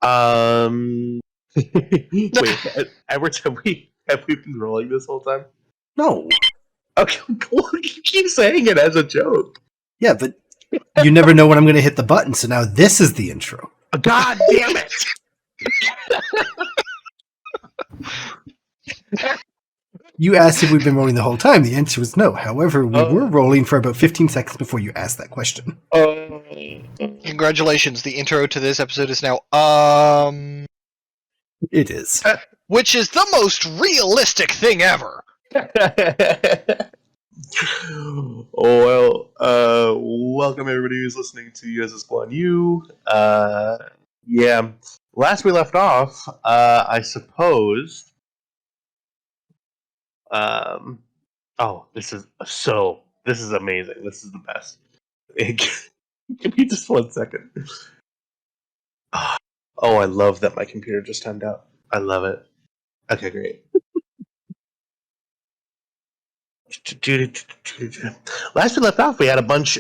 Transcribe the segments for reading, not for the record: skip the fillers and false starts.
Wait, Edwards, have we been rolling this whole time? No. Okay, you keep saying it as a joke. Yeah, but you never know when I'm going to hit the button, so now this is the intro. God damn it! You asked if we've been rolling the whole time. The answer was no. However, we were rolling for about 15 seconds before you asked that question. Congratulations, the intro to this episode is now, It is. which is the most realistic thing ever. Welcome everybody who's listening to USS Guan. Yeah, last we left off, I suppose. This is amazing. This is the best. Give me just 1 second. Oh, I love that my computer just timed out. I love it. Okay, great. Last we left off, we had a bunch.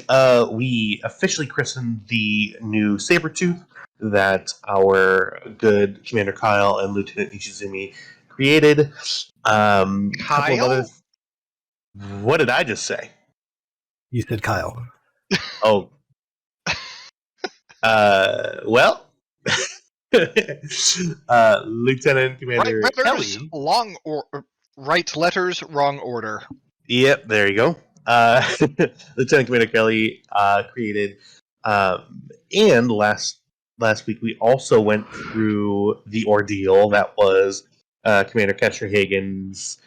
We officially christened the new Sabretooth that our good Commander Kyle and Lieutenant Ishizumi created. Kyle? What did I just say? You said Kyle. Oh. Well. Lieutenant Commander Letters, Kelly. Right letters, wrong order. Yep, there you go. Lieutenant Commander Kelly created, and last week we also went through the ordeal that was Commander Dr Hagen's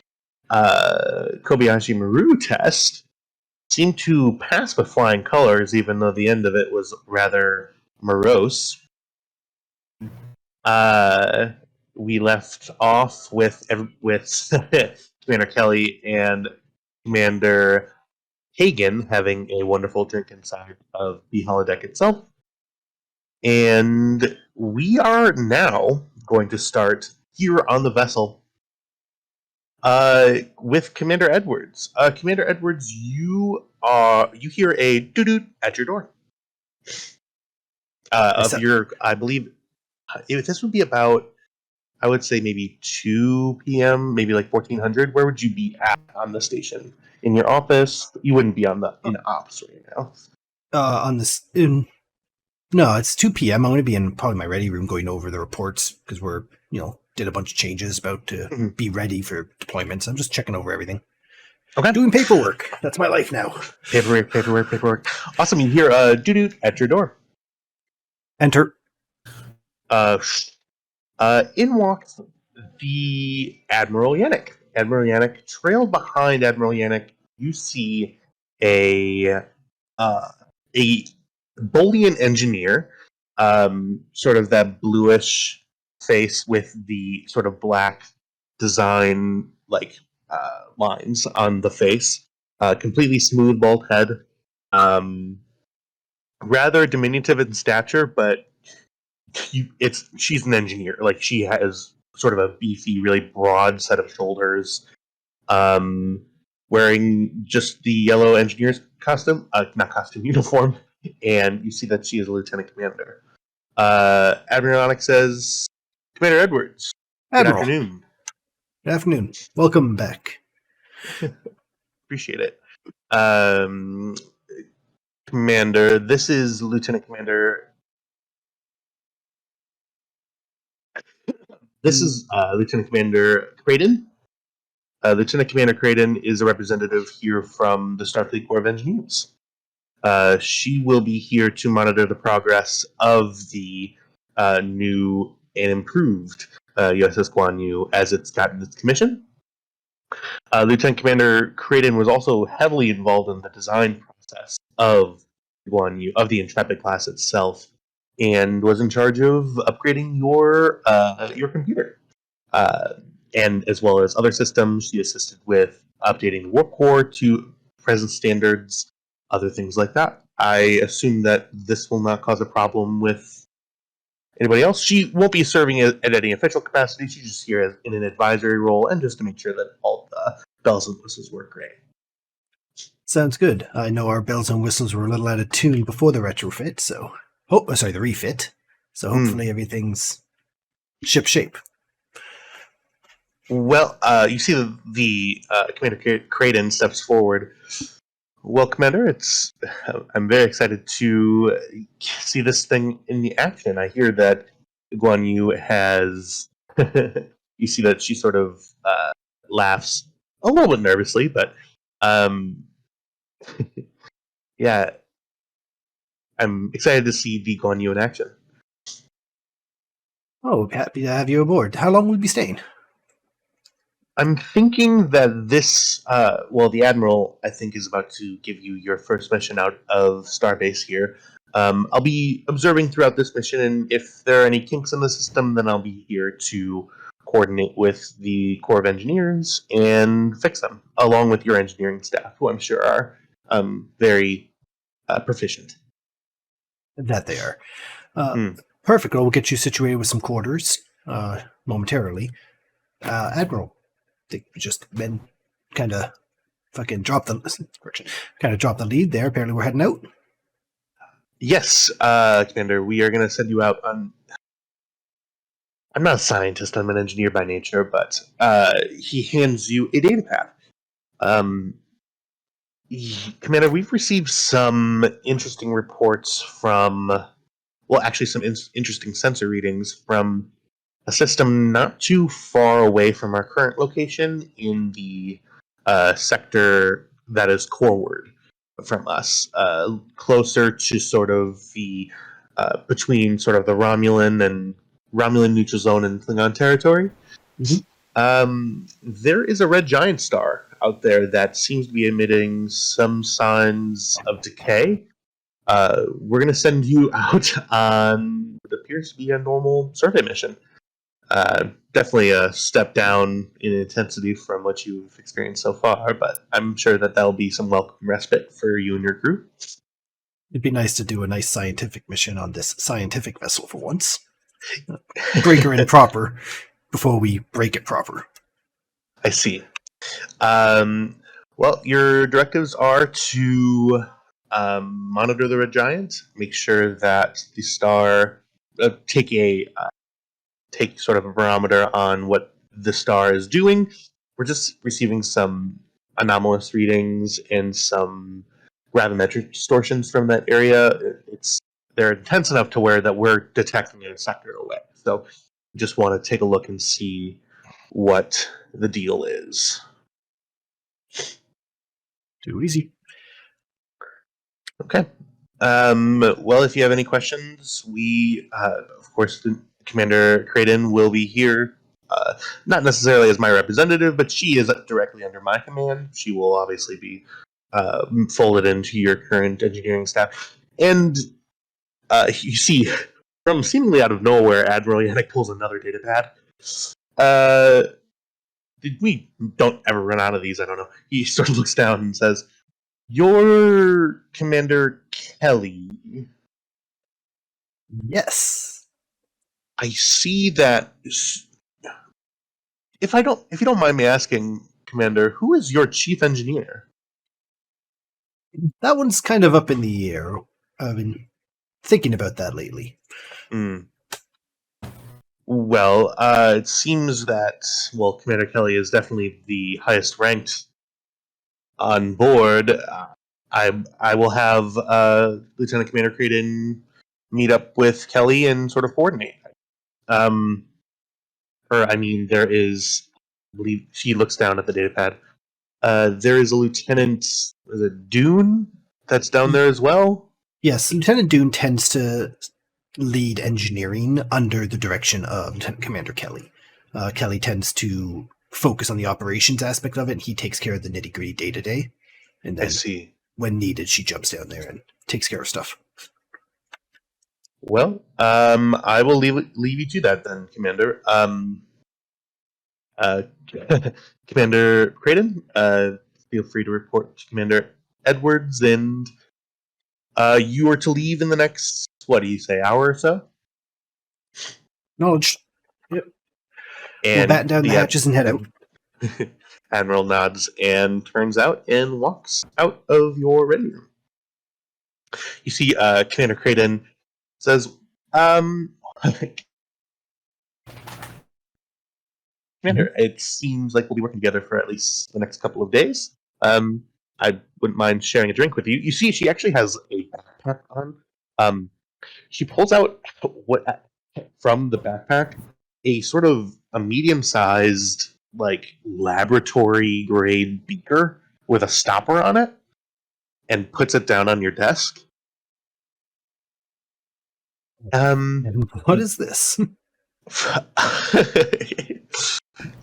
Kobayashi Maru test. Seemed to pass with flying colors, even though the end of it was rather morose. We left off with Commander Kelly and Commander Hagen having a wonderful drink inside of the holodeck itself. And we are now going to start here on the vessel with Commander Edwards. Commander Edwards, you hear a doo-doo at your door. I believe this would be about, I would say maybe 2 p.m., maybe like 1400. Where would you be at on the station? In your office? You wouldn't be in ops right now. No, it's 2 p.m. I'm going to be in probably my ready room going over the reports because we're, did a bunch of changes, about to be ready for deployments. I'm just checking over everything. Okay. Doing paperwork. That's my life now. Paperwork. Awesome. You hear a doo-doo at your door. Enter. In walks the Admiral Yannick. Admiral Yannick, trailed behind Admiral Yannick, you see a Bolian engineer, sort of that bluish face with the sort of black design lines on the face, completely smooth bald head, rather diminutive in stature, but she's an engineer. Like, she has sort of a beefy, really broad set of shoulders, wearing just the yellow engineer's uniform, and you see that she is a lieutenant commander. Admiral Yannick says, Commander Edwards, Admiral. Good afternoon. Good afternoon. Welcome back. Appreciate it. Commander, this is Lieutenant Commander. This is Lieutenant Commander Creighton. Lieutenant Commander Creighton is a representative here from the Starfleet Corps of Engineers. She will be here to monitor the progress of the new and improved USS Guan as it's gotten its commission. Lieutenant Commander Creighton was also heavily involved in the design process of Guan, of the Intrepid class itself, and was in charge of upgrading your computer. And as well as other systems, she assisted with updating the warp core to present standards, other things like that. I assume that this will not cause a problem with anybody else. She won't be serving at any official capacity. She's just here in an advisory role, and just to make sure that all the bells and whistles work great. Sounds good. I know our bells and whistles were a little out of tune before the retrofit, the refit. So hopefully everything's ship shape? Well, you see the Commander Creighton steps forward. Well, Commander, I'm very excited to see this thing in the action. I hear that Guan Yu has. You see that she sort of laughs a little bit nervously, but yeah, I'm excited to see the Guan Yu in action. Oh, happy to have you aboard. How long will you be staying? I'm thinking that this, the Admiral, I think, is about to give you your first mission out of Starbase here. I'll be observing throughout this mission, and if there are any kinks in the system, then I'll be here to coordinate with the Corps of Engineers and fix them, along with your engineering staff, who I'm sure are very proficient. That they are. Hmm. Perfect. Well, we'll get you situated with some quarters momentarily. Admiral, I think we just been kind of fucking dropped the lead there. Apparently we're heading out. Yes, Commander, we are going to send you out on... I'm not a scientist, I'm an engineer by nature, but he hands you a data pad. Commander, we've received some interesting reports from... Well, actually some interesting sensor readings from a system not too far away from our current location in the sector that is coreward from us, closer to sort of the between sort of the Romulan neutral zone and Klingon territory. There is a red giant star out there that seems to be emitting some signs of decay. We're going to send you out on what appears to be a normal survey mission. Definitely a step down in intensity from what you've experienced so far, but I'm sure that that'll be some welcome respite for you and your crew. It'd be nice to do a nice scientific mission on this scientific vessel for once. Break her in proper before we break it proper. I see. Well, your directives are to monitor the red giant, make sure that the star take sort of a barometer on what the star is doing. We're just receiving some anomalous readings and some gravimetric distortions from that area. They're intense enough to where that we're detecting it a sector away. So we just want to take a look and see what the deal is. Too easy. Okay. Well, if you have any questions, we, of course, Commander Creighton will be here. Not necessarily as my representative, but she is directly under my command. She will obviously be folded into your current engineering staff. And you see, from seemingly out of nowhere, Admiral Yannick pulls another data pad. We don't ever run out of these, I don't know. He sort of looks down and says, "You're Commander Kelly." Yes. I see that. If you don't mind me asking, Commander, who is your chief engineer? That one's kind of up in the air. I've been thinking about that lately. Well, it seems that Commander Kelly is definitely the highest ranked on board. I will have Lieutenant Commander Creighton meet up with Kelly and sort of coordinate. There is, I believe she looks down at the data pad. There is a Lieutenant, is it Dune, that's down there as well? Yes, Lieutenant Dune tends to lead engineering under the direction of Lieutenant Commander Kelly. Kelly tends to focus on the operations aspect of it, and he takes care of the nitty-gritty day-to-day. And then, I see. When needed, she jumps down there and takes care of stuff. Well, I will leave you to that then, Commander. Commander Creighton, feel free to report to Commander Edwards, and you are to leave in the next, what do you say, hour or so? Knowledge. Yep. And we'll batten down the hatches and head out. Admiral nods and turns out and walks out of your ready room. You see, Commander Creighton says, Commander, it seems like we'll be working together for at least the next couple of days. I wouldn't mind sharing a drink with you. You see, she actually has a backpack on. She pulls out from the backpack a sort of a medium-sized, like laboratory grade beaker with a stopper on it, and puts it down on your desk. And what is this?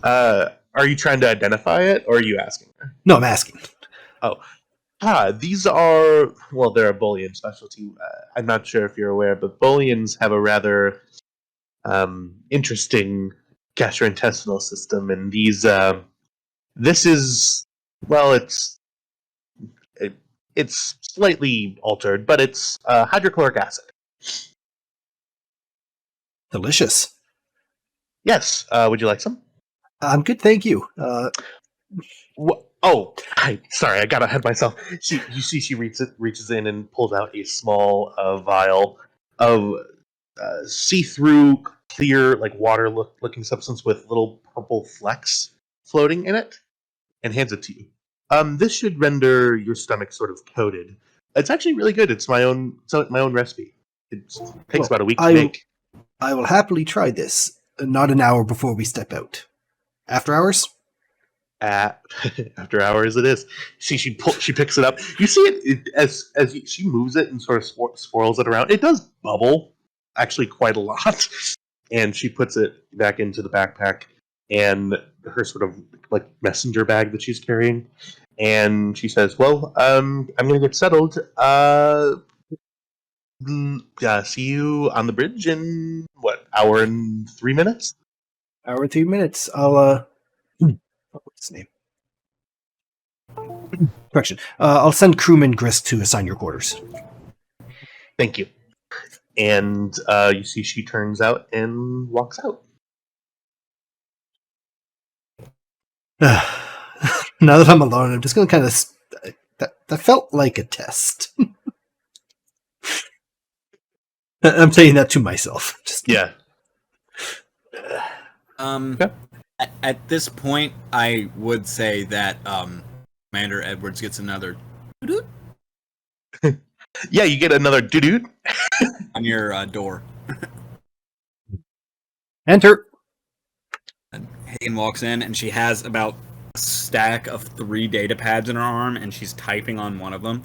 Are you trying to identify it, or are you asking her? No, I'm asking. These are, well, they're a Boolean specialty. I'm not sure if you're aware, but Booleans have a rather interesting gastrointestinal system, and this is, well, it's slightly altered, but it's hydrochloric acid. Delicious. Yes. Would you like some? I'm good, thank you. Sorry, I got ahead of myself. She reaches in and pulls out a small vial of see-through, clear, like water-looking substance with little purple flecks floating in it, and hands it to you. This should render your stomach sort of coated. It's actually really good. It's my own recipe. It takes about a week to make. I will happily try this. Not an hour before we step out. After hours? After hours, it is. See, she picks it up. You see it as she moves it and sort of swirls it around. It does bubble, actually, quite a lot. And she puts it back into the backpack and her sort of like messenger bag that she's carrying. And she says, "Well, I'm going to get settled. See you on the bridge in hour and 3 minutes? Hour and 3 minutes. I'll what's his name? Correction. I'll send crewman Grist to assign your quarters. Thank you." And you see she turns out and walks out. Now that I'm alone, I'm just going to kind of... That felt like a test. I'm saying that to myself. Yeah. At this point, I would say that Commander Edwards gets another doo-doo Yeah, you get another doo-doo on your door. Enter. And Hagen walks in, and she has about a stack of 3 data pads in her arm, and she's typing on one of them.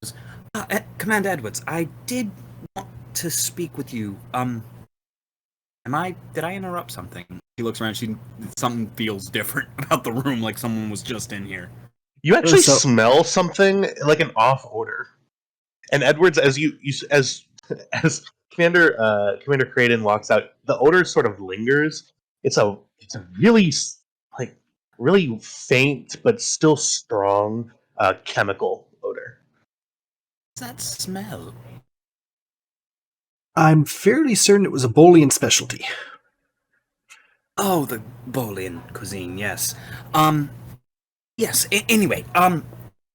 She goes, Commander Edwards, I did want to speak with you. Did I interrupt something? She looks around. Something feels different about the room, like someone was just in here. You actually smell something like an off odor. And Edwards, as Commander Creighton walks out, the odor sort of lingers. It's a really really faint but still strong chemical odor. What's that smell? I'm fairly certain it was a Boolean specialty. Oh, the Boolean cuisine, yes. Yes, anyway,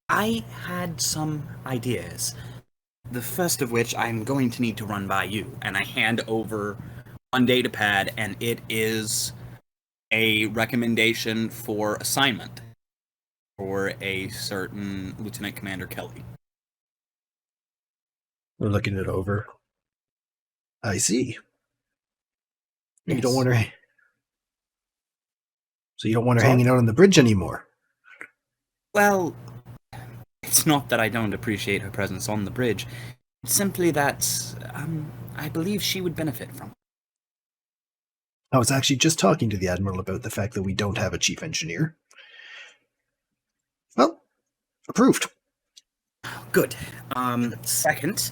I had some ideas. The first of which I'm going to need to run by you, and I hand over one data pad, and it is a recommendation for assignment for a certain Lieutenant Commander Kelly. We're looking it over. I see. Yes. You don't want her... So you don't want her hanging out on the bridge anymore? Well, it's not that I don't appreciate her presence on the bridge. It's simply that I believe she would benefit from it. I was actually just talking to the Admiral about the fact that we don't have a chief engineer. Well, approved. Good. Second,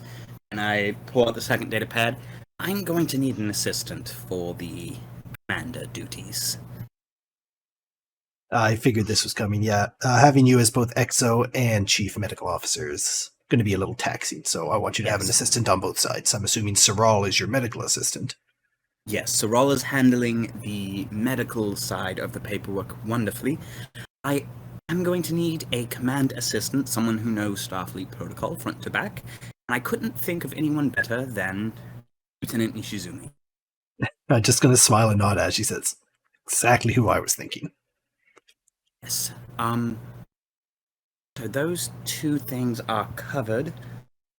and I pull out the second data pad, I'm going to need an assistant for the commander duties. I figured this was coming, yeah. Having you as both EXO and Chief Medical Officer is going to be a little taxing, so I want you to have an assistant on both sides. I'm assuming Saral is your medical assistant. Yes, Saral is handling the medical side of the paperwork wonderfully. I am going to need a command assistant, someone who knows Starfleet protocol front to back, and I couldn't think of anyone better than Lieutenant Nishizumi. I'm just going to smile and nod as she says, Exactly who I was thinking. Yes. So those two things are covered.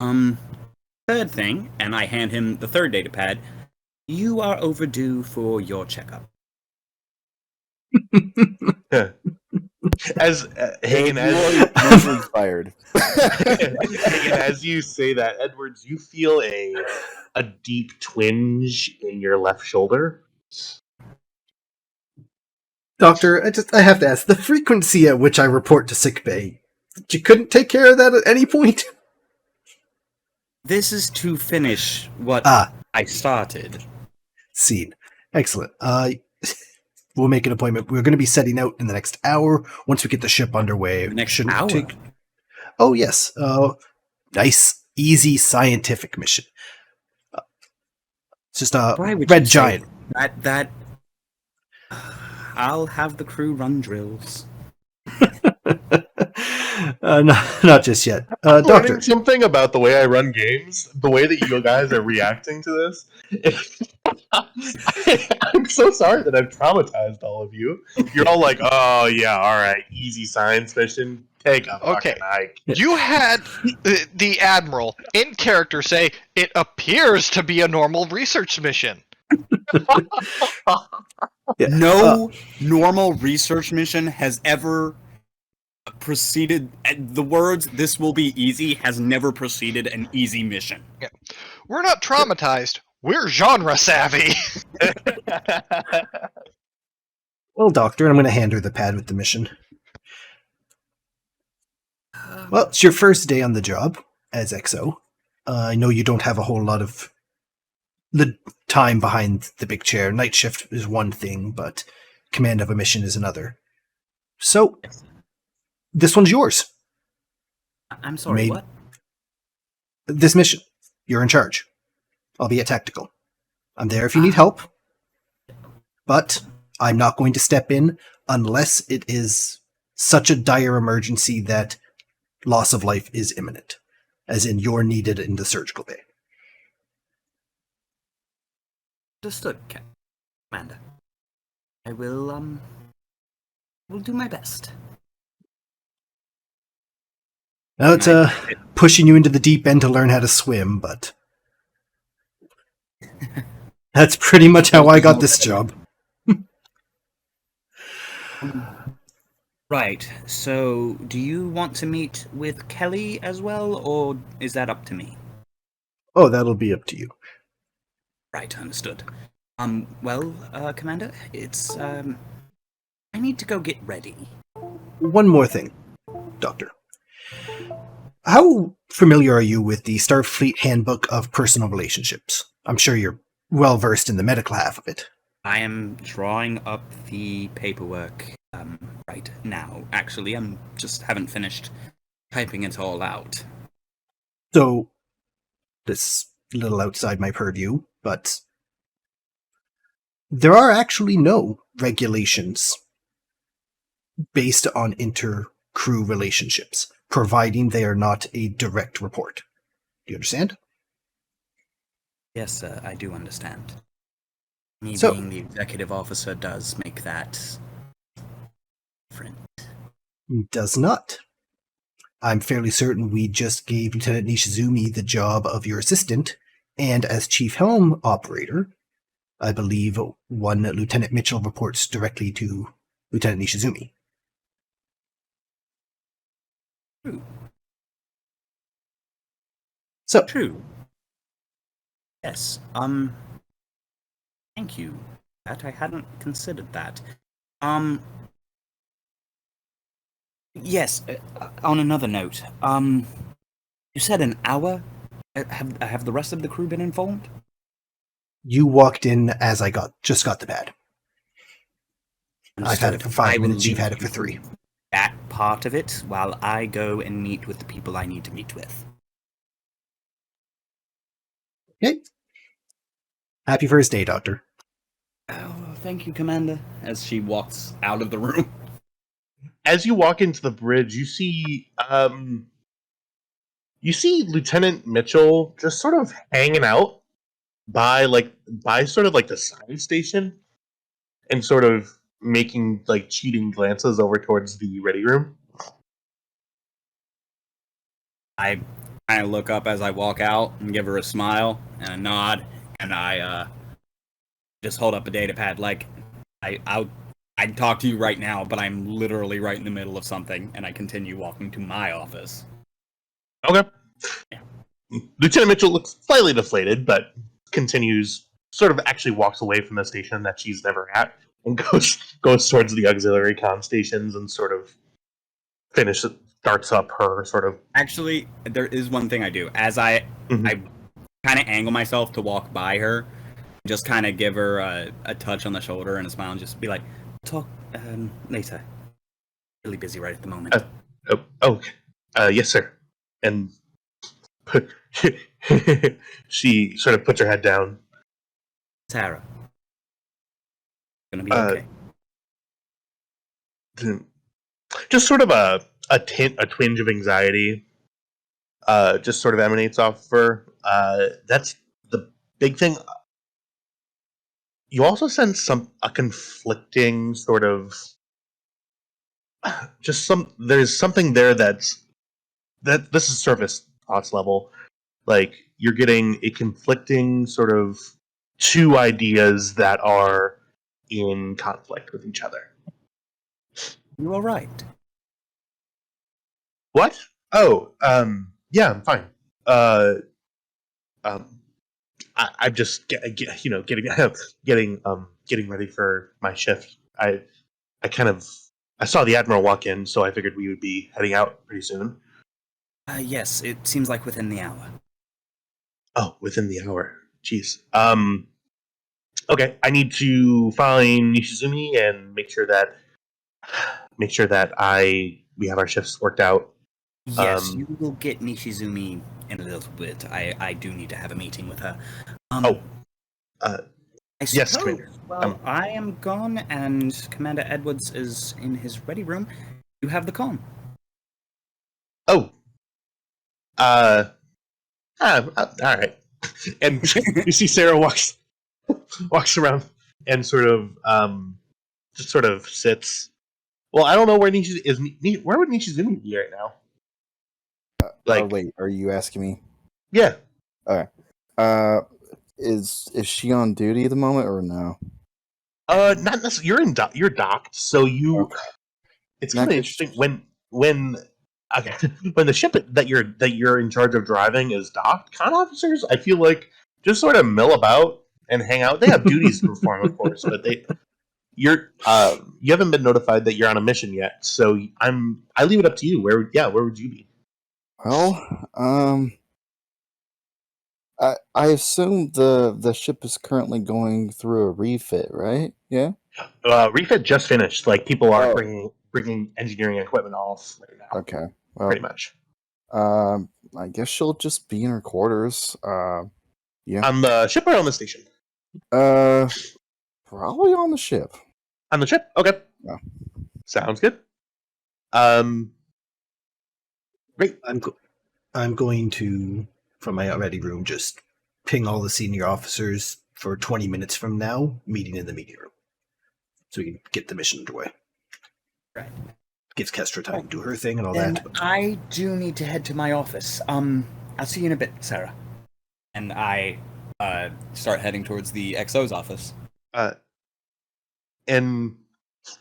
Third thing, and I hand him the third data pad. You are overdue for your checkup. As Hagen, And as you are legally fired. Hagen, as you say that, Edwards, you feel a deep twinge in your left shoulder. Doctor, I have to ask, the frequency at which I report to sickbay, you couldn't take care of that at any point? This is to finish what I started. Scene. Excellent. We'll make an appointment. We're going to be setting out in the next hour once we get the ship underway. The next Shouldn't hour? take... Oh, yes. Nice, easy scientific mission. It's just a Why would red you say giant. That I'll have the crew run drills. Not just yet. I'm Doctor, learning something about the way I run games, the way that you guys are reacting to this. I'm so sorry that I've traumatized all of you. You're all like, oh yeah, alright, easy science mission. Take a fucking hike. You had the Admiral in character say, it appears to be a normal research mission. yeah, No normal research mission has ever preceded the words "this will be easy" has never preceded an easy mission. We're not traumatized. We're genre savvy. well, Doctor, I'm going to hand her the pad with the mission. Well, it's your first day on the job as XO. I know you don't have a whole lot of the time behind the big chair. Night shift is one thing, but command of a mission is another. So, this one's yours. I'm sorry, what? This mission, you're in charge. Albeit tactical. I'm there if you need help. But I'm not going to step in unless it is such a dire emergency that loss of life is imminent. As in, you're needed in the surgical bay. Understood, Commander. I will do my best. Now it's pushing you into the deep end to learn how to swim, but that's pretty much how I got this job. Right, so do you want to meet with Kelly as well, or is that up to me? Oh, that'll be up to you. Right, understood. Commander, it's, I need to go get ready. One more thing, Doctor. How familiar are you with the Starfleet Handbook of Personal Relationships? I'm sure you're well versed in the medical half of it. I am drawing up the paperwork right now. Actually, I'm just haven't finished typing it all out. So, this a little outside my purview, but there are actually no regulations based on inter-crew relationships, providing they are not a direct report. Do you understand? Yes, I do understand. Me So- being the executive officer does make that different. Does not. I'm fairly certain we just gave Lieutenant Nishizumi the job of your assistant, and as Chief Helm Operator, I believe one Lieutenant Mitchell reports directly to Lieutenant Nishizumi. True. So, True. Yes, thank you. That I hadn't considered that. Yes, on another note, you said an hour? Have the rest of the crew been informed? you walked in as I just got the pad. I've had it for 5 minutes, you've had it for 3. That part of it, while I go and meet with the people I need to meet with. Okay. Happy first day, Doctor. Oh, thank you, Commander. As she walks out of the room. As you walk into the bridge, you see Lieutenant Mitchell just sort of hanging out by sort of like the science station. and sort of making like cheating glances over towards the ready room. I kind of look up as I walk out and give her a smile and a nod, and I just hold up a data pad like I'd talk to you right now, but I'm literally right in the middle of something, and I continue walking to my office. Okay. Yeah. Lieutenant Mitchell looks slightly deflated, but continues, sort of actually walks away from the station that she's never at, and goes towards the auxiliary comm stations and sort of starts up her sort of. Actually, there is one thing I do. As I kind of angle myself to walk by her, just kind of give her a touch on the shoulder and a smile, and just be like, "Talk later. Really busy right at the moment." Yes, sir. And she sort of puts her head down. Sarah, gonna be okay. Just sort of a twinge of anxiety just sort of emanates off her. That's the big thing. You also sense a conflicting sort of there's something there that this is surface thoughts level. Like you're getting a conflicting sort of two ideas that are in conflict with each other. You all right? What? Oh, yeah, I'm fine. I'm just getting ready for my shift. I saw the Admiral walk in, so I figured we would be heading out pretty soon. Yes, it seems like within the hour. Oh, within the hour. Jeez. Okay, I need to find Nishizumi and make sure that we have our shifts worked out. Yes, you will get Nishizumi in a little bit. I do need to have a meeting with her. Yes, Commander. Well, I am gone, and Commander Edwards is in his ready room. You have the comm. Oh. All right. And you see Sarah walks around and sort of just sort of sits. Well, I don't know where Nishi is. Where would Nishizumi be right now? Wait, are you asking me? Yeah. Okay. Is she on duty at the moment or no? Not necessarily. You're docked, so you. Okay. It's kind of interesting when the ship that you're in charge of driving is docked. Con officers, I feel like, just sort of mill about and hang out. They have duties to perform, of course, but you haven't been notified that you're on a mission yet. So I leave it up to you. Where would you be? Well, I assume the ship is currently going through a refit, right? Yeah. Refit just finished. Like people are bringing engineering equipment off right now. Okay. Well, pretty much. I guess she'll just be in her quarters. Yeah. On the ship or on the station? Probably on the ship. On the ship. Okay. Yeah. Sounds good. Great. I'm going to, from my ready room, just ping all the senior officers for 20 minutes from now, meeting in the meeting room, so we can get the mission underway. Right. Gives Kestra time to do her thing and all that. But I do need to head to my office. I'll see you in a bit, Sarah. And I start heading towards the XO's office. And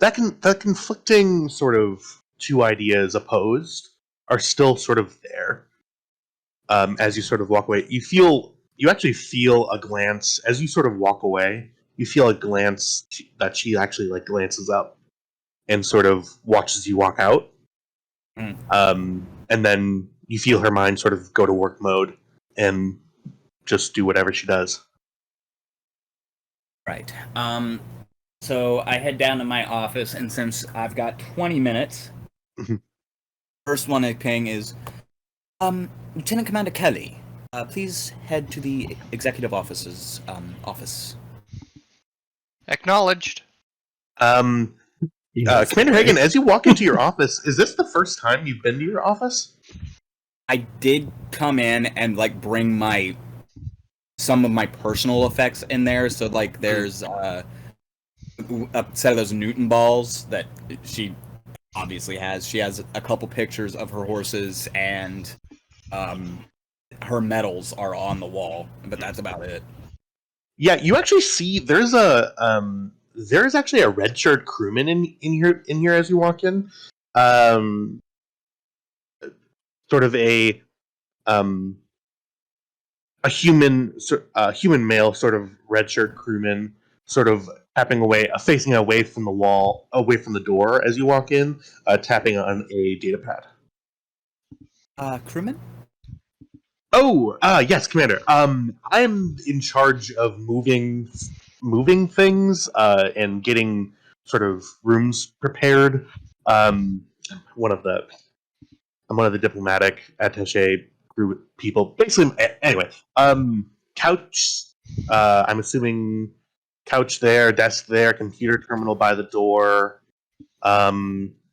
that conflicting sort of two ideas opposed are still sort of there. As you sort of walk away, you actually feel a glance as you sort of walk away. You feel a glance that she actually like glances up and sort of watches you walk out. And then you feel her mind sort of go to work mode and just do whatever she does. Right. So I head down to my office, and since I've got 20 minutes, first one I ping is, Lieutenant Commander Kelly, please head to the executive officer's office. Acknowledged. Commander Hagen, as you walk into your office, is this the first time you've been to your office? I did come in and like bring some of my personal effects in there. So like there's a set of those Newton balls that she obviously has. She has a couple pictures of her horses, and her medals are on the wall, but that's about it. Yeah, you actually see there's actually a red shirt crewman in here as you walk in. Um, Sort of um a human male sort of red shirt crewman, sort of tapping away, facing away from the wall, away from the door as you walk in, tapping on a data pad. Crewman? Oh, yes, Commander. I'm in charge of moving things, and getting sort of rooms prepared. One of the I'm one of the diplomatic attaché group people. Basically, anyway, couch. I'm assuming couch there, desk there, computer terminal by the door.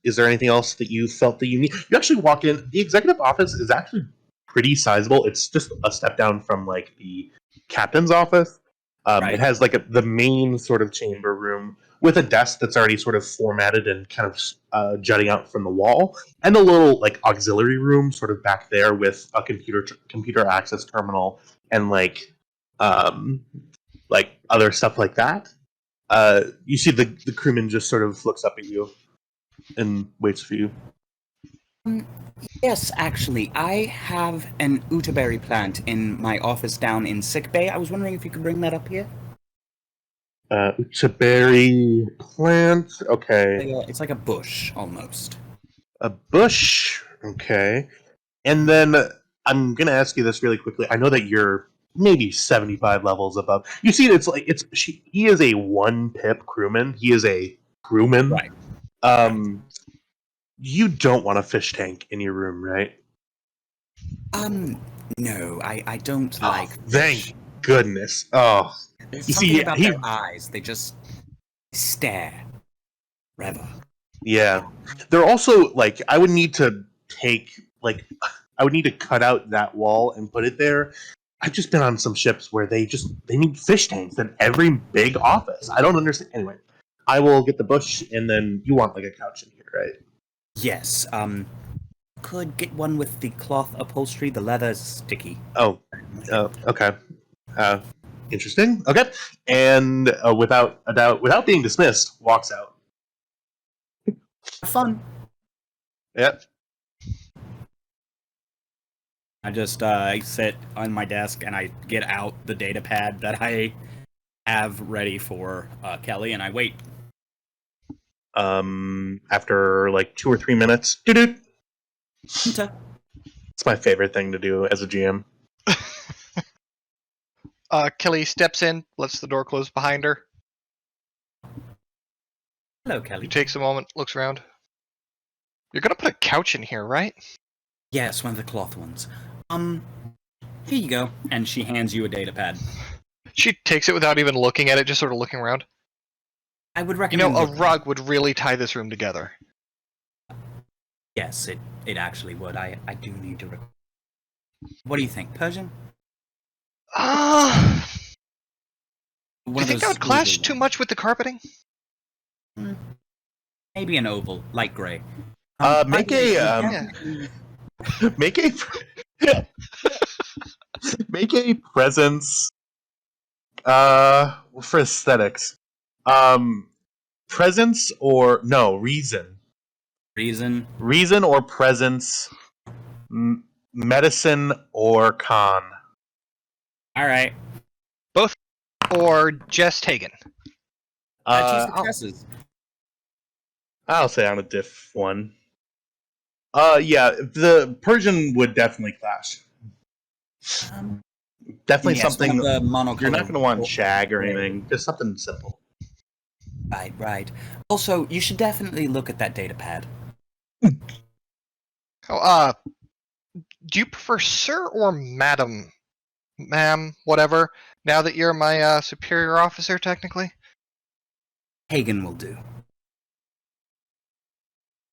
Is there anything else that you felt that you need? You actually walk in. The executive office is actually pretty sizable. It's just a step down from like the captain's office. Right. It has like the main sort of chamber room with a desk that's already sort of formatted and kind of jutting out from the wall, and a little like auxiliary room sort of back there with a computer access terminal and um, like other stuff like that. You see the crewman just sort of looks up at you and waits for you. Yes, actually, I have an utaberry plant in my office down in sick bay. I was wondering if you could bring that up here. Utaberry plant. Okay. It's like a bush, almost. A bush. Okay. And then I'm gonna ask you this really quickly. I know that you're maybe 75 levels above. You see, he is a 1 pip crewman. He is a crewman. Right. You don't want a fish tank in your room, right? No, I don't like. Thank goodness. Oh, There's you something see, about their eyes. They just stare. Forever. Yeah. They're also like I would need to cut out that wall and put it there. I've just been on some ships where they need fish tanks in every big office. I don't understand. Anyway, I will get the bush, and then you want like a couch in here, right? Yes. Could get one with the cloth upholstery. The leather's sticky. Oh, okay. Interesting. Okay, and without being dismissed, walks out. Fun. Yep. I just sit on my desk and I get out the data pad that I have ready for Kelly, and I wait. After like 2 or 3 minutes, doo-doo. Hunter. It's my favorite thing to do as a GM. Kelly steps in, lets the door close behind her. Hello, Kelly. He takes a moment, looks around. You're gonna put a couch in here, right? Yes, one of the cloth ones. Here you go. And she hands you a data pad. She takes it without even looking at it, just sort of looking around. I would recommend. A rug would really tie this room together. Yes, it actually would. I do need to. What do you think, Persian? Do you think that would clash too much with the carpeting? Maybe an oval, light gray. Make a make a presence. For aesthetics, presence or no reason. Reason or presence. Medicine or con. All right. Both or just Hagen? 2 successes. I'll say on a diff 1. Yeah, the Persian would definitely clash. Definitely yes, something. The you're not going to want shag or anything. Just something simple. Right. Also, you should definitely look at that data pad. Oh, do you prefer sir or madam? Ma'am, whatever. Now that you're my superior officer, technically. Hagen will do.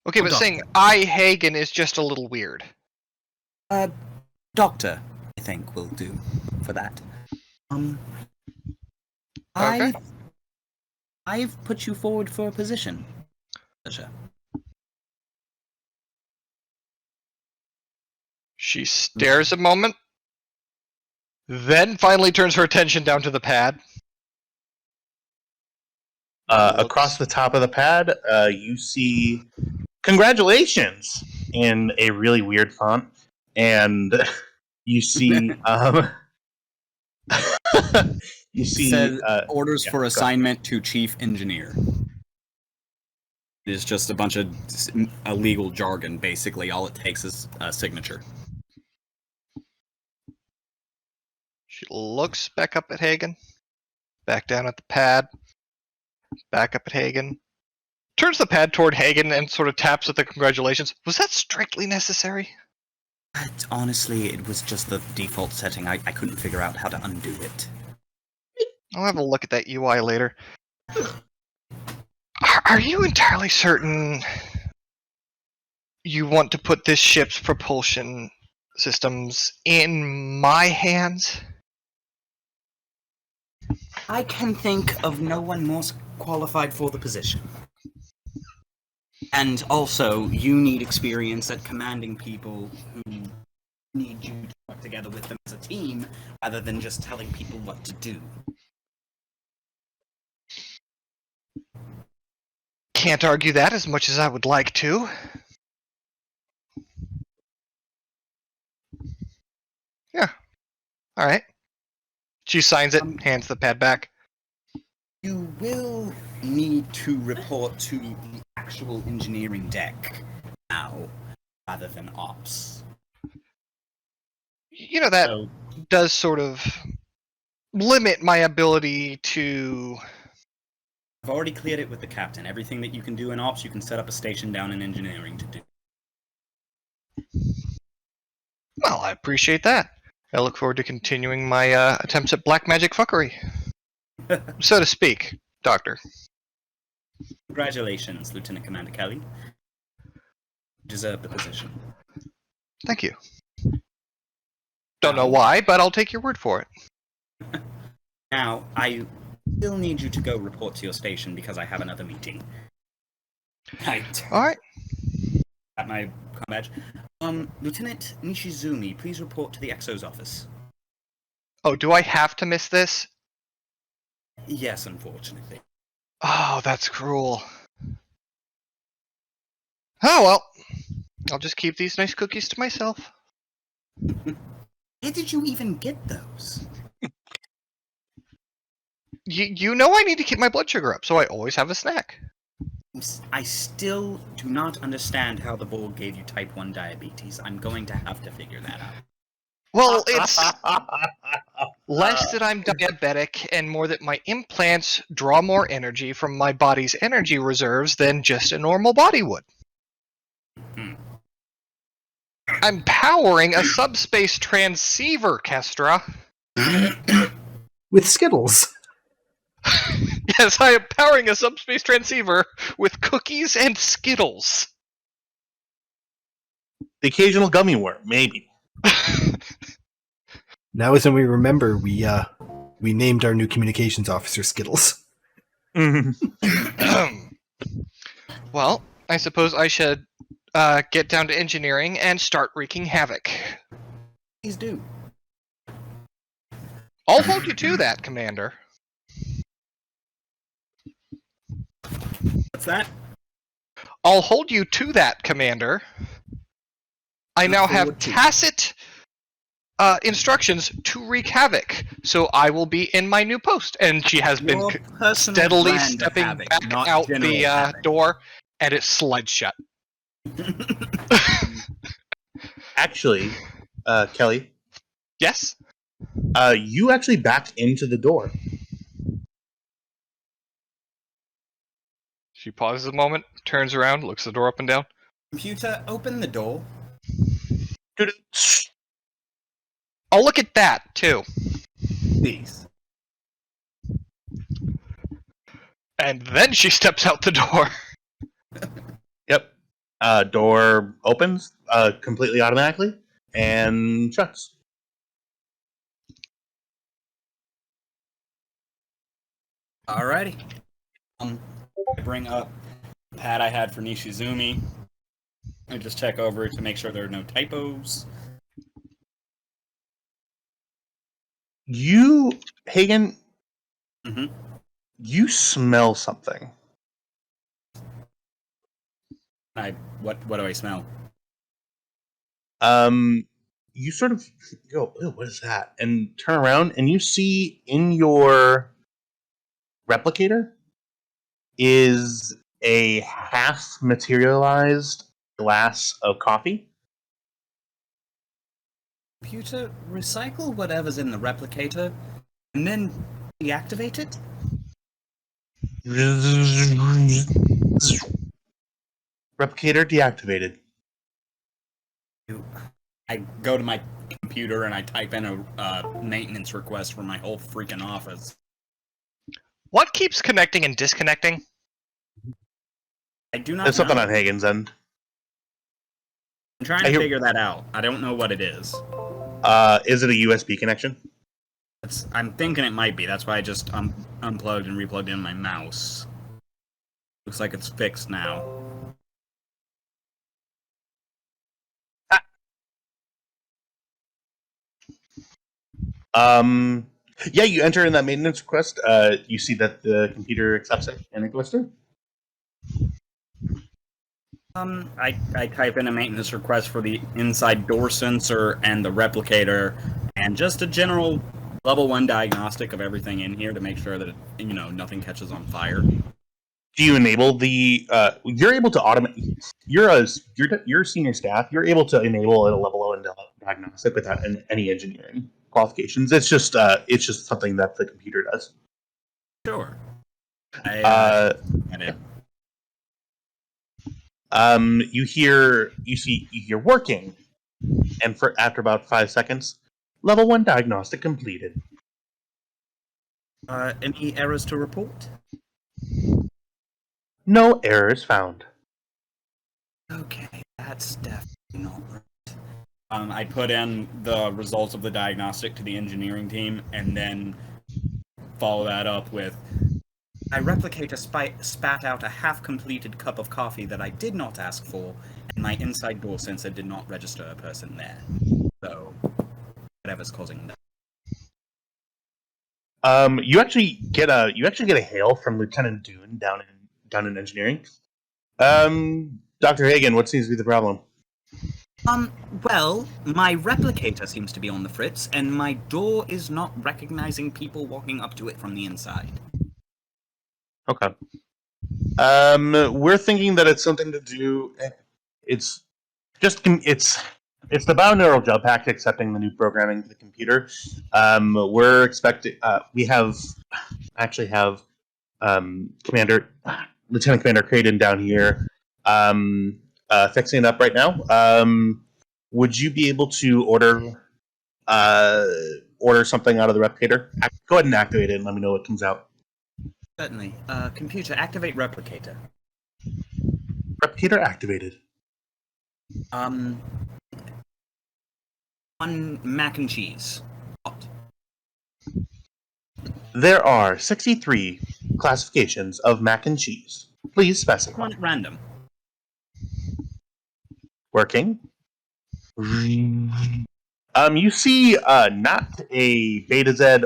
Okay, but saying I Hagen is just a little weird. Doctor, I think will do for that. Okay. I've put you forward for a position. Pleasure. She stares a moment, then finally turns her attention down to the pad. Across the top of the pad, you see "Congratulations" in a really weird font, and you see you see Said orders yeah, for go ahead. assignment to chief engineer. It is just a bunch of illegal jargon, basically. All it takes is a signature. She looks back up at Hagen, back down at the pad, back up at Hagen, turns the pad toward Hagen and sort of taps with the congratulations. Was that strictly necessary? But honestly, it was just the default setting. I couldn't figure out how to undo it. I'll have a look at that UI later. Are you entirely certain you want to put this ship's propulsion systems in my hands? I can think of no one more qualified for the position. And also, you need experience at commanding people who need you to work together with them as a team, rather than just telling people what to do. Can't argue that as much as I would like to. Yeah. Alright. She signs it, hands the pad back. You will need to report to the actual engineering deck now, rather than ops. You know, that So, does sort of limit my ability to... I've already cleared it with the captain. Everything that you can do in ops, you can set up a station down in engineering to do. Well, I appreciate that. I look forward to continuing my attempts at black magic fuckery. So to speak, Doctor. Congratulations, Lieutenant Commander Kelly. You deserve the position. Thank you. Don't know why, but I'll take your word for it. Now, I still need you to go report to your station because I have another meeting. Right. Alright. At my badge. Lieutenant Nishizumi, please report to the XO's office. Oh, do I have to miss this? Yes, unfortunately. Oh, that's cruel. Oh well. I'll just keep these nice cookies to myself. Where did you even get those? You know I need to keep my blood sugar up, so I always have a snack. I still do not understand how the Borg gave you type 1 diabetes. I'm going to have to figure that out. Well, it's less that I'm diabetic and more that my implants draw more energy from my body's energy reserves than just a normal body would. Hmm. I'm powering a subspace transceiver, Kestra. With Skittles. Yes, I am powering a subspace transceiver with cookies and Skittles. The occasional gummy worm, maybe. Now is when we remember we named our new communications officer Skittles. Well, I suppose I should get down to engineering and start wreaking havoc. Please do. I'll hold you to that, Commander. What's that? I'll hold you to that, Commander. I now have tacit instructions to wreak havoc, so I will be in my new post. And she has been Your personal steadily brand of stepping havoc, back not out general the havoc. door, and it slides shut. Actually, Kelly, Yes? you actually backed into the door. She pauses a moment, turns around, looks the door up and down. Computer, open the door. I'll look at that, too. Please. And then she steps out the door. Yep. Door opens completely automatically and shuts. Alrighty. I bring up the pad I had for Nishizumi. I just check over it to make sure there are no typos. Hagen, Mhm. you smell something. What do I smell? You sort of go, "Ew, what is that?" and turn around, and you see in your replicator is a half materialized glass of coffee. Computer, recycle whatever's in the replicator, and then deactivate it? Replicator deactivated. I go to my computer and I type in a maintenance request for my whole freaking office. What keeps connecting and disconnecting? I do not There's something know. on Hagen's end. I'm trying I to hear- figure that out. I don't know what it is. Is it a USB connection? I'm thinking it might be. That's why I just unplugged and replugged in my mouse. Looks like it's fixed now. Yeah, you enter in that maintenance request. You see that the computer accepts it and it goes through. I type in a maintenance request for the inside door sensor and the replicator, and just a general level 1 diagnostic of everything in here to make sure that nothing catches on fire. Do you enable the? You're able to automate. You're senior staff. You're able to enable a level 1 diagnostic without any engineering qualifications. It's just something that the computer does. Sure. Get it. You hear working, and after about 5 seconds, level 1 diagnostic completed. Any errors to report? No errors found. Okay, that's definitely not right. I put in the results of the diagnostic to the engineering team, and then follow that up with, my replicator spat out a half-completed cup of coffee that I did not ask for, and my inside door sensor did not register a person there. So, whatever's causing that. You actually get a hail from Lieutenant Dune down in engineering. Dr. Hagen, what seems to be the problem? Well, my replicator seems to be on the fritz, and my door is not recognizing people walking up to it from the inside. Okay. We're thinking that it's something to do. It's the binaural gel pack accepting the new programming to the computer. We're expecting. We actually have Lieutenant Commander Creighton down here fixing it up right now. Would you be able to order something out of the replicator? Go ahead and activate it and let me know what comes out. Certainly. Computer, activate replicator. Replicator activated. One mac and cheese. Hot. There are 63 classifications of mac and cheese. Please specify. One at random. Working. You see not a Beta Z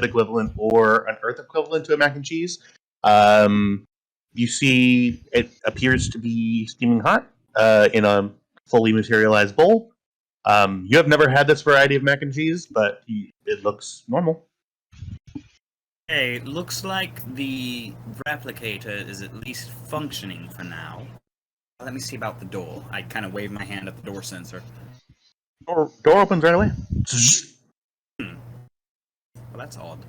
equivalent or an Earth equivalent to a mac and cheese. You see it appears to be steaming hot in a fully materialized bowl. You have never had this variety of mac and cheese, but it looks normal. Hey, looks like the replicator is at least functioning for now. Let me see about the door. I kind of wave my hand at the door sensor. Door opens right away. Well, that's odd.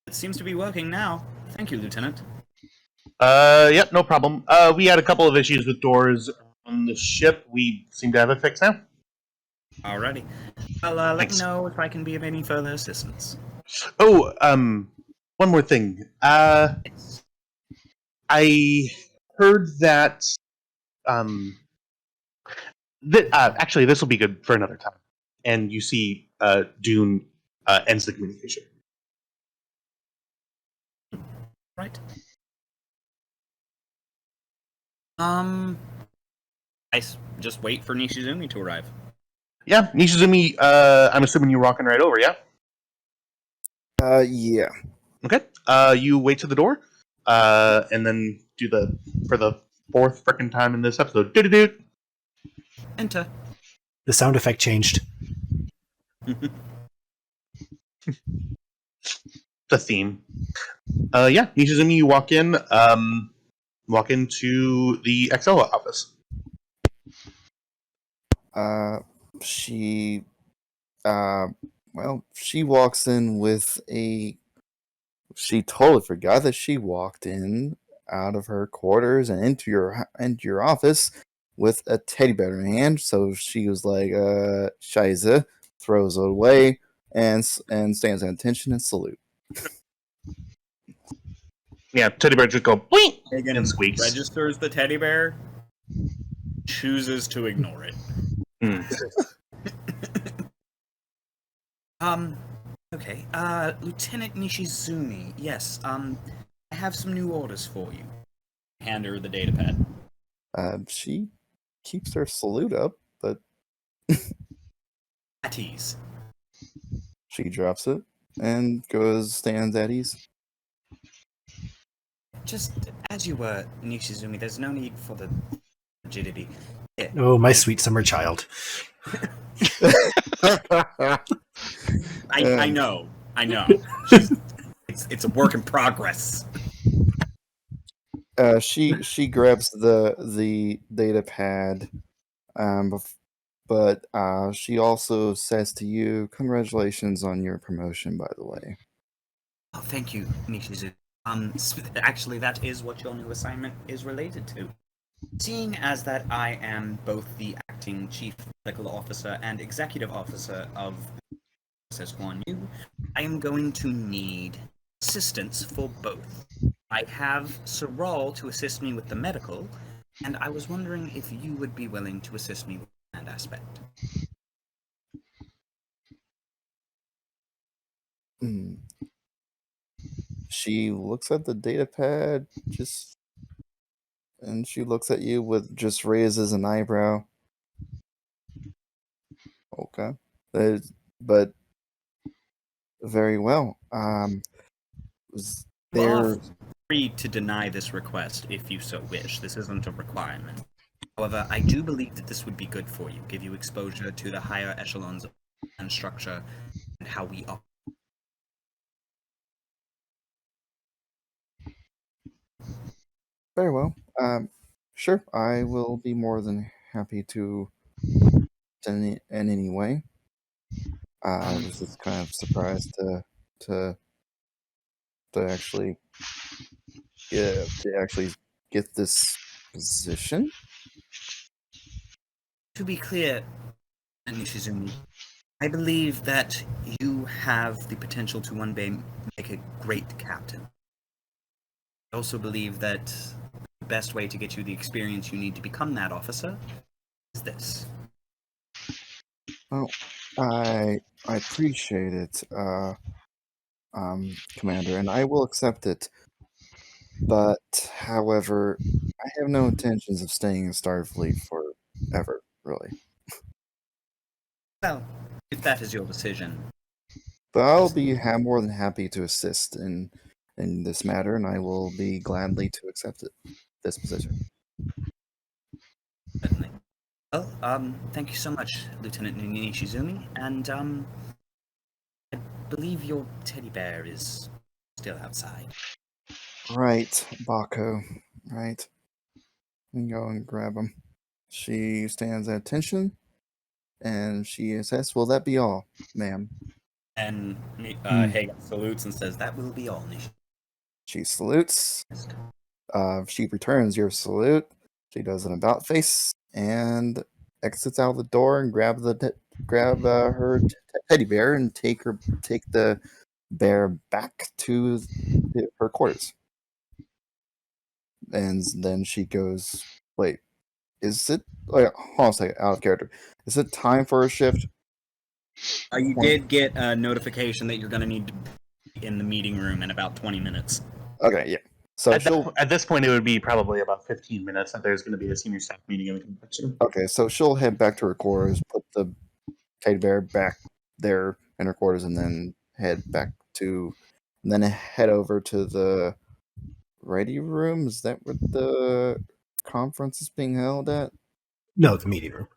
It seems to be working now. Thank you, Lieutenant. Yep, no problem. We had a couple of issues with doors on the ship. We seem to have it fixed now. Alrighty. Well, let Thanks. me know if I can be of any further assistance. Oh, one more thing. Yes. I heard that actually this will be good for another time. And you see Dune ends the communication. Right. I just wait for Nishizumi to arrive. Yeah, Nishizumi, I'm assuming you're walking right over, yeah? Yeah. Okay. You wait to the door, and then do for the fourth frickin' time in this episode. Doo-doo-doo. Enter. The sound effect changed. The theme. Yeah, Nishizumi, you walk in, walk into the XL office. She, she walks in with she totally forgot that she walked in out of her quarters and into your office with a teddy bear in her hand. So she was like, Scheiße, throws it away and stands at attention and salute. Yeah, teddy bear just go boing Hagen and squeaks. registers the teddy bear, chooses to ignore it. Okay. Lieutenant Nishizumi. Yes. I have some new orders for you. Hand her the data pad. She keeps her salute up, but At ease. she drops it and stands at ease. Just as you were, Nishizumi, there's no need for the rigidity. Here, Oh, my sweet summer child. I know. It's a work in progress. She grabs the data pad, but she also says to you, "Congratulations on your promotion, by the way." Oh, thank you, Nishizumi. Actually, that is what your new assignment is related to. Seeing as that I am both the acting chief medical officer and executive officer of Guan, I am going to need assistance for both. I have Saral to assist me with the medical, and I was wondering if you would be willing to assist me with that aspect. She looks at the data pad, and she looks at you just raises an eyebrow. Okay, but very well. Well, free to deny this request if you so wish. This isn't a requirement. However, I do believe that this would be good for you, give you exposure to the higher echelons and structure and how we operate. Very well. Sure, I will be more than happy to in any way. I was just kind of surprised to actually get this position. To be clear, Nishizumi, I believe that you have the potential to one day make a great captain. I also believe that the best way to get you the experience you need to become that officer is this. Oh, I appreciate it, Commander, and I will accept it. But, however, I have no intentions of staying in Starfleet forever, really. Well, if that is your decision. But I'll be more than happy to assist in this matter, and I will be gladly to accept this position. Certainly. Well, thank you so much, Lieutenant Nishizumi, and I believe your teddy bear is still outside. Right, Baco. Right. And go and grab him. She stands at attention, and she says, "Will that be all, ma'am?" And Hagen salutes and says, That will be all, Nish. She salutes. She returns your salute. She does an about face and exits out the door and grab her teddy bear and take the bear back to her quarters. And then she goes, "Wait, is it? Hold on a second, out of character. Is it time for a shift?" you did get a notification that you're going to need to be in the meeting room in about 20 minutes. Okay, yeah. So At this point, it would be probably about 15 minutes that there's going to be a senior staff meeting in the convention. okay, so she'll head back to her quarters, put the teddy bear back there in her quarters, and then head over to the ready room. Is that where the conference is being held at? No, the meeting room.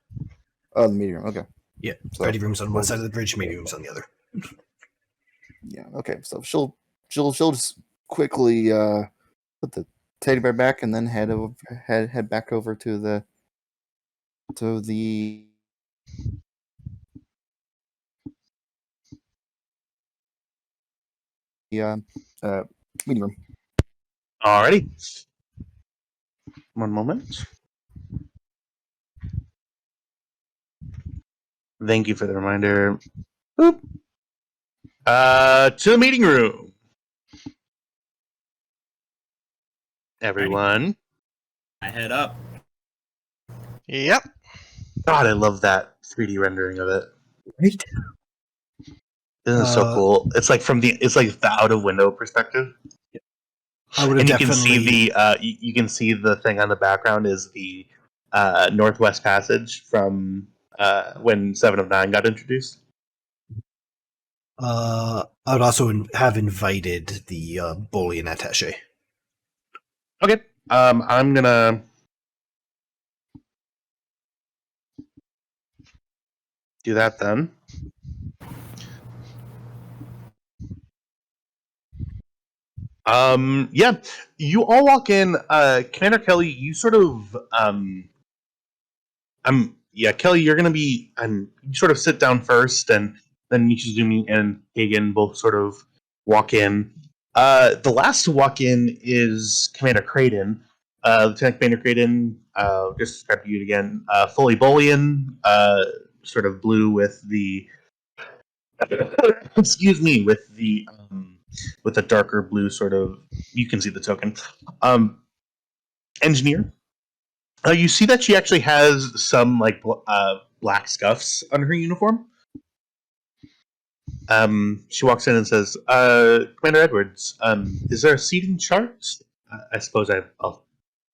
Oh, the meeting room. Okay. Yeah, So ready room's on one side of the bridge, meeting room's on the other. yeah. Okay. So she'll just quickly put the teddy bear back, and then head back over to the meeting room. Alrighty. One moment. Thank you for the reminder. Boop. To the meeting room. Everyone. I head up. Yep. God, I love that 3D rendering of it. Right? Isn't it so cool? It's like the out of window perspective. I would have And you definitely. can see the thing on the background is the Northwest Passage from when 7 of 9 got introduced. I would also have invited the Boolean attaché. Okay. I'm gonna do that then. Yeah, you all walk in. Commander Kelly, you sort of Kelly, you're gonna be you sort of sit down first, and then Nishizumi and Hagen both sort of walk in. The last to walk in is Commander Creighton. Lieutenant Commander Creighton, just describe you again. Fully Boolean, sort of blue with the excuse me, with the darker blue sort of. You can see the token. Engineer. You see that she actually has some like black scuffs on her uniform. She walks in and says, "Commander Edwards, is there a seating chart? I suppose I'll."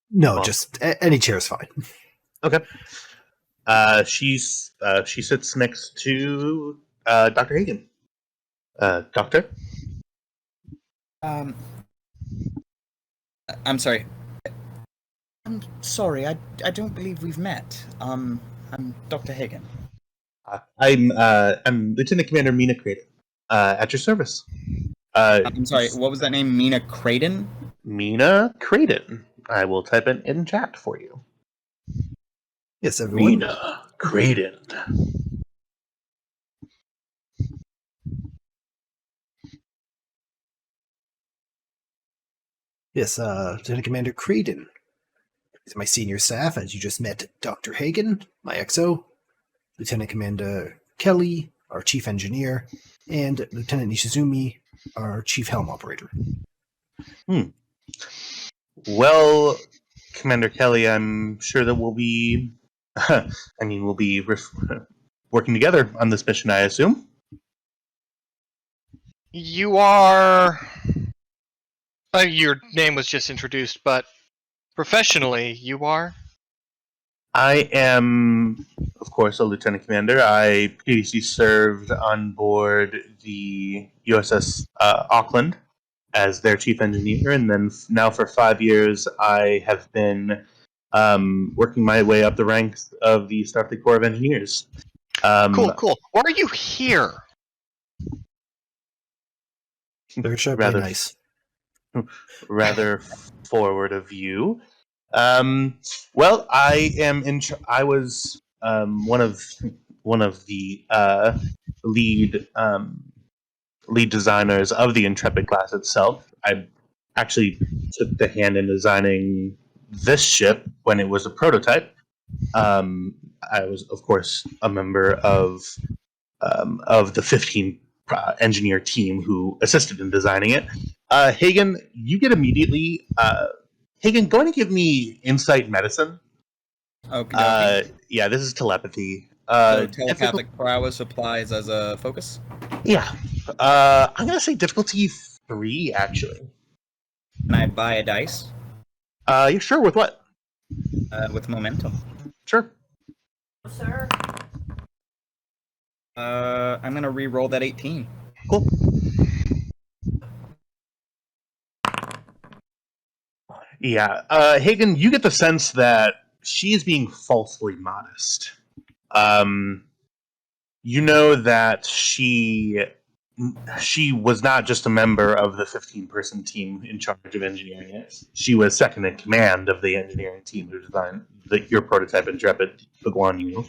No, Well, just any chair is fine. Okay. She sits next to Dr. Hagen. Doctor. I'm sorry. I'm sorry. I don't believe we've met. I'm Dr. Hagen. I'm Lieutenant Commander Mina Creighton. At your service. I'm sorry. What was that name? Mina Creighton? Mina Creighton. I will type it in chat for you. Yes, everyone. Mina Creighton. Yes, Lieutenant Commander Creighton. He's my senior staff, as you just met Dr. Hagen, my XO, Lieutenant Commander Kelly, our chief engineer, and Lieutenant Nishizumi, our chief helm operator. Well, Commander Kelly, I'm sure that we'll be, we'll be working together on this mission, I assume. You are. Your name was just introduced, but professionally, you are. I am, of course, a lieutenant commander. I previously served on board the USS Auckland as their chief engineer, and then now for 5 years, I have been working my way up the ranks of the Starfleet Corps of Engineers. Cool. Why are you here? Very sharp, very nice. Rather forward of you. Well, I am in. I was one of the lead designers of the Intrepid class itself. I actually took the hand in designing this ship when it was a prototype. I was, of course, a member of the 15 engineer team who assisted in designing it. Hagen, you get immediately. Hagen, go ahead and give me insight medicine. Okay. Yeah, this is telepathy. So telepathic prowess applies as a focus? Yeah. I'm going to say difficulty 3, actually. Can I buy a dice You sure with what? with momentum? Sure. Sir. I'm gonna re-roll that 18. Cool. Yeah, Hagen, you get the sense that she's being falsely modest. You know that she was not just a member of the 15-person team in charge of engineering it. She was second in command of the engineering team who designed your prototype Intrepid, the Guan Yu.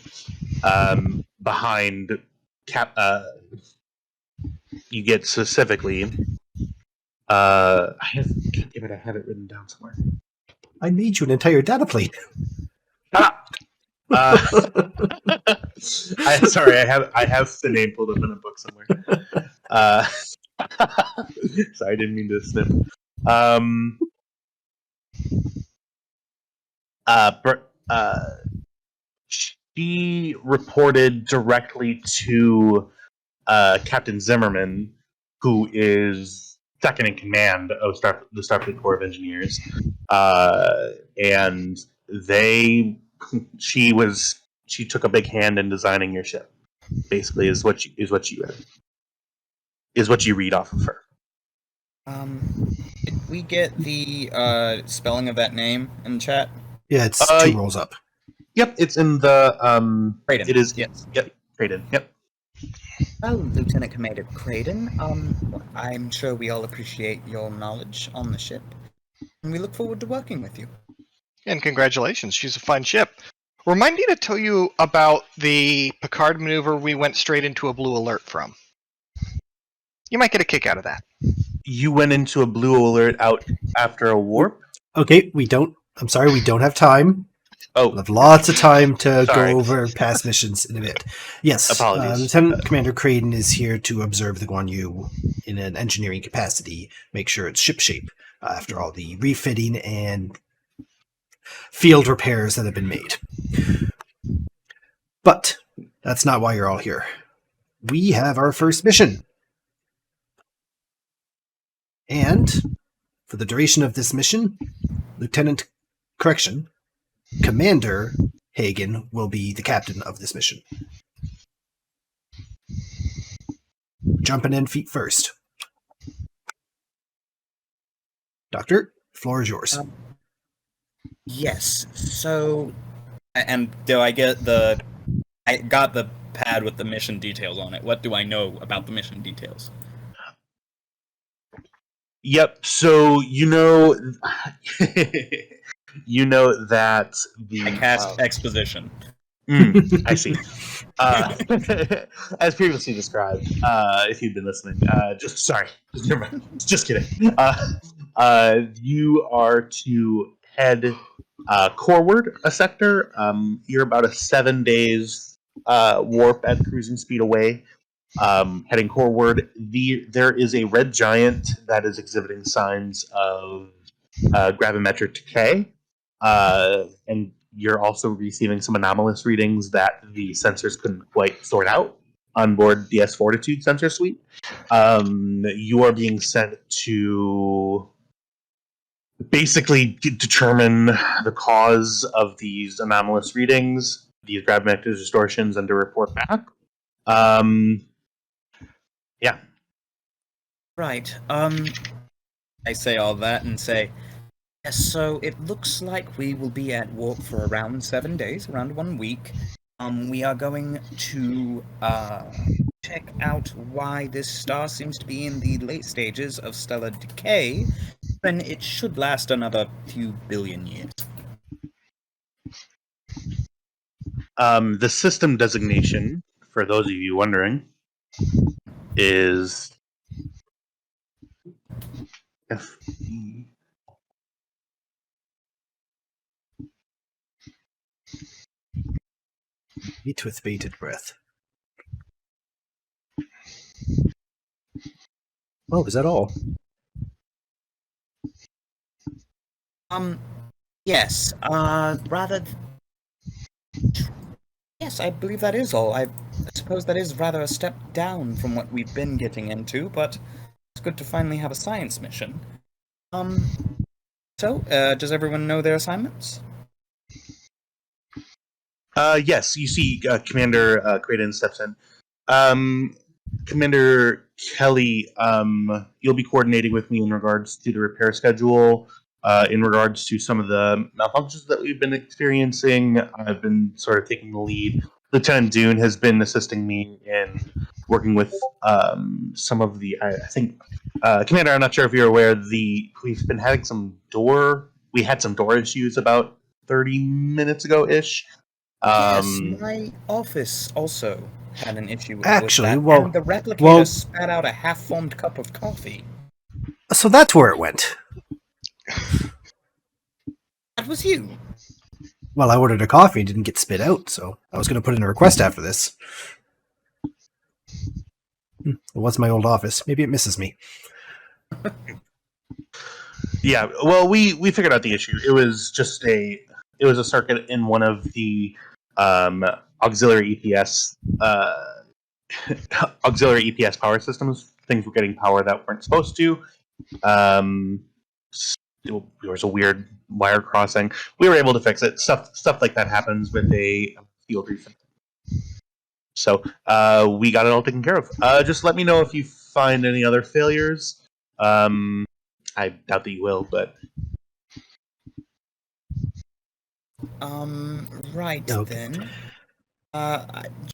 Behind you get specifically. God damn it! I had it written down somewhere. I made you an entire data plate. Sorry, I have the name pulled up in a book somewhere. Sorry, I didn't mean to snip. She reported directly to Captain Zimmerman, who is second in command of the Starfleet Corps of Engineers, and she took a big hand in designing your ship. Basically, is what you read off of her. Did we get the spelling of that name in chat? Yeah, it's 2 rolls up. Yep, it's in the Creighton. It is. Yes. Yep, Creighton. Yep. Well, Lieutenant Commander Creighton, I'm sure we all appreciate your knowledge on the ship, and we look forward to working with you. And congratulations, she's a fine ship. Remind me to tell you about the Picard maneuver we went straight into a blue alert from. You might get a kick out of that. You went into a blue alert out after a warp. Okay, I'm sorry, we don't have time. Oh, We'll have lots of time to Sorry. go over past missions in a bit. Yes, Apologies. Lieutenant Commander Creighton is here to observe the Guan Yu in an engineering capacity, make sure it's shipshape after all the refitting and field repairs that have been made. But that's not why you're all here. We have our first mission. And for the duration of this mission, Commander Hagen will be the captain of this mission. Jumping in feet first. Doctor, floor is yours. Yes, so... And do I got the pad with the mission details on it. What do I know about the mission details? Yep. So you know that the I cast exposition. I see. As previously described, if you've been listening, never mind. Just kidding. You are to head coreward a sector. You're about a 7 days warp at cruising speed away. Heading coreward, there is a red giant that is exhibiting signs of gravimetric decay, and you're also receiving some anomalous readings that the sensors couldn't quite sort out on board the S-Fortitude sensor suite. You are being sent to basically determine the cause of these anomalous readings, these gravimetric distortions, and to report back. Yeah. Right, I say all that and say, yes, so it looks like we will be at warp for around 7 days, around 1 week. We are going to, check out why this star seems to be in the late stages of stellar decay, and it should last another few billion years. The system designation, for those of you wondering, is FE. Eat with bated breath. Oh, is that all? Yes, yes, I believe that is all. I suppose that is rather a step down from what we've been getting into, but it's good to finally have a science mission. Um. So, does everyone know their assignments? Yes, you see Commander Creighton steps in. Commander Kelly, you'll be coordinating with me in regards to the repair schedule, in regards to some of the malfunctions that we've been experiencing. I've been sort of taking the lead. Lieutenant Dune has been assisting me in working with some of the. I think, Commander, I'm not sure if you're aware. We've been having we had some door issues about 30 minutes ago ish. Yes, my office also had an issue Actually, with that, well- and the replicator well- spat out a half-formed cup of coffee. So that's where it went. That was you. Well, I ordered a coffee and didn't get spit out, so I was going to put in a request after this. What's my old office? Maybe it misses me. Yeah, well, we figured out the issue. It was a circuit in one of the auxiliary EPS auxiliary EPS power systems. Things were getting power that weren't supposed to. There was a weird wire crossing. We were able to fix it. Stuff like that happens with a field refit. So we got it all taken care of. Just let me know if you find any other failures. I doubt that you will, but Right Okay. then.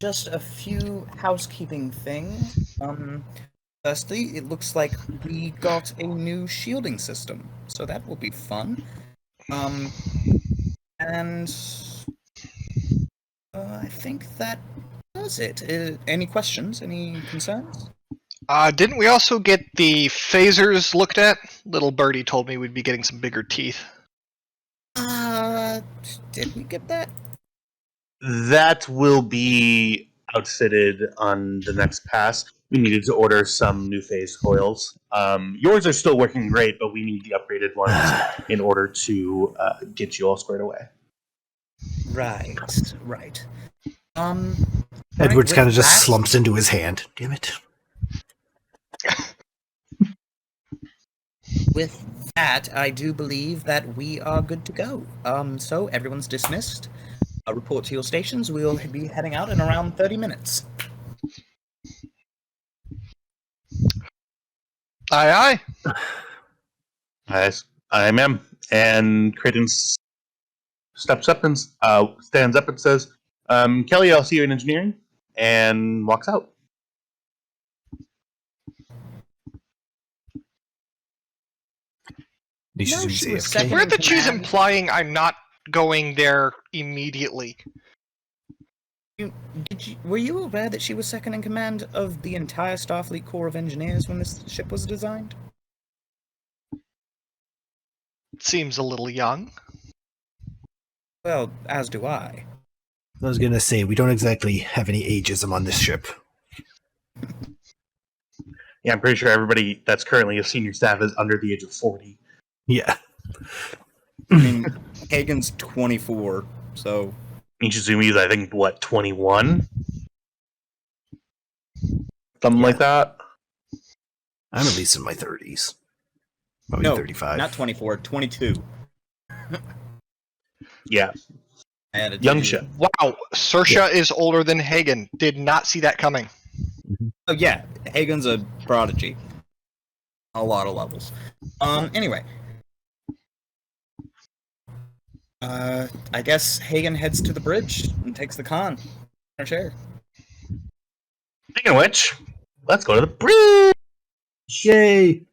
Just a few housekeeping things. Firstly, it looks like we got a new shielding system, so that will be fun. And I think that does it. Any questions? Any concerns? Didn't we also get the phasers looked at? Little birdie told me we'd be getting some bigger teeth. Did we get that? that will be outfitted on the next pass. We needed to order some new phase coils. Yours are still working great, but we need the upgraded ones in order to get you all squared away. Right. Edwards with kind of just that- slumps into his hand. Damn it. With that, I do believe that we are good to go. So everyone's dismissed. Report to your stations. We'll be heading out in around 30 minutes. Aye, aye. I am. And Creighton steps up and stands up and says, Kelly, I'll see you in engineering, and walks out. He No, assumes she was AFK. second. Where the she's Command. implying I'm not going there immediately. Were you aware that she was second in command of the entire Starfleet Corps of Engineers when this ship was designed? Seems a little young. Well, as do I. I was going to say, we don't exactly have any ageism on this ship. Yeah, I'm pretty sure everybody that's currently a senior staff is under the age of 40. Yeah. I mean, Hagen's 24, so Michizumi's, I think, 21? Something Yeah. like that. I'm at least in my 30s. Probably no, 35. not 24, 22. Yeah, I had it young to- ship. Wow, Sersha is older than Hagen. Did not see that coming. Oh yeah, Hagen's a prodigy. A lot of levels. Anyway. I guess Hagen heads to the bridge and takes the con. Our chair. Speaking of which, let's go to the bridge. Yay!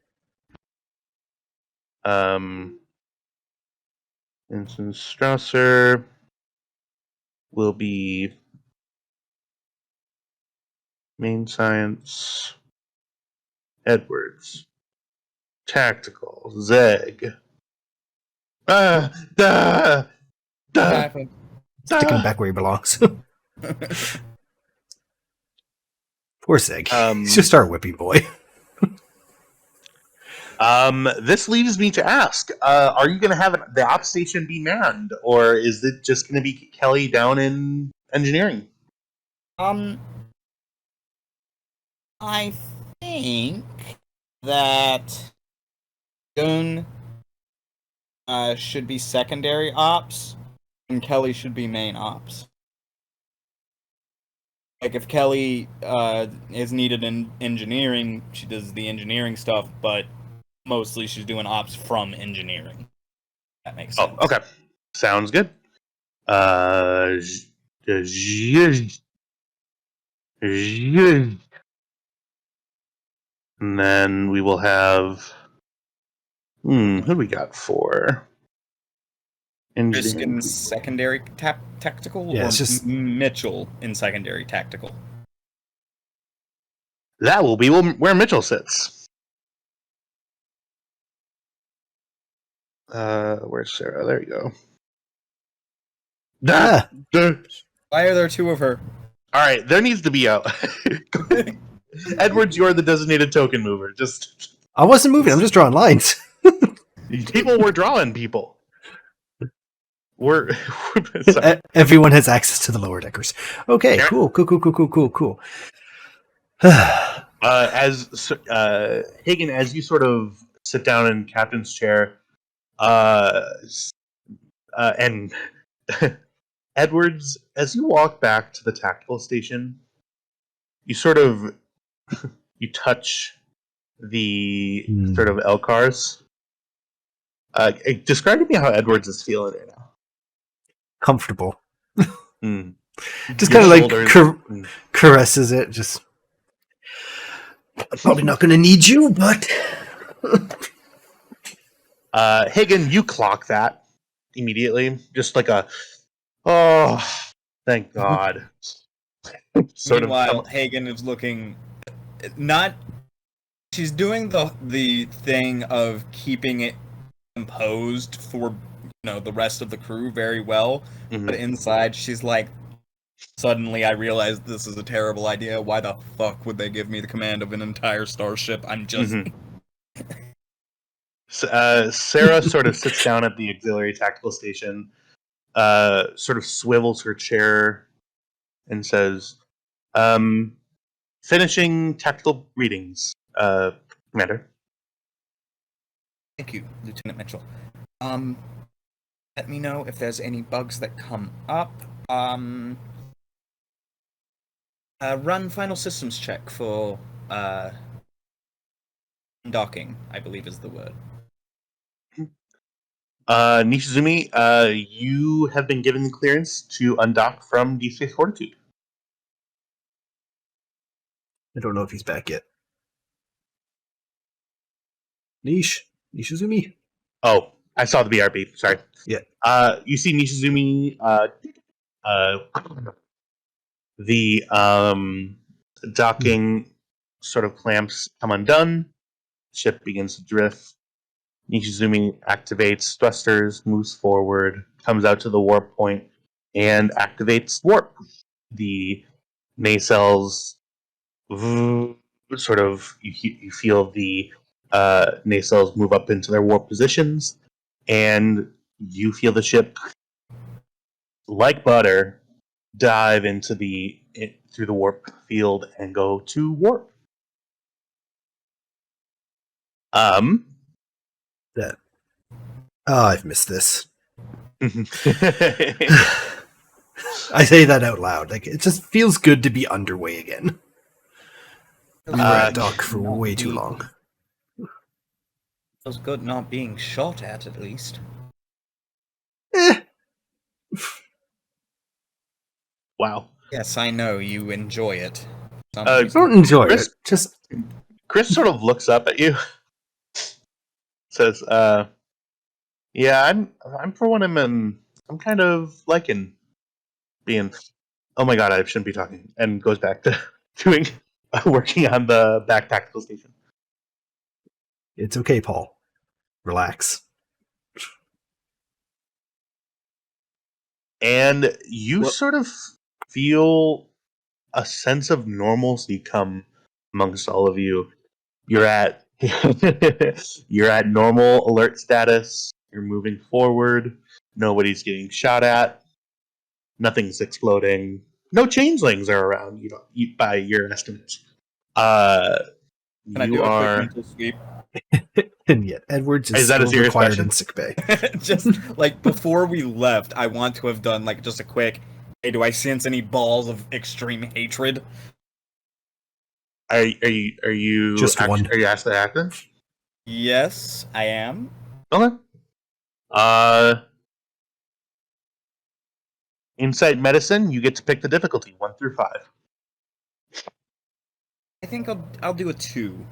Vincent Strausser will be main science. Edwards, tactical. Zeg. Duh. Exactly. Sticking him back where he belongs. Poor Sig. He's just our whipping boy. This leaves me to ask: are you going to have the ops station be manned, or is it just going to be Kelly down in engineering? I think that Goon should be secondary ops, and Kelly should be main ops. Like, if Kelly is needed in engineering, she does the engineering stuff, but mostly she's doing ops from engineering. That makes sense. Oh, okay. Sounds good. And then we will have. Who do we got for? Risk Engineering. in secondary tactical, Yeah, or it's just- Mitchell in secondary tactical? That will be where Mitchell sits. Where's Sarah? There you go. Ah, Why are there two of her? All right, there needs to be a. Edwards, you're the designated token mover. Just I wasn't moving. I'm just drawing lines. people were drawing people. We're sorry. Everyone has access to the lower deckers. Okay, Yeah. cool. As Hagen, as you sort of sit down in captain's chair, and Edwards, as you walk back to the tactical station, you sort of you touch the sort of Elcars. Describe to me how Edwards is feeling right now. Comfortable. Hmm. Just Your kind of like shoulders- caresses it. Just I'm probably not going to need you, but Hagen, you clock that immediately. Just like a, oh, thank God. sort Meanwhile, of. Hagen is looking not. She's doing the thing of keeping it composed for the rest of the crew very well, but inside she's like, suddenly I realized this is a terrible idea. Why the fuck would they give me the command of an entire starship? I'm just. Sarah sort of sits down at the auxiliary tactical station, sort of swivels her chair, and says, finishing tactical readings, Commander. Thank you, Lieutenant Mitchell. Let me know if there's any bugs that come up. Run final systems check for docking, I believe is the word. Nishizumi, you have been given the clearance to undock from Deep Space Fortitude. I don't know if he's back yet. Nishizumi. Oh, I saw the BRB. Sorry. Yeah. You see Nishizumi. The docking sort of clamps come undone. Ship begins to drift. Nishizumi activates thrusters, moves forward, comes out to the warp point, and activates warp. The nacelles sort of you feel the nacelles move up into their warp positions, and you feel the ship, like butter, dive into through the warp field and go to warp. That. Oh, I've missed this. I say that out loud. Like it just feels good to be underway again. We were at dock for way too long. Feels good not being shot at least. Wow. Yes, I know you enjoy it. I don't enjoy Chris- it. Just Chris sort of looks up at you, says, "Yeah, I'm for one. I'm kind of liking being. Oh my God, I shouldn't be talking." And goes back to doing working on the back tactical station. it's okay, Paul. Relax. And you Well- sort of feel a sense of normalcy come amongst all of you. You're at you're at normal alert status. You're moving forward. Nobody's getting shot at. Nothing's exploding. No changelings are around. By your estimates. Can I do You a quick are. mental sweep? And yet, Edwards is Is that a still serious required question? in sickbay. Just like before we left, I want to have done like just a quick. Hey, do I sense any balls of extreme hatred? Are you Just one. Are you actually acting? Yes, I am. Okay. Insight medicine, you get to pick the difficulty 1 through 5. I think I'll do a 2.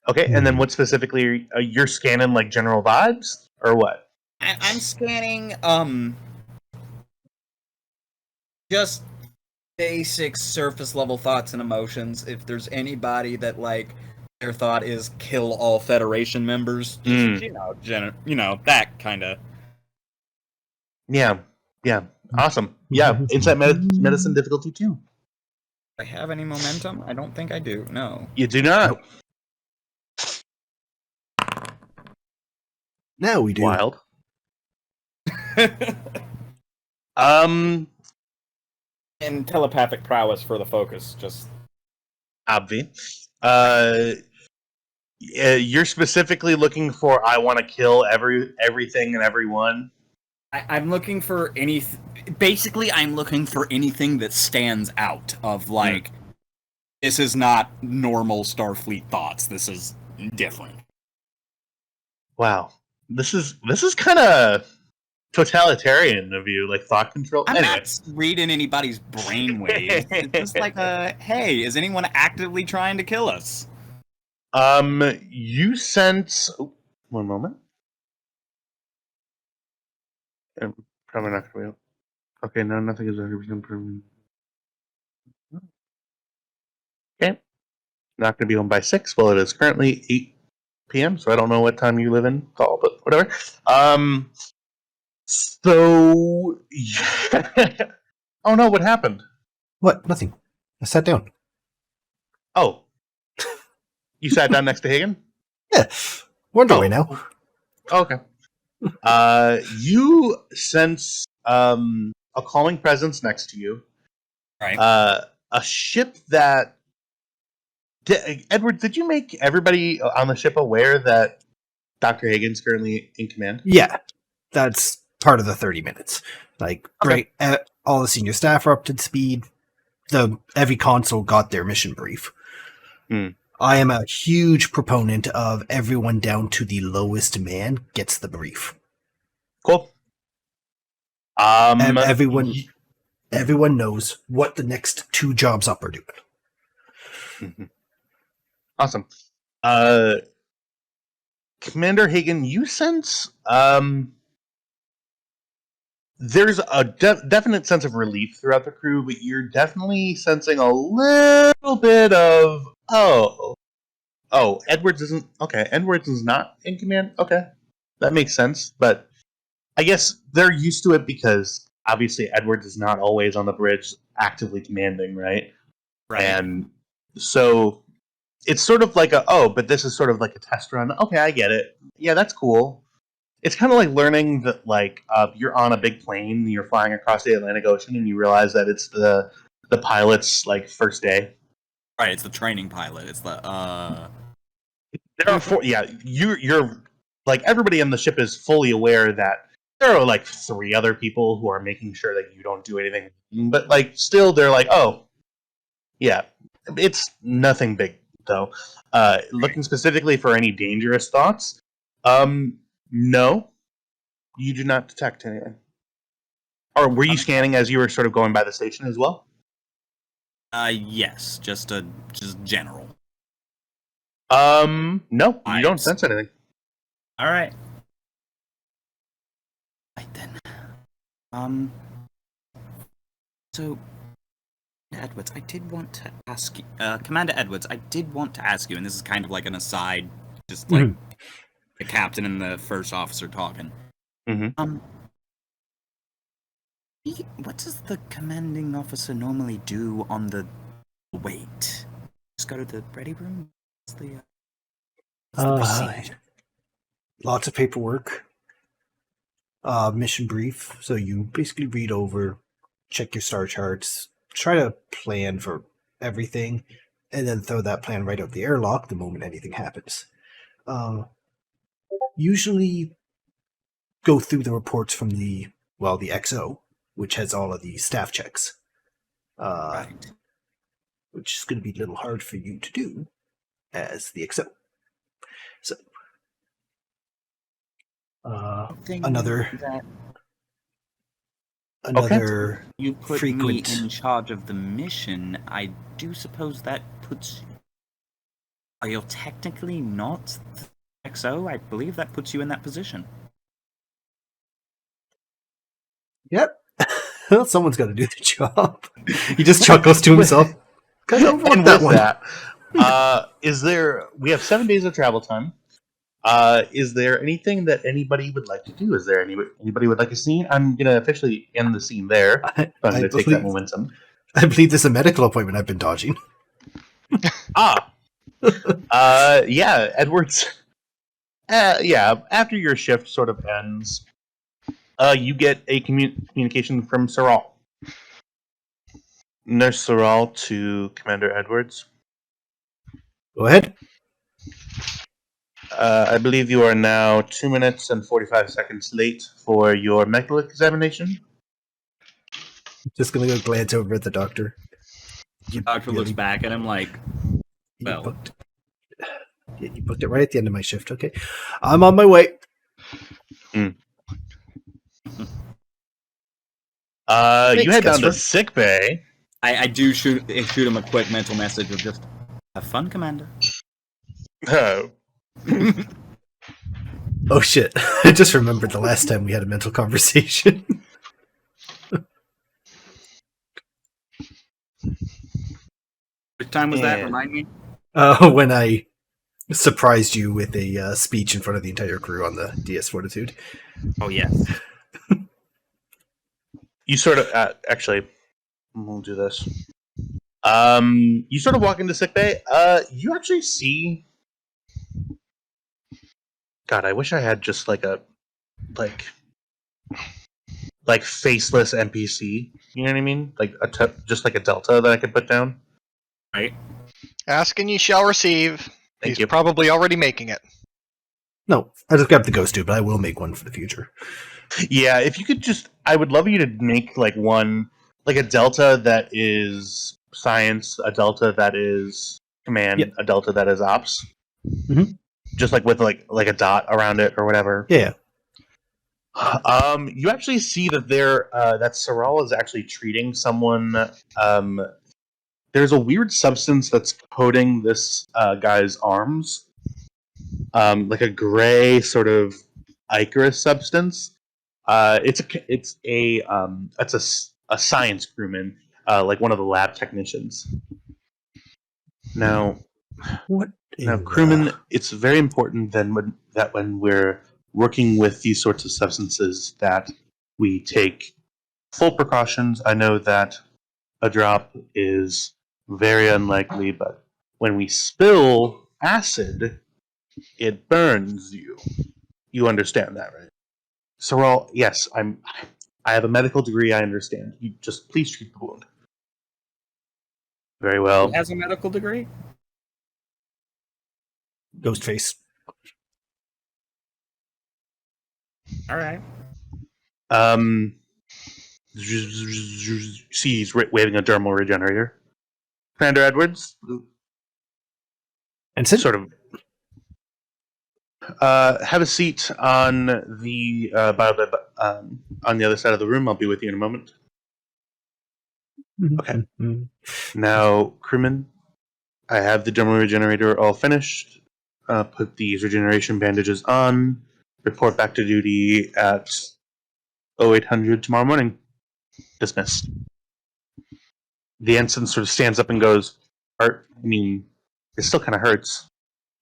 Okay, and then what specifically? You're scanning like general vibes or what? I'm scanning just basic surface level thoughts and emotions. If there's anybody that like their thought is kill all Federation members, just, you know that kind of. Yeah, awesome. Yeah, insight medicine difficulty 2. Do I have any momentum? I don't think I do. No. You do not. Nope. Now we do. Wild. Um, And telepathic prowess for the focus. Just obvi. You're specifically looking for I want to kill everything and everyone. I'm looking for any. Basically, I'm looking for anything that stands out of like. This is not normal Starfleet thoughts. This is different. Wow, this is kind of totalitarian of you, like thought control. I'm Anyway. not reading anybody's brainwaves. It's just like hey, is anyone actively trying to kill us? You sense. Oh, one moment. I'm probably not gonna be able. Okay, no, nothing is 100% proven. Okay, not gonna be home by 6. Well, it is currently 8 p.m., so I don't know what time you live in, Call, but whatever. So, yeah. Oh no, what happened? What? Nothing. I sat down. Oh, you sat down next to Hagen? Yeah. We're underway now. Okay. You sense a calming presence next to you. Right. A ship that. Edward, did you make everybody on the ship aware that Dr. Hagen's currently in command? Yeah. That's part of the 30 minutes. Like, Okay. great. All the senior staff are up to speed. Every console got their mission brief. I am a huge proponent of everyone down to the lowest man gets the brief. Cool. Everyone knows what the next 2 jobs up are doing. Mhm. Awesome. Commander Hagen, you sense there's a definite sense of relief throughout the crew, but you're definitely sensing a little bit of Edwards isn't okay. Edwards is not in command. Okay, that makes sense. But I guess they're used to it because obviously Edwards is not always on the bridge actively commanding, right? Right. And so it's sort of like but this is sort of like a test run. Okay, I get it. Yeah, that's cool. It's kind of like learning that, like, you're on a big plane, you're flying across the Atlantic Ocean, and you realize that it's the pilot's like first day. Right. It's the training pilot. It's the There are 4. Yeah, you're like everybody on the ship is fully aware that there are like 3 other people who are making sure that you don't do anything. But like, still, they're like, oh, yeah, it's nothing big though. Looking specifically for any dangerous thoughts. No, you do not detect anything. Or were you scanning as you were sort of going by the station as well? yes, just general. No, you don't Vibes. sense anything. All right. Right then. So, Edwards, I did want to ask you, Commander Edwards, I did want to ask you, and this is kind of like an aside, just like the captain and the first officer talking. Mm-hmm. What does the commanding officer normally do on the wait? Just go to the ready room? What's the procedure? Lots of paperwork. Mission brief. So you basically read over, check your star charts, try to plan for everything, and then throw that plan right out the airlock the moment anything happens. Usually go through the reports from the XO, which has all of the staff checks. Right. Which is going to be a little hard for you to do as the XO. So, Thing another you put frequent. me in charge of the mission. I do suppose that puts. Are you technically not the XO? I believe that puts you in that position. Yep. Well, someone's got to do the job. He just chuckles to himself. And with that, we have 7 days of travel time. Is there anything that anybody would like to do? Is there anybody would like a scene? I'm going to officially end the scene there. I'm going to take that momentum. I believe this is a medical appointment I've been dodging. Yeah, Edwards. After your shift sort of ends, you get a communication from Sorrel. Nurse Sorrel to Commander Edwards. Go ahead. I believe you are now 2 minutes and 45 seconds late for your medical examination. Just going to go glance over at the doctor. The doctor looks back at him like, You booked it right at the end of my shift. Okay. I'm on my way. You Thanks, head down to Casper. sick bay. I do shoot him a quick mental message of just, have fun, Commander. Oh shit. I just remembered the last time we had a mental conversation. Which time was that? Remind me? When I surprised you with a speech in front of the entire crew on the DS Fortitude. Oh, yes. You sort of actually, we'll do this. You sort of walk into sickbay. You actually see. God, I wish I had just like a faceless NPC. You know what I mean? Like just like a delta that I could put down. Right. Ask and ye shall receive. Thank He's you. probably already making it. No, I just grabbed the ghost tube, but I will make one for the future. Yeah, if you could just, I would love you to make like one, like a delta that is science, a delta that is command, Yep. a delta that is ops. Mhm. Just like with like a dot around it or whatever. Yeah. You actually see that that Sorrel is actually treating someone. There's a weird substance that's coating this guy's arms, like a gray sort of ichorous substance. It's a science crewman, like one of the lab technicians. Now, crewman, it's very important that when we're working with these sorts of substances that we take full precautions. I know that a drop is very unlikely, but when we spill acid, it burns you. You understand that, right? Sorrel, yes, I have a medical degree, I understand. You just please treat the wound. Very well. He has a medical degree? Ghostface. All right. See, he's waving a dermal regenerator. Commander Edwards, And sort of have a seat on the on the other side of the room. I'll be with you in a moment. Okay. Now, crewman, I have the dermal regenerator all finished. Put these regeneration bandages on. Report back to duty at 0800 tomorrow morning. Dismissed. The ensign sort of stands up and goes, it still kind of hurts.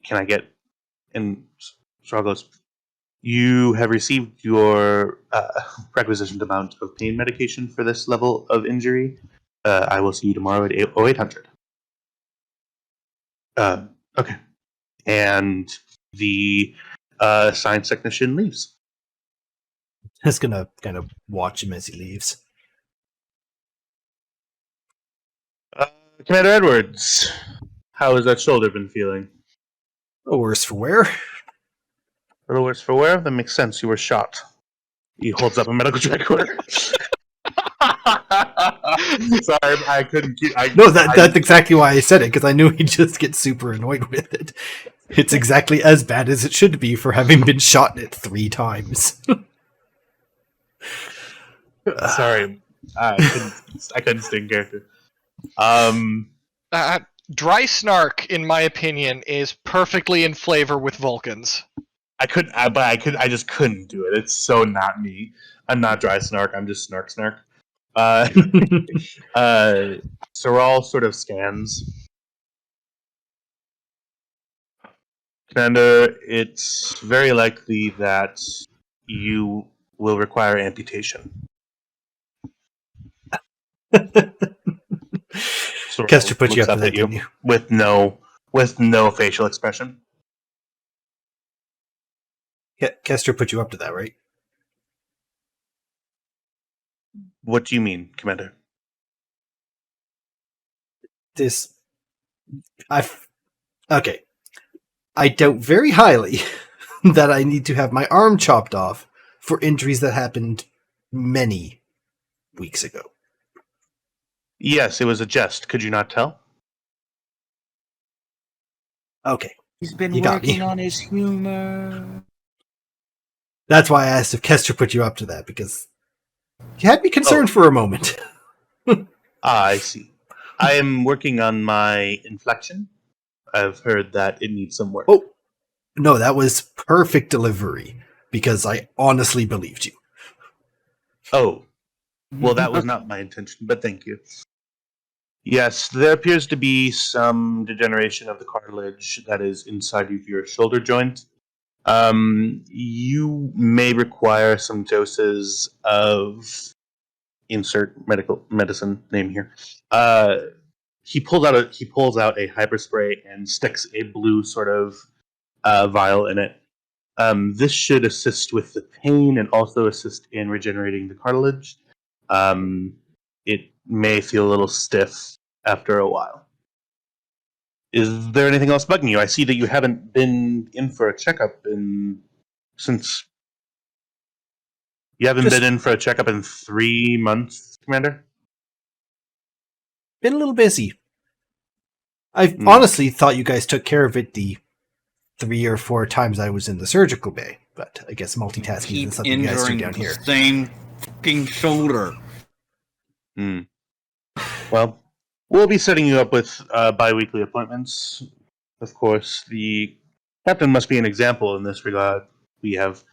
Can I get... And Sorrel goes, you have received your requisitioned amount of pain medication for this level of injury. I will see you tomorrow at 0800. Okay. And the science technician leaves. Just gonna kind of watch him as he leaves. Commander Edwards, How has that shoulder been feeling? A worse for wear. A little worse for wear? That makes sense. You were shot. He holds up a medical recorder. Sorry, I couldn't keep. That's exactly why I said it, because I knew he'd just get super annoyed with it. It's exactly as bad as it should be for having been shot in it 3 times. Sorry, I couldn't stay in character. Dry snark, in my opinion, is perfectly in flavor with Vulcans. I just couldn't do it. It's so not me. I'm not dry snark. I'm just snark. Sorrel sort of scans. Commander, it's very likely that you will require amputation. Sorrel Kester put you looks up to that, at didn't you? with no facial expression. Kester put you up to that, right? What do you mean, Commander? Okay. I doubt very highly that I need to have my arm chopped off for injuries that happened many weeks ago. Yes, it was a jest. Could you not tell? Okay. He's been You got me. working on his humor. That's why I asked if Kester put you up to that, because you had me concerned for a moment. I see. I am working on my inflection. I've heard that it needs some work. Oh, no, that was perfect delivery, because I honestly believed you. Oh, well, that was not my intention, but thank you. Yes, there appears to be some degeneration of the cartilage that is inside of your shoulder joint. You may require some doses of insert medicine name here. He pulls out a hyperspray and sticks a blue sort of vial in it. This should assist with the pain and also assist in regenerating the cartilage. It may feel a little stiff after a while. Is there anything else bugging you? I see that you haven't been in for a checkup since. You haven't been in for a checkup in 3 months, Commander? Been a little busy. I honestly thought you guys took care of it the 3 or 4 times I was in the surgical bay, but I guess multitasking isn't something you guys do down here. Same fucking shoulder. Well, we'll be setting you up with bi-weekly appointments. Of course, the captain must be an example in this regard. We have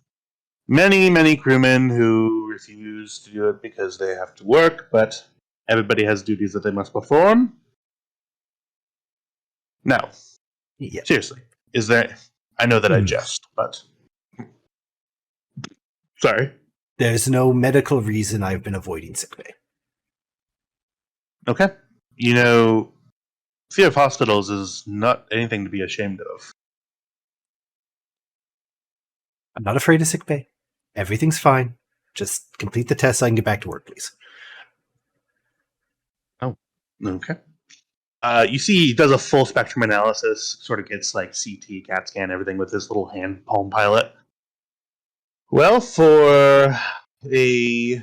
many crewmen who refuse to do it because they have to work, but everybody has duties that they must perform. Now, seriously, is there... I know that I jest, but... Sorry. There's no medical reason I've been avoiding sickbay. Okay. You know, fear of hospitals is not anything to be ashamed of. I'm not afraid of sickbay. Everything's fine. Just complete the test so I can get back to work, please. Oh, okay. You see, he does a full spectrum analysis, sort of gets like CT, CAT scan, everything with this little hand palm pilot. Well, for a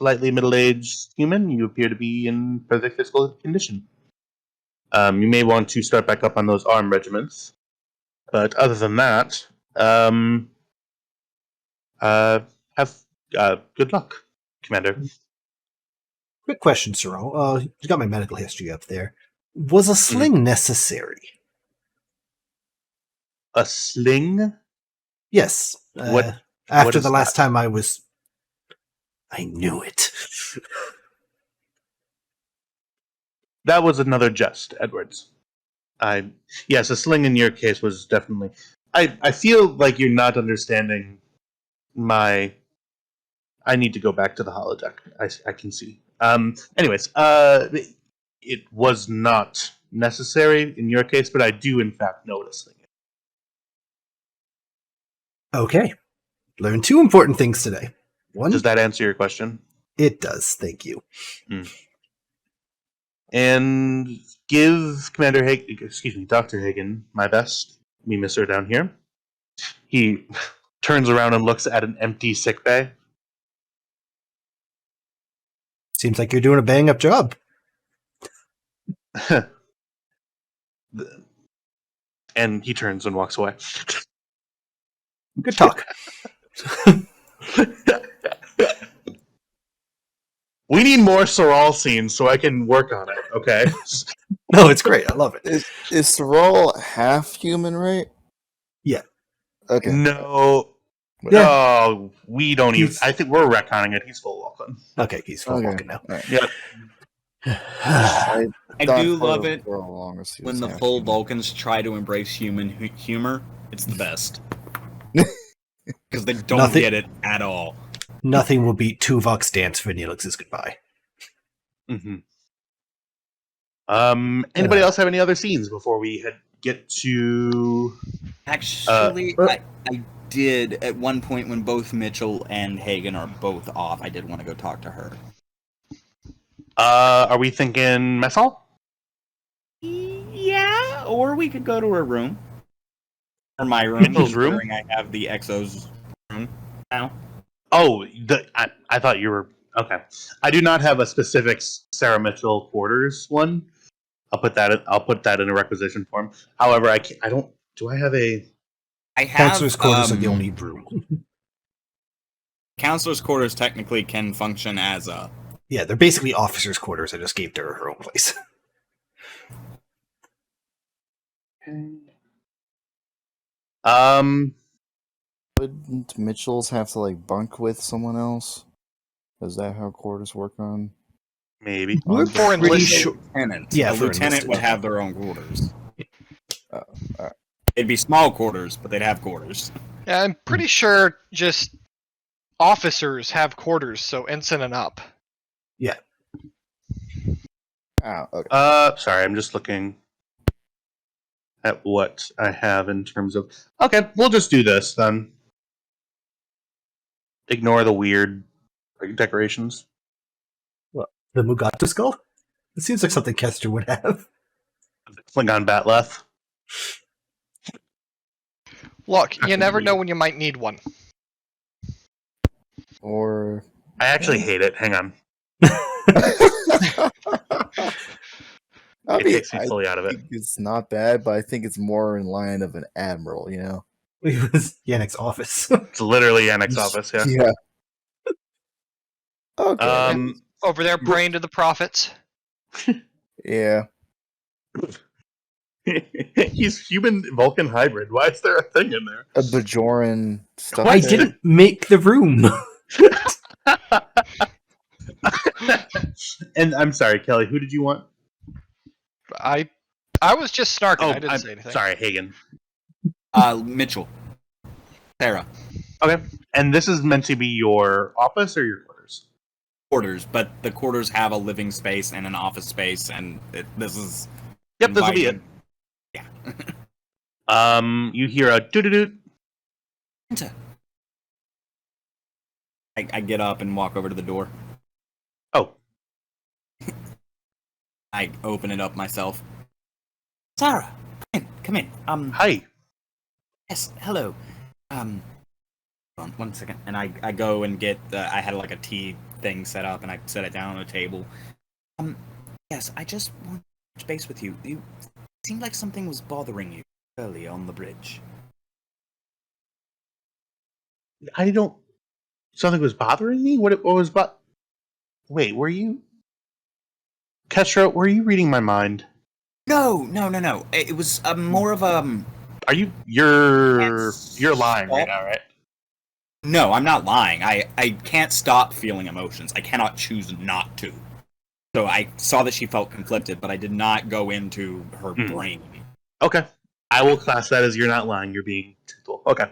slightly middle-aged human, you appear to be in perfect physical condition. You may want to start back up on those arm regiments, but other than that, have good luck, Commander. Quick question, Sorrel. You got my medical history up there. Was a sling necessary? A sling? Yes. What After is the last that? time I was... I knew it. That was another jest, Edwards. Yes, a sling in your case was definitely... I feel like you're not understanding my... I need to go back to the holodeck. I can see. Anyways, it was not necessary in your case, but I do in fact know what a sling is. Okay. Learned 2 important things today. One, Does that answer your question? it does, thank you. And give Commander Hagen, excuse me, Dr. Hagen, my best. We miss her down here. He turns around and looks at an empty sick bay. Seems like you're doing a bang up job. And he turns and walks away. Good talk. We need more Sorrel scenes so I can work on it, okay? No, it's great. I love it. Is Sorrel half human, right? Yeah. Okay. No. Yeah. No, we don't even. He's- I think we're retconning it. He's full Vulcan. Okay, he's full Okay. walking now. All right. Yep. I thought do for- love it for a longer he when was the half full human. Vulcans try to embrace human humor. It's the best. Because they don't Nothing- get it at all. Nothing will beat Tuvok's dance for Neelix's goodbye. Mm-hmm. Anybody else have any other scenes before we get to? Actually, I did at one point when both Mitchell and Hagen are both off. I did want to go talk to her. Are we thinking mess hall? Yeah, or we could go to her room. Or my room. Mitchell's room? considering I have the EXO's room now. Oh, I thought you were okay. I do not have a specific Sarah Mitchell quarters one. I'll put that in a requisition form. However, I don't. Do I have a? I have Counselor's quarters are the only room. Counselor's quarters technically can function as a. Yeah, they're basically officers' quarters. I just gave to her own place. Wouldn't Mitchell's have to like bunk with someone else? Is that how quarters work on? Maybe. We're For pretty enlisted. sure. Lieutenant. Yeah, a for lieutenant enlisted. would have their own quarters. Alright. It'd be small quarters, but they'd have quarters. Yeah, I'm pretty sure just officers have quarters, so ensign and up. Oh, okay. Sorry, I'm just looking at what I have in terms of. Okay, we'll just do this then. Ignore the weird decorations. The Mugatu skull? It seems like something Kester would have. Klingon Batleth. Look, you never know when you might need one. Or I actually hate it. Hang on. I It mean, takes me fully out of it. think it's not bad, but I think it's more in line of an admiral, you know? It was Yannick's office. It's literally Yannick's office, yeah. Yeah. Okay. Over there praying to the prophets. Yeah. He's human Vulcan hybrid. Why is there a thing in there? A Bajoran stuff. I didn't make the room. And I'm sorry, Kelly, who did you want? I was just snarking. I didn't I'm say anything. sorry, Hagen. Mitchell. Sarah. Okay. And this is meant to be your office or your quarters? Quarters, but the quarters have a living space and an office space, and this is. Yep, this will be it. Yeah. You hear a doo-doo-doo. Enter. I get up and walk over to the door. Oh, I open it up myself. Sarah, come in. hi. Yes, hello. Hold on 1 second, and I go and get. I had like a tea thing set up, and I set it down on a table. Yes, I just want to touch base with you. You seemed like something was bothering you early on the bridge. I don't. Something was bothering me. What was Wait, were you? Kestra, were you reading my mind? No. It was more of a. Are you? You're Yes. lying right now, right? No, I'm not lying. I can't stop feeling emotions. I cannot choose not to. So I saw that she felt conflicted, but I did not go into her brain. Okay. I will class that as you're not lying. You're being truthful. Okay.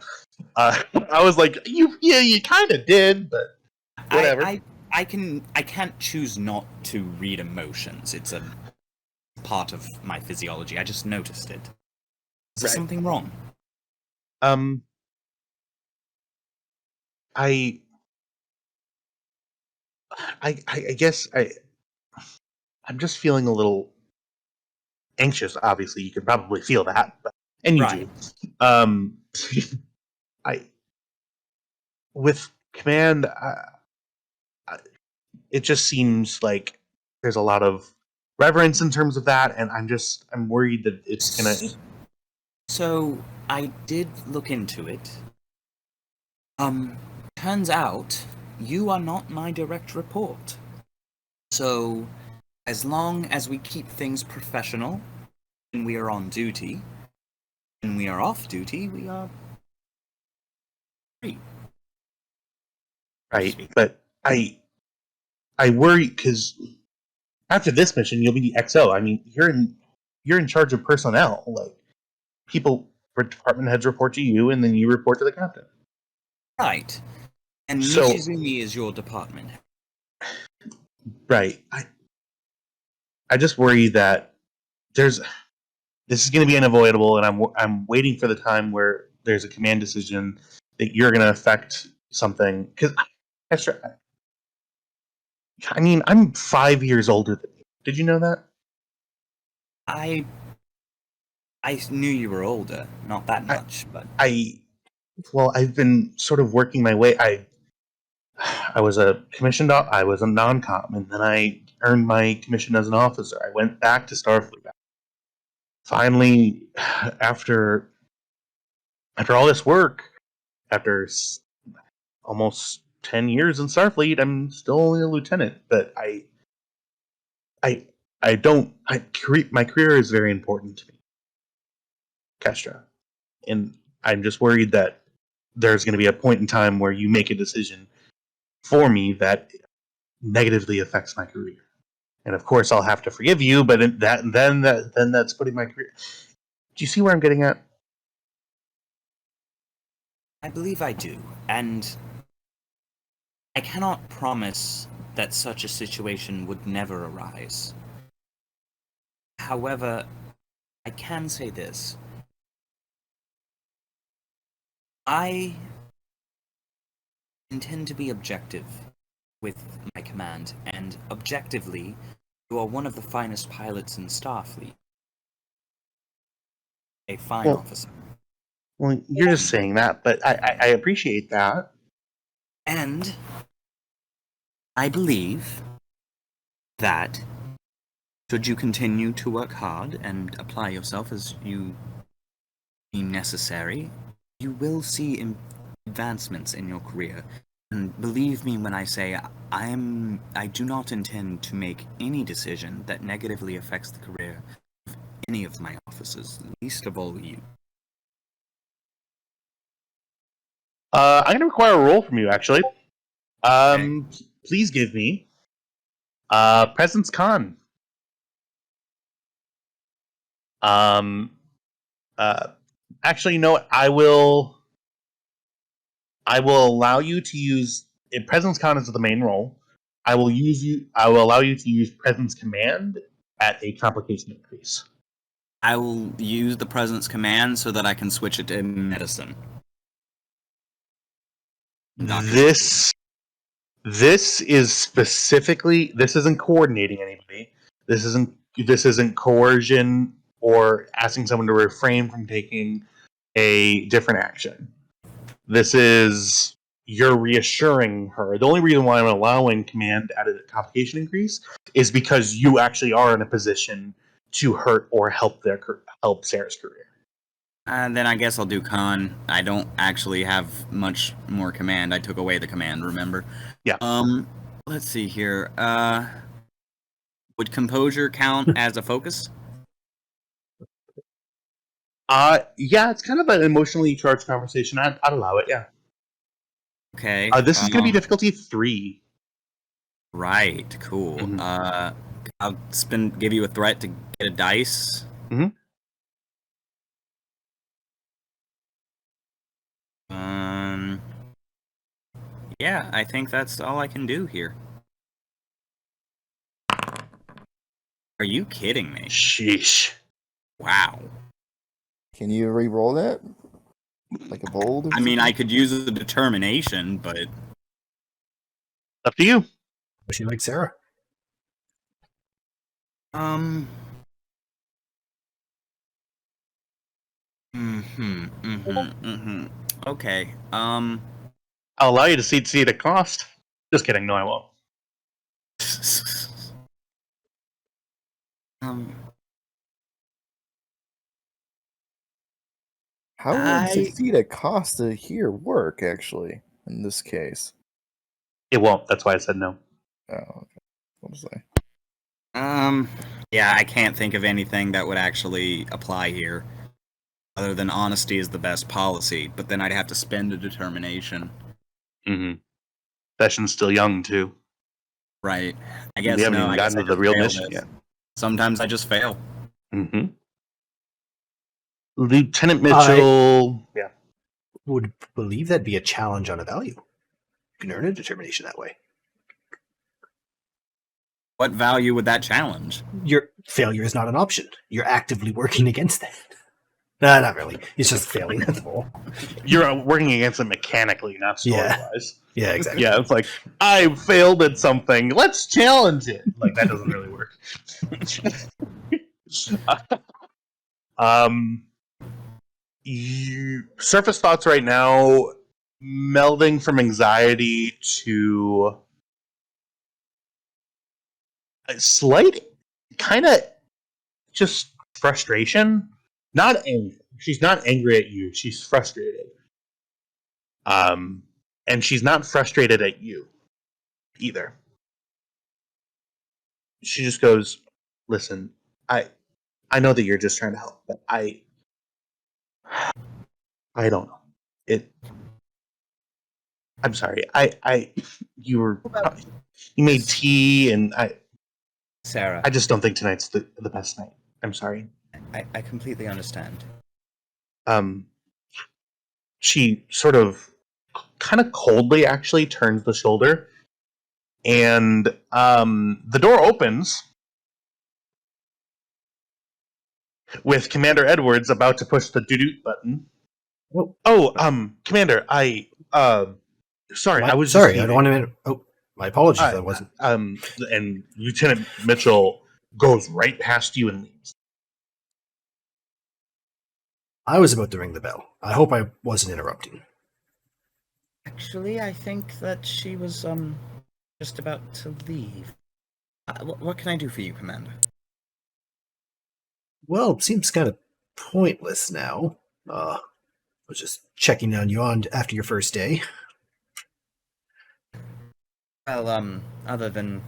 I was like, you kind of did, but whatever. I can't choose not to read emotions. It's a part of my physiology. I just noticed it. Is there Right. something wrong? I guess I'm just feeling a little anxious. Obviously, you can probably feel that, and you Right. do. I with command, it just seems like there's a lot of reverence in terms of that, and I'm worried that it's gonna. So I did look into it. Turns out you are not my direct report. So as long as we keep things professional when we are on duty, when we are off duty, we are free. Right, but I worry because after this mission, you'll be the XO. I mean, you're in charge of personnel. Like people, department heads report to you, and then you report to the captain. Right. And So- Nishizumi is your department. Right. I just worry that this is going to be unavoidable, and I'm waiting for the time where there's a command decision that you're going to affect something. Because I mean, I'm 5 years older than you. Did you know that? I knew you were older, not that much, but I've been sort of working my way. I was a commissioned. I was a non-com, and then I earned my commission as an officer. I went back to Starfleet. Finally, after all this work, after almost 10 years in Starfleet, I'm still only a lieutenant. But my career is very important to me, Kestra, and I'm just worried that there's going to be a point in time where you make a decision for me that negatively affects my career. And of course, I'll have to forgive you, but then that's putting my career. Do you see where I'm getting at? I believe I do. And I cannot promise that such a situation would never arise. However, I can say this. I intend to be objective with my command, and objectively, you are one of the finest pilots in Starfleet. A fine Well- officer. Well, you're just saying that, but I appreciate that. And I believe that should you continue to work hard and apply yourself as you deem necessary, you will see advancements in your career. And believe me when I say I do not intend to make any decision that negatively affects the career of any of my officers, least of all you. I'm going to require a roll from you, actually. Please give me Presence Con. Actually, no. I will allow you to use Presence Con is the main role. I will allow you to use Presence Command at a complication increase. I will use the presence command so that I can switch it to medicine. This is specifically. This isn't coordinating anybody. This isn't coercion or asking someone to refrain from taking a different action. This is you're reassuring her. The only reason why I'm allowing command at a complication increase is because you actually are in a position to hurt or help Sarah's career. Then I guess I'll do con. I don't actually have much more command. I took away the command, remember? Yeah. Let's see here. Would composure count as a focus? Yeah, it's kind of an emotionally charged conversation. I'd allow it, yeah. Okay. This is going to be difficulty 3. Right, cool. Mhm. I'll give you a threat to get a dice. Mhm. Yeah, I think that's all I can do here. Are you kidding me? Sheesh. Wow. Can you re-roll that? Like a bold? Or I mean, I something? could use a determination, but Up to you. Was she like Sarah? Okay. I'll allow you to see the cost. Just kidding. No, I won't. um. How would I- succeed at Costa here work, actually, in this case? It won't. That's why I said no. Oh, okay. What was I? Yeah, I can't think of anything that would actually apply here. Other than honesty is the best policy, but then I'd have to spend a determination. Mm-hmm. Session's still young, too. Right. I We guess haven't no, even I guess gotten I to the just real failed mission this. yet. Sometimes I just fail. Mm-hmm. Lieutenant Mitchell. Yeah. Would believe that'd be a challenge on a value. You can earn a determination that way. What value would that challenge? Your failure is not an option. You're actively working against that. Nah, not really. It's just failing, that's all. You're working against it mechanically, not Yeah. story-wise. Yeah, exactly. Yeah, it's like, I failed at something. Let's challenge it. Like, that doesn't really work. Surface thoughts right now, melding from anxiety to a slight kind of just frustration. Not anger. She's not angry at you. She's frustrated. And she's not frustrated at you either. She just goes, "Listen, I know that you're just trying to help, but I don't know. I'm sorry. You made tea, and Sarah, I just don't think tonight's the best night. I'm sorry." I completely understand. She sort of, kind of coldly, actually turns the shoulder, and the door opens with Commander Edwards about to push the doo-doo button. Commander, sorry, I was sorry. just I don't want to. Oh, my apologies. I That wasn't. And Lieutenant Mitchell goes right past you and leaves. I was about to ring the bell. I hope I wasn't interrupting. Actually, I think that she was just about to leave. What can I do for you, Commander? Well, it seems kind of pointless now. I was just checking on you after your first day. Well, other than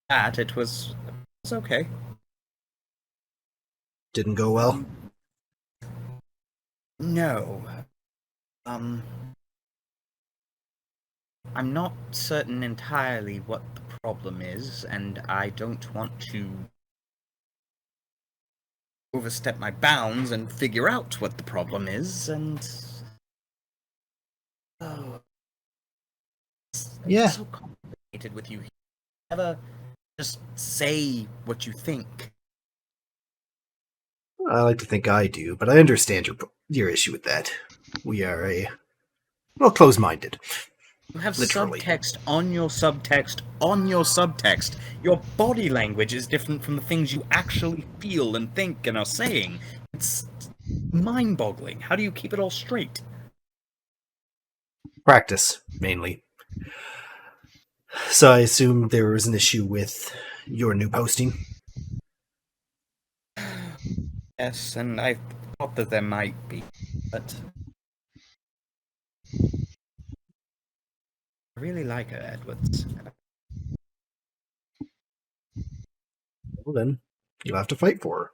that, it was okay. Didn't go well. No. I'm not certain entirely what the problem is, and I don't want to overstep my bounds and figure out what the problem is, and... Oh... Yeah. It's so complicated with you. Never just say what you think. I like to think I do, but I understand your issue with that. We are close-minded. You have Literally. subtext on your subtext on your subtext. Your body language is different from the things you actually feel and think and are saying. It's mind-boggling. How do you keep it all straight? Practice, mainly. So I assume there was an issue with your new posting? Yes, and I thought that there might be, but... I really like her, Edwards. Well then, you'll have to fight for her.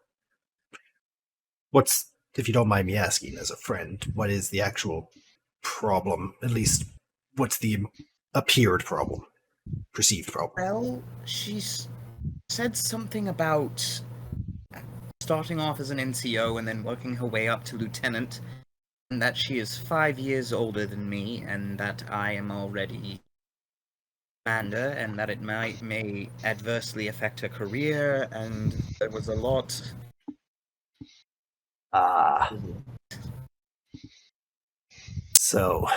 What's, if you don't mind me asking as a friend, what is the actual problem? At least, what's the appeared problem? Perceived problem? Well, she's said something about starting off as an NCO and then working her way up to lieutenant, and that she is 5 years older than me, and that I am already commander, and that it may adversely affect her career, and there was a lot. So,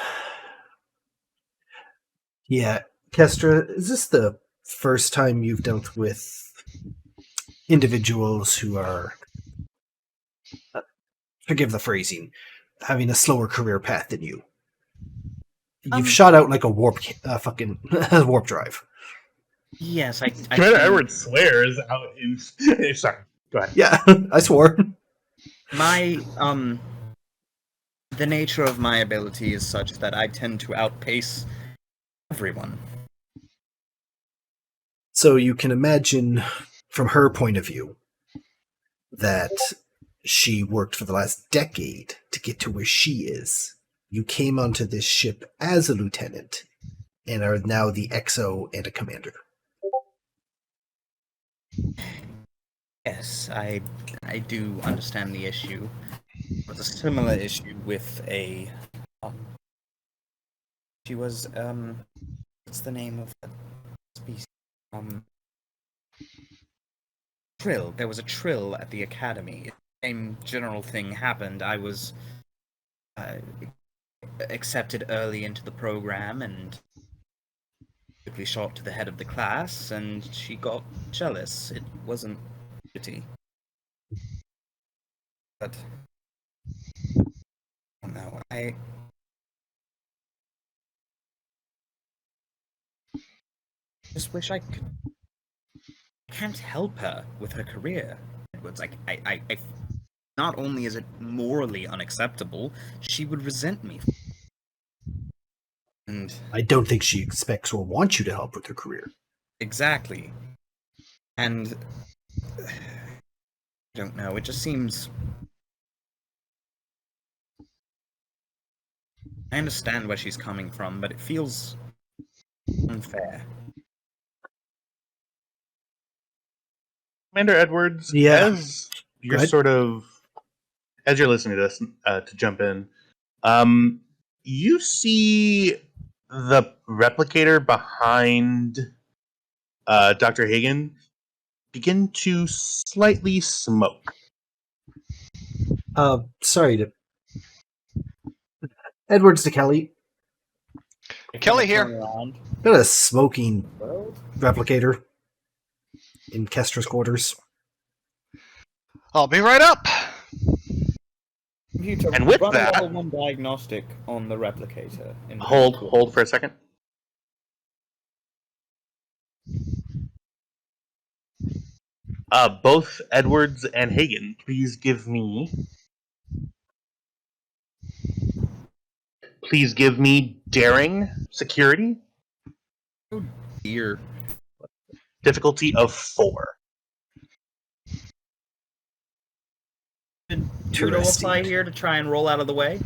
yeah, Kestra, is this the first time you've dealt with individuals who are forgive the phrasing, having a slower career path than you. You've shot out like a warp, fucking warp drive. Yes, I Commander think Edwards swears out in. Sorry, go ahead. Yeah, I swore. my the nature of my ability is such that I tend to outpace everyone. So you can imagine, from her point of view, that she worked for the last decade to get to where she is. You came onto this ship as a lieutenant and are now the XO and a commander. Yes, I do understand the issue. It was a similar issue with a she was what's the name of that species? Trill. There was a trill at the academy. Same general thing happened. I was accepted early into the program and quickly shot to the head of the class, and she got jealous. It wasn't pretty. But I don't know. I just wish I could. I can't help her with her career. Edwards. I not only is it morally unacceptable, she would resent me. And I don't think she expects or wants you to help with her career. exactly. And I don't know, it just seems. I understand where she's coming from, but it feels unfair. Commander Edwards, Yeah. as you're ahead. sort of as you're listening to this, to jump in, you see the replicator behind Dr. Hagen begin to slightly smoke. Sorry to Edwards to Kelly. Kelly here. Turn around. Got a smoking replicator in Kestra's quarters. I'll be right up. Computer, And with run that- a level 1 diagnostic on the replicator. In Hold for a second. Both Edwards and Hagen, please give me daring security Dear. difficulty of 4. Did judo Interesting. apply here to try and roll out of the way?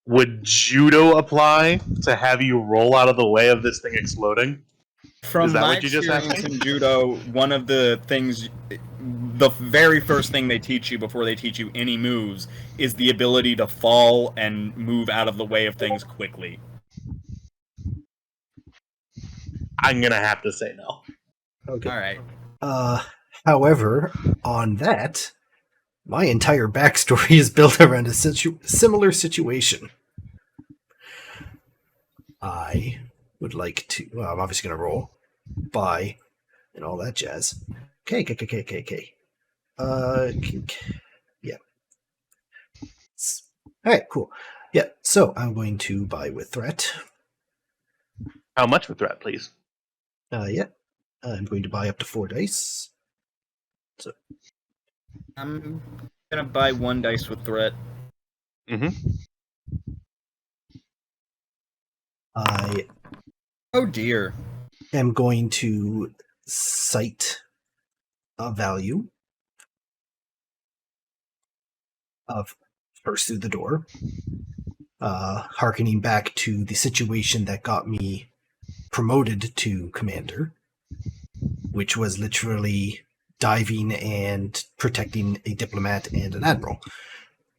Would judo apply to have you roll out of the way of this thing exploding? From Is that my what you just asked experience me? in judo, one of the things, the very first thing they teach you before they teach you any moves is the ability to fall and move out of the way of things quickly. I'm gonna have to say no. Okay. Alright. However, on that, my entire backstory is built around a similar situation. I would like to. Well, I'm obviously going to roll, buy, and all that jazz. K. Yeah. All right, cool. Yeah, so I'm going to buy with threat. How much for threat, please? Yeah, I'm going to buy up to 4 dice. So I'm gonna buy 1 dice with threat. I Oh dear. am going to cite a value of first through the door, hearkening back to the situation that got me promoted to commander, which was literally diving and protecting a diplomat and an admiral.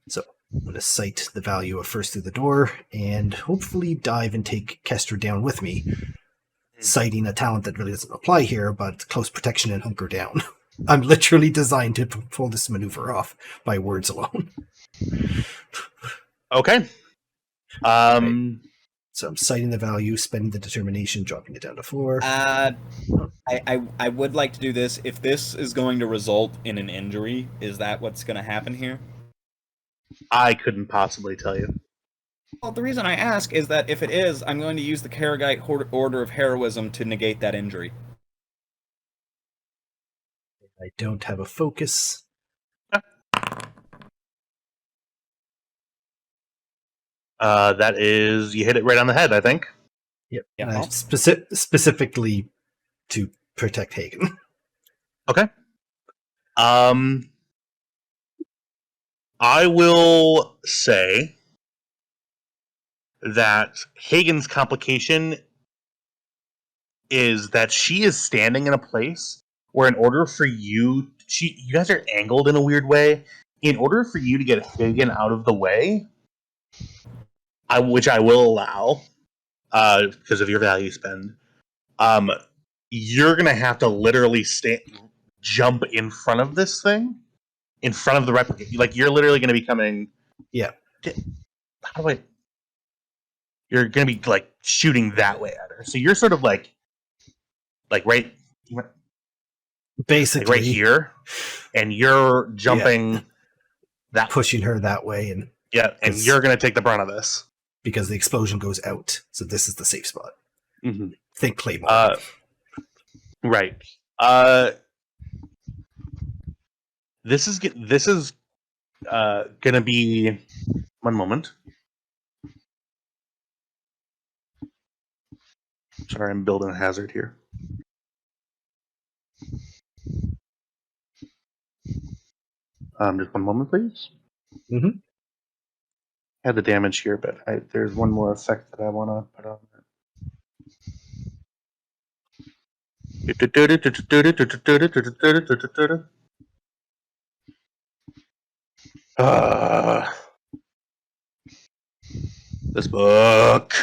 So I'm going to cite the value of first through the door and hopefully dive and take Kestra down with me, citing a talent that really doesn't apply here, but close protection and hunker down. I'm literally designed to pull this maneuver off by words alone. Okay. So I'm citing the value, spending the determination, dropping it down to 4. I would like to do this. If this is going to result in an injury, is that what's going to happen here? I couldn't possibly tell you. Well, the reason I ask is that if it is, I'm going to use the Karagite Order of Heroism to negate that injury. I don't have a focus. That is, you hit it right on the head, I think. Yep. Yeah. Specifically to protect Hagen. Okay. I will say that Hagen's complication is that she is standing in a place where, in order for you, you guys are angled in a weird way. In order for you to get Hagen out of the way, which I will allow, because of your value spend, you're gonna have to literally jump in front of this thing, in front of the replicant. Like, you're literally gonna be coming. Yeah. How do I? You're gonna be like shooting that way at her. So you're sort of like right, Basically, like right here, and you're jumping that, pushing her that way, and and you're gonna take the brunt of this because the explosion goes out. So this is the safe spot. Mm-hmm. Think Claymore. Right. This is gonna be 1 moment. Sorry, I'm building a hazard here. Just 1 moment, please. Mm-hmm. I had the damage here, but there's one more effect that I want to put on there. This book.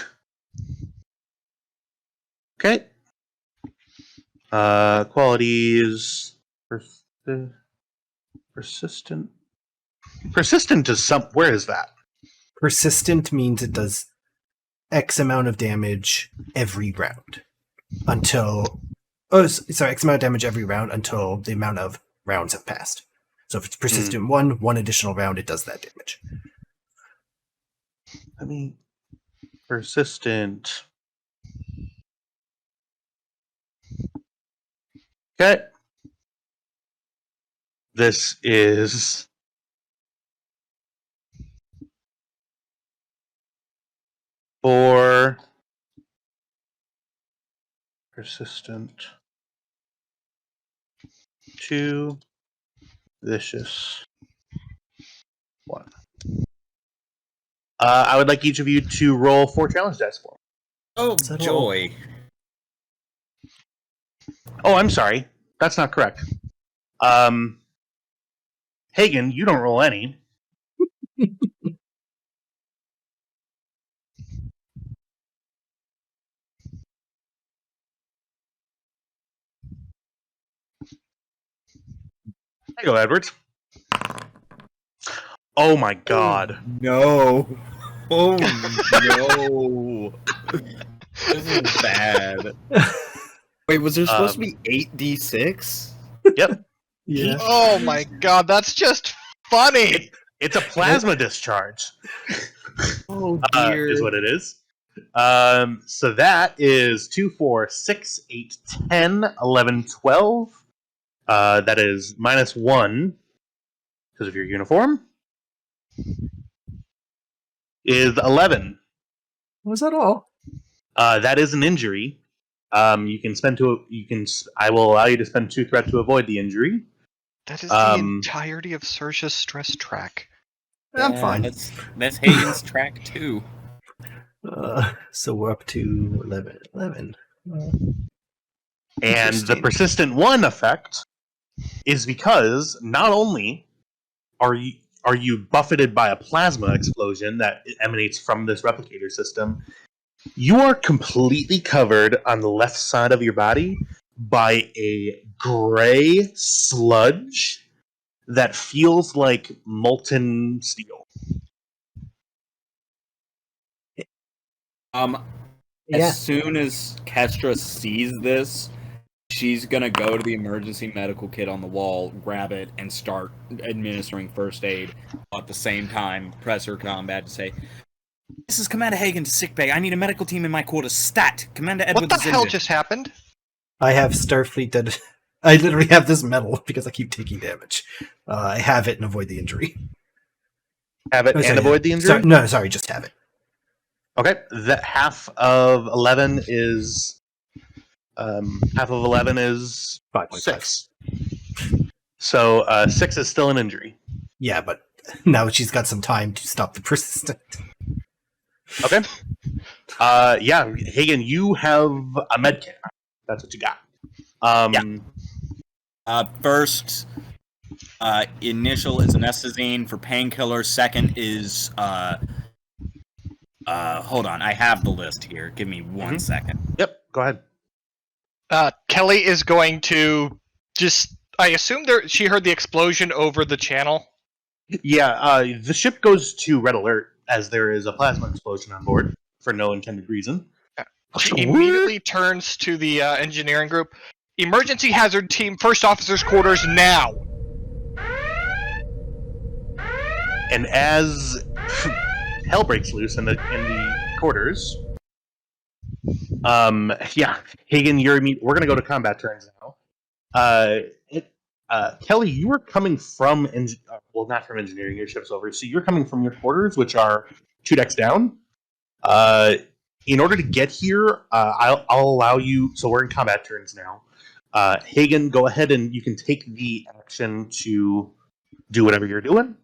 Okay. Qualities. Persistent. Persistent is some. Where is that? Persistent means it does X amount of damage every round until. X amount of damage every round until the amount of rounds have passed. So if it's persistent one additional round, it does that damage. I mean, persistent. Okay. This is for persistent 2 vicious 1. I would like each of you to roll 4 challenge dice for me. Oh, joy. Oh, I'm sorry. That's not correct. Hagen, you don't roll any. There you go, Edwards. Oh my god. No. Oh no. This is bad. Wait, was there supposed to be 8d6? Yep. Yeah. Oh my god, that's just funny! It's a plasma discharge. Oh dear. Is what it is. So that is 2, 4, 6, 8, 10, 11, 12. That is -1 because of your uniform. Is 11. Was that all? That is an injury. You can spend I will allow you to spend 2 threat to avoid the injury. That is the entirety of Sersha's stress track. I'm fine. That's Hagen's track too. So we're up to 11. And the persistent 1 effect is because not only are you buffeted by a plasma explosion that emanates from this replicator system, you are completely covered on the left side of your body by a gray sludge that feels like molten steel. Yeah. As soon as Kestra sees this, she's gonna go to the emergency medical kit on the wall, grab it, and start administering first aid. At the same time, press her combat to say, "This is Commander Hagen to sickbay. I need a medical team in my quarters. Stat! Commander Edwards What the is hell injured." just happened? I have Starfleet dead. I literally have this medal because I keep taking damage. I have it and avoid the injury. Have it Oh, and sorry, avoid the injury. Sorry, just have it. Okay, that half of 11 is 5.5. 6. So 6 is still an injury. Yeah, but now she's got some time to stop the persistent. Okay. Yeah, Hagen, you have a med kit. That's what you got. First, initial is anestazine for painkiller. Second is hold on, I have the list here. Give me one second. Yep, go ahead. Kelly is going to just. I assume she heard the explosion over the channel. Yeah, the ship goes to red alert as there is a plasma explosion on board for no intended reason. She immediately turns to the engineering group. Emergency hazard team, first officer's quarters now. And as hell breaks loose in the quarters, yeah, Hagen, we're gonna go to combat turns now. Kelly, you were coming from not from engineering. Your ship's over, so you're coming from your quarters, which are 2 decks down. In order to get here, I'll allow you. So we're in combat turns now. Hagen, go ahead and you can take the action to do whatever you're doing.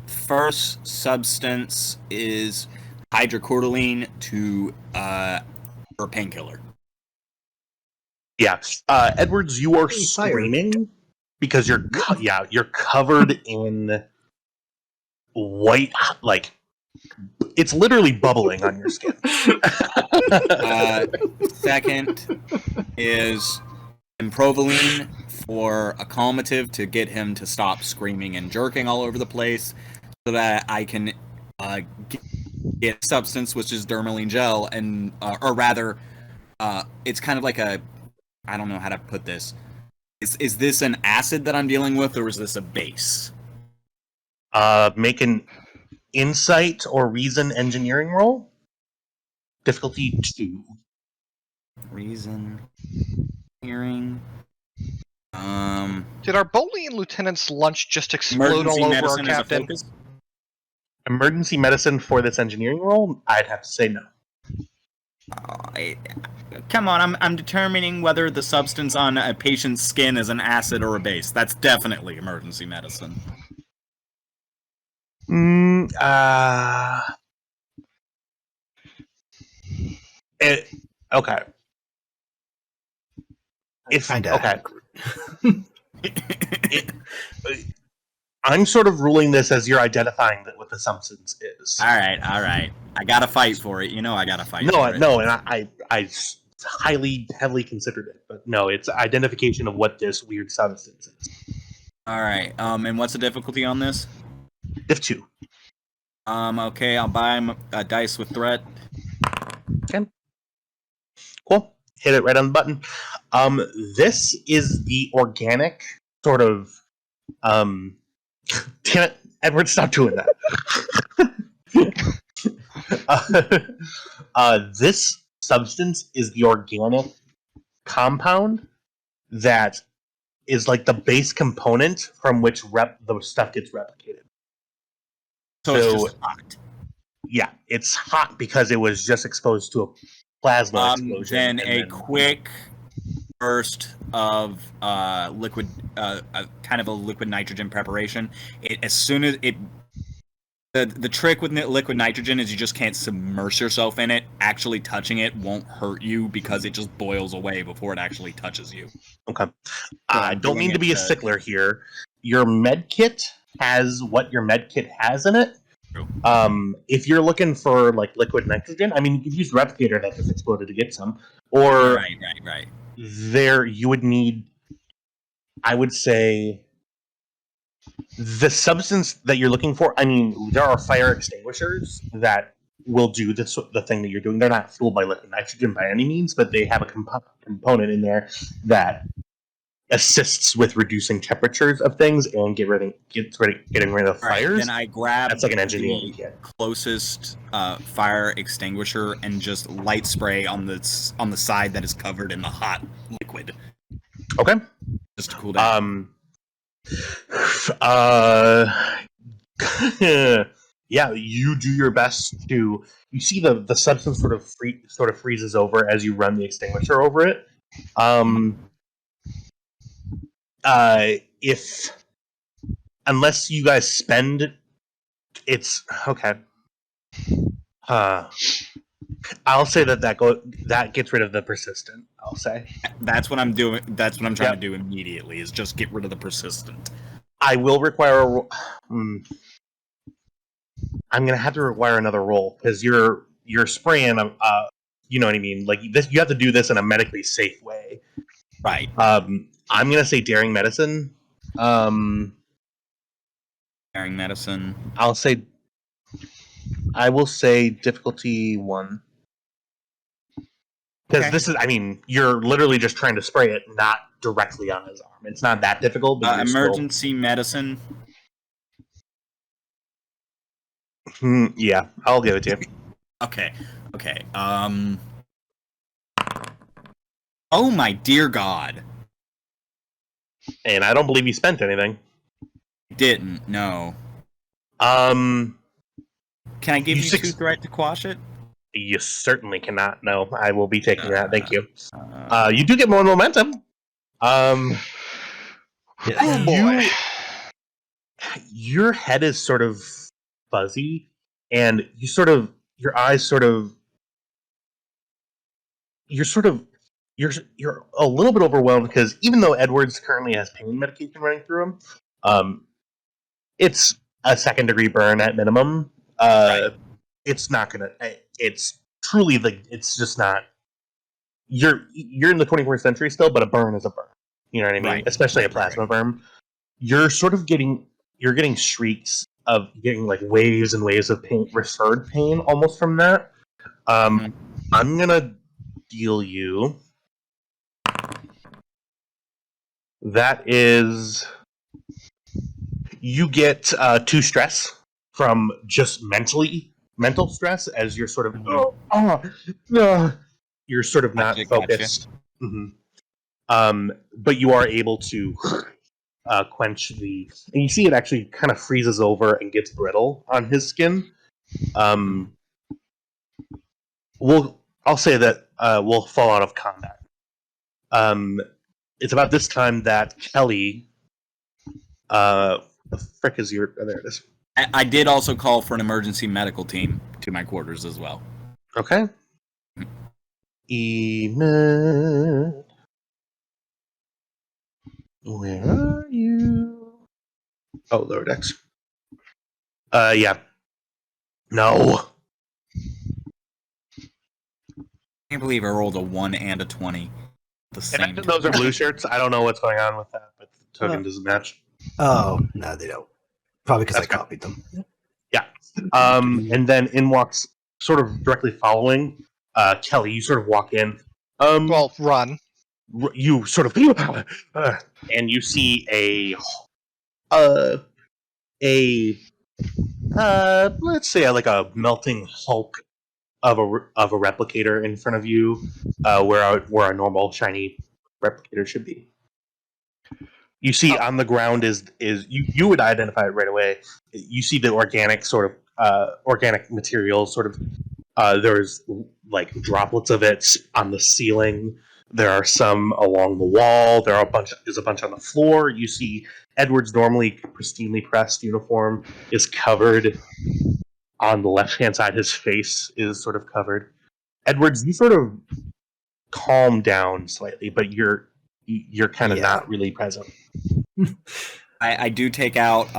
First substance is hydrocortisone for painkiller. Yeah, Edwards, you are Hey, fire. screaming because you're covered in white, like it's literally bubbling on your skin. Second is improvaline for a calmative to get him to stop screaming and jerking all over the place, so that I can get substance, which is dermaline gel, and or rather, it's kind of like I don't know how to put this. Is this an acid that I'm dealing with, or is this a base? Make an insight or reason engineering roll. Difficulty 2. Reason hearing. Did our Bolian lieutenant's lunch just explode Emergency all over our medicine as a captain? focus? Emergency medicine for this engineering roll? I'd have to say no. Come on, I'm determining whether the substance on a patient's skin is an acid or a base. That's definitely emergency medicine. Okay. I'm sort of ruling this as you're identifying what the substance is. All right. I gotta fight for it. You know I gotta fight for it. No, and I heavily considered it, but no, it's identification of what this weird substance is. All right. And what's the difficulty on this? Diff 2. Okay, I'll buy him a dice with threat. Okay. Cool. Hit it right on the button. This is the organic sort of. Damn it, Edward! Stop doing that. This substance is the organic compound that is like the base component from which the stuff gets replicated. So it's just hot. Yeah, it's hot because it was just exposed to a plasma explosion. Then a quick burst of liquid, kind of a liquid nitrogen preparation. As soon as it, the trick with liquid nitrogen is you just can't submerge yourself in it. Actually touching it won't hurt you because it just boils away before it actually touches you. Okay. I don't mean to be a stickler here. Your med kit has what your med kit has in it. True. If you're looking for like liquid nitrogen, I mean, you could use replicator that just exploded to get some. Or right. There, you would need, I would say, the substance that you're looking for. I mean, there are fire extinguishers that will do the thing that you're doing. They're not fueled by liquid nitrogen by any means, but they have a component in there that assists with reducing temperatures of things and getting rid of All right, fires. then I grab That's like an engineering the kit. closest fire extinguisher and just light spray on the side that is covered in the hot liquid, Okay. just to cool down. Yeah, you do your best to. You see the substance sort of freezes over as you run the extinguisher over it. If unless you guys spend, it's okay. I'll say that gets rid of the persistent. I'll say That's what I'm doing. That's what I'm trying Yep. to do immediately. Is just get rid of the persistent. I will require I'm gonna have to require another roll because you're spraying you know what I mean, like this. You have to do this in a medically safe way. Right. I'm gonna say daring medicine. Daring medicine. I will say difficulty 1 because Okay. this is. I mean, you're literally just trying to spray it, not directly on his arm. It's not that difficult. But you're Emergency medicine. Yeah, I'll give it to you. Okay. Oh my dear God! And I don't believe you spent anything. Didn't. No. Um, Can I give You you six- 2 threat to quash it? you certainly cannot. No, I will be taking that. Thank you. Uh, You do get more momentum. Oh boy. Your head is sort of fuzzy, and your eyes you're a little bit overwhelmed because even though Edwards currently has pain medication running through him, it's a 2nd degree burn at minimum. Right. It's not gonna. It's truly it's just not. You're in the 21st century still, but a burn is a burn. You know what I mean? Right. Especially a Right, right, plasma burn. You're getting shrieks of getting like waves and waves of pain, referred pain almost from that. Mhm. I'm gonna deal you. That is, you get 2 stress from just mental stress as you're sort of you're sort of not Gotcha. focused. But you are able to quench and you see it actually kind of freezes over and gets brittle on his skin. I'll say that we'll fall out of combat. It's about this time that Kelly, the frick is your? Oh, there it is. I did also call for an emergency medical team to my quarters as well. Okay. Enid, where are you? Oh, lower decks. Yeah. No. I can't believe I rolled a 1 and a 20. The same. Imagine those are blue shirts. I don't know what's going on with that, but the token doesn't match. Oh, no, they don't. Probably because I That's okay. copied them. And then in walks, sort of directly following, Kelly. You sort of walk in. Well, run. You sort of and you see let's say like a melting hulk of a replicator in front of you, where a normal shiny replicator should be. You see on the ground is you would identify it right away. You see the organic organic material sort of. There's like droplets of it on the ceiling. There are some along the wall. There's a bunch on the floor. You see Edward's normally pristinely pressed uniform is covered on the left-hand side. His face is sort of covered. Edwards, you sort of calm down slightly, but you're kind of not really present. I do take out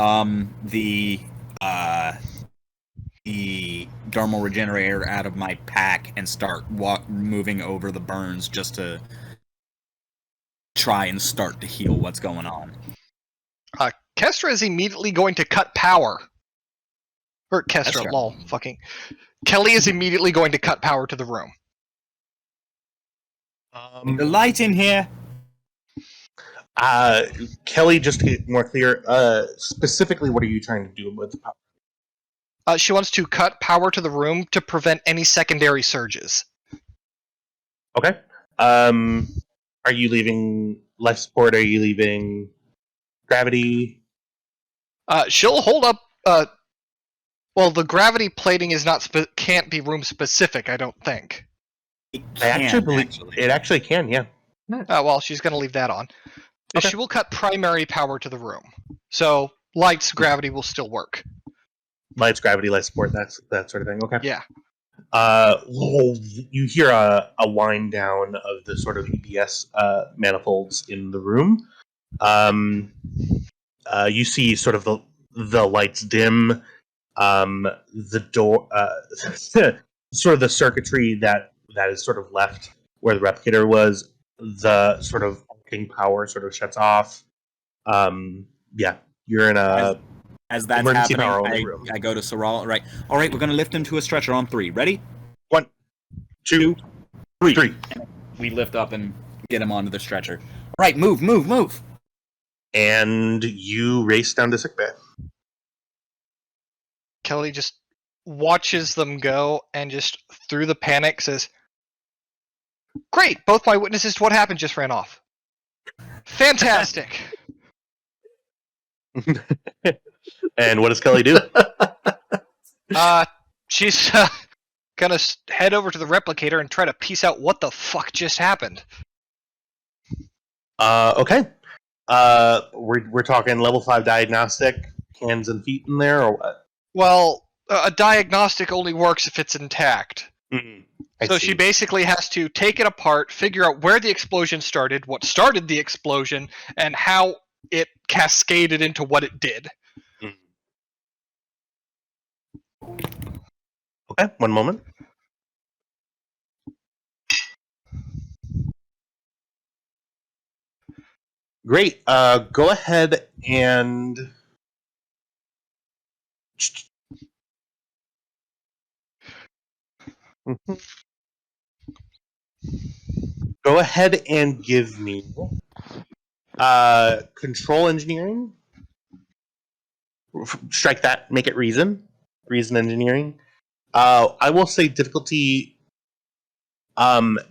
the dermal regenerator out of my pack and start moving over the burns just to try and start to heal what's going on. Kestra is immediately going to cut power. Or Kestra, Kestra. lol, fucking. Kelly is immediately going to cut power to the room. The light in here. Kelly, just to get more clear, specifically, what are you trying to do with the power? She wants to cut power to the room to prevent any secondary surges. Okay. Are you leaving life support? Are you leaving gravity? She'll hold up. Well, the gravity plating is not can't be room specific. I don't think. I actually believe it actually can. Yeah. Well, she's going to leave that on. Okay. She will cut primary power to the room, so lights, gravity will still work. Lights, gravity, life support. That sort of thing. Okay. Yeah. You hear a wind down of the sort of EPS manifolds in the room. You see sort of the lights dim. The door, sort of the circuitry that is sort of left where the replicator was. The sort of arcing power sort of shuts off. Yeah, you're in a As that's emergency power only happening, room. I go to Sorrel. Right. All right, we're going to lift him to a stretcher on 3. Ready? 1, 2, 3. We lift up and get him onto the stretcher. All right, move. And you race down to sickbay. Kelly just watches them go and just through the panic says, "Great! Both my witnesses to what happened just ran off. Fantastic!" And what does Kelly do? She's gonna head over to the replicator and try to piece out what the fuck just happened. Okay. We're talking level 5 diagnostic, hands and feet in there, or what? Well, a diagnostic only works if it's intact. So She basically has to take it apart, figure out where the explosion started, what started the explosion, and how it cascaded into what it did. Okay, one moment. Great. Go ahead and go ahead and give me control engineering. Strike that. Make it reason. Reason engineering. I will say difficulty.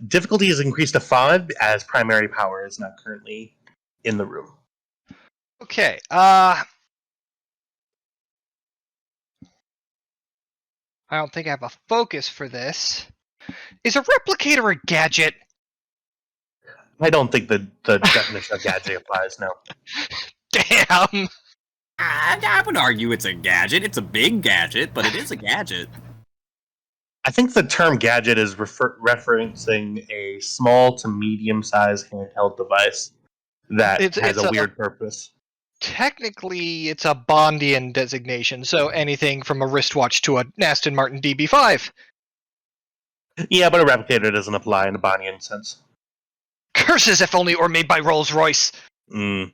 Difficulty is increased to 5 as primary power is not currently in the room. Okay, I don't think I have a focus for this. Is a replicator a gadget? I don't think the definition of gadget applies now. Damn! I would argue it's a gadget. It's a big gadget, but it is a gadget. I think the term gadget is referencing a small to medium-sized handheld device that has a weird purpose. Technically, it's a Bondian designation, so anything from a wristwatch to a Aston Martin DB5. Yeah, but a replicator doesn't apply in a Bondian sense. Curses, if only it were made by Rolls-Royce. Or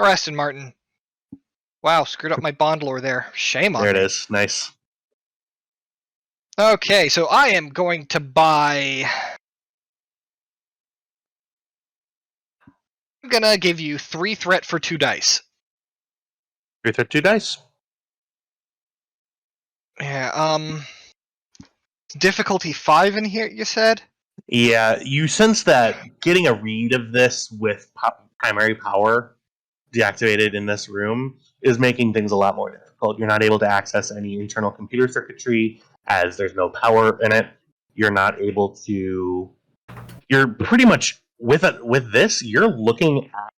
Aston Martin. Wow, screwed up my Bond lore there. Shame on me. There it is. Nice. Okay, so I am going to buy... I'm gonna give you 3 threat for 2 dice. 3 threat, 2 dice. Yeah, difficulty 5 in here, you said? Yeah, you sense that getting a read of this with primary power deactivated in this room is making things a lot more difficult. You're not able to access any internal computer circuitry as there's no power in it. You're not able to... You're pretty much... With this, you're looking at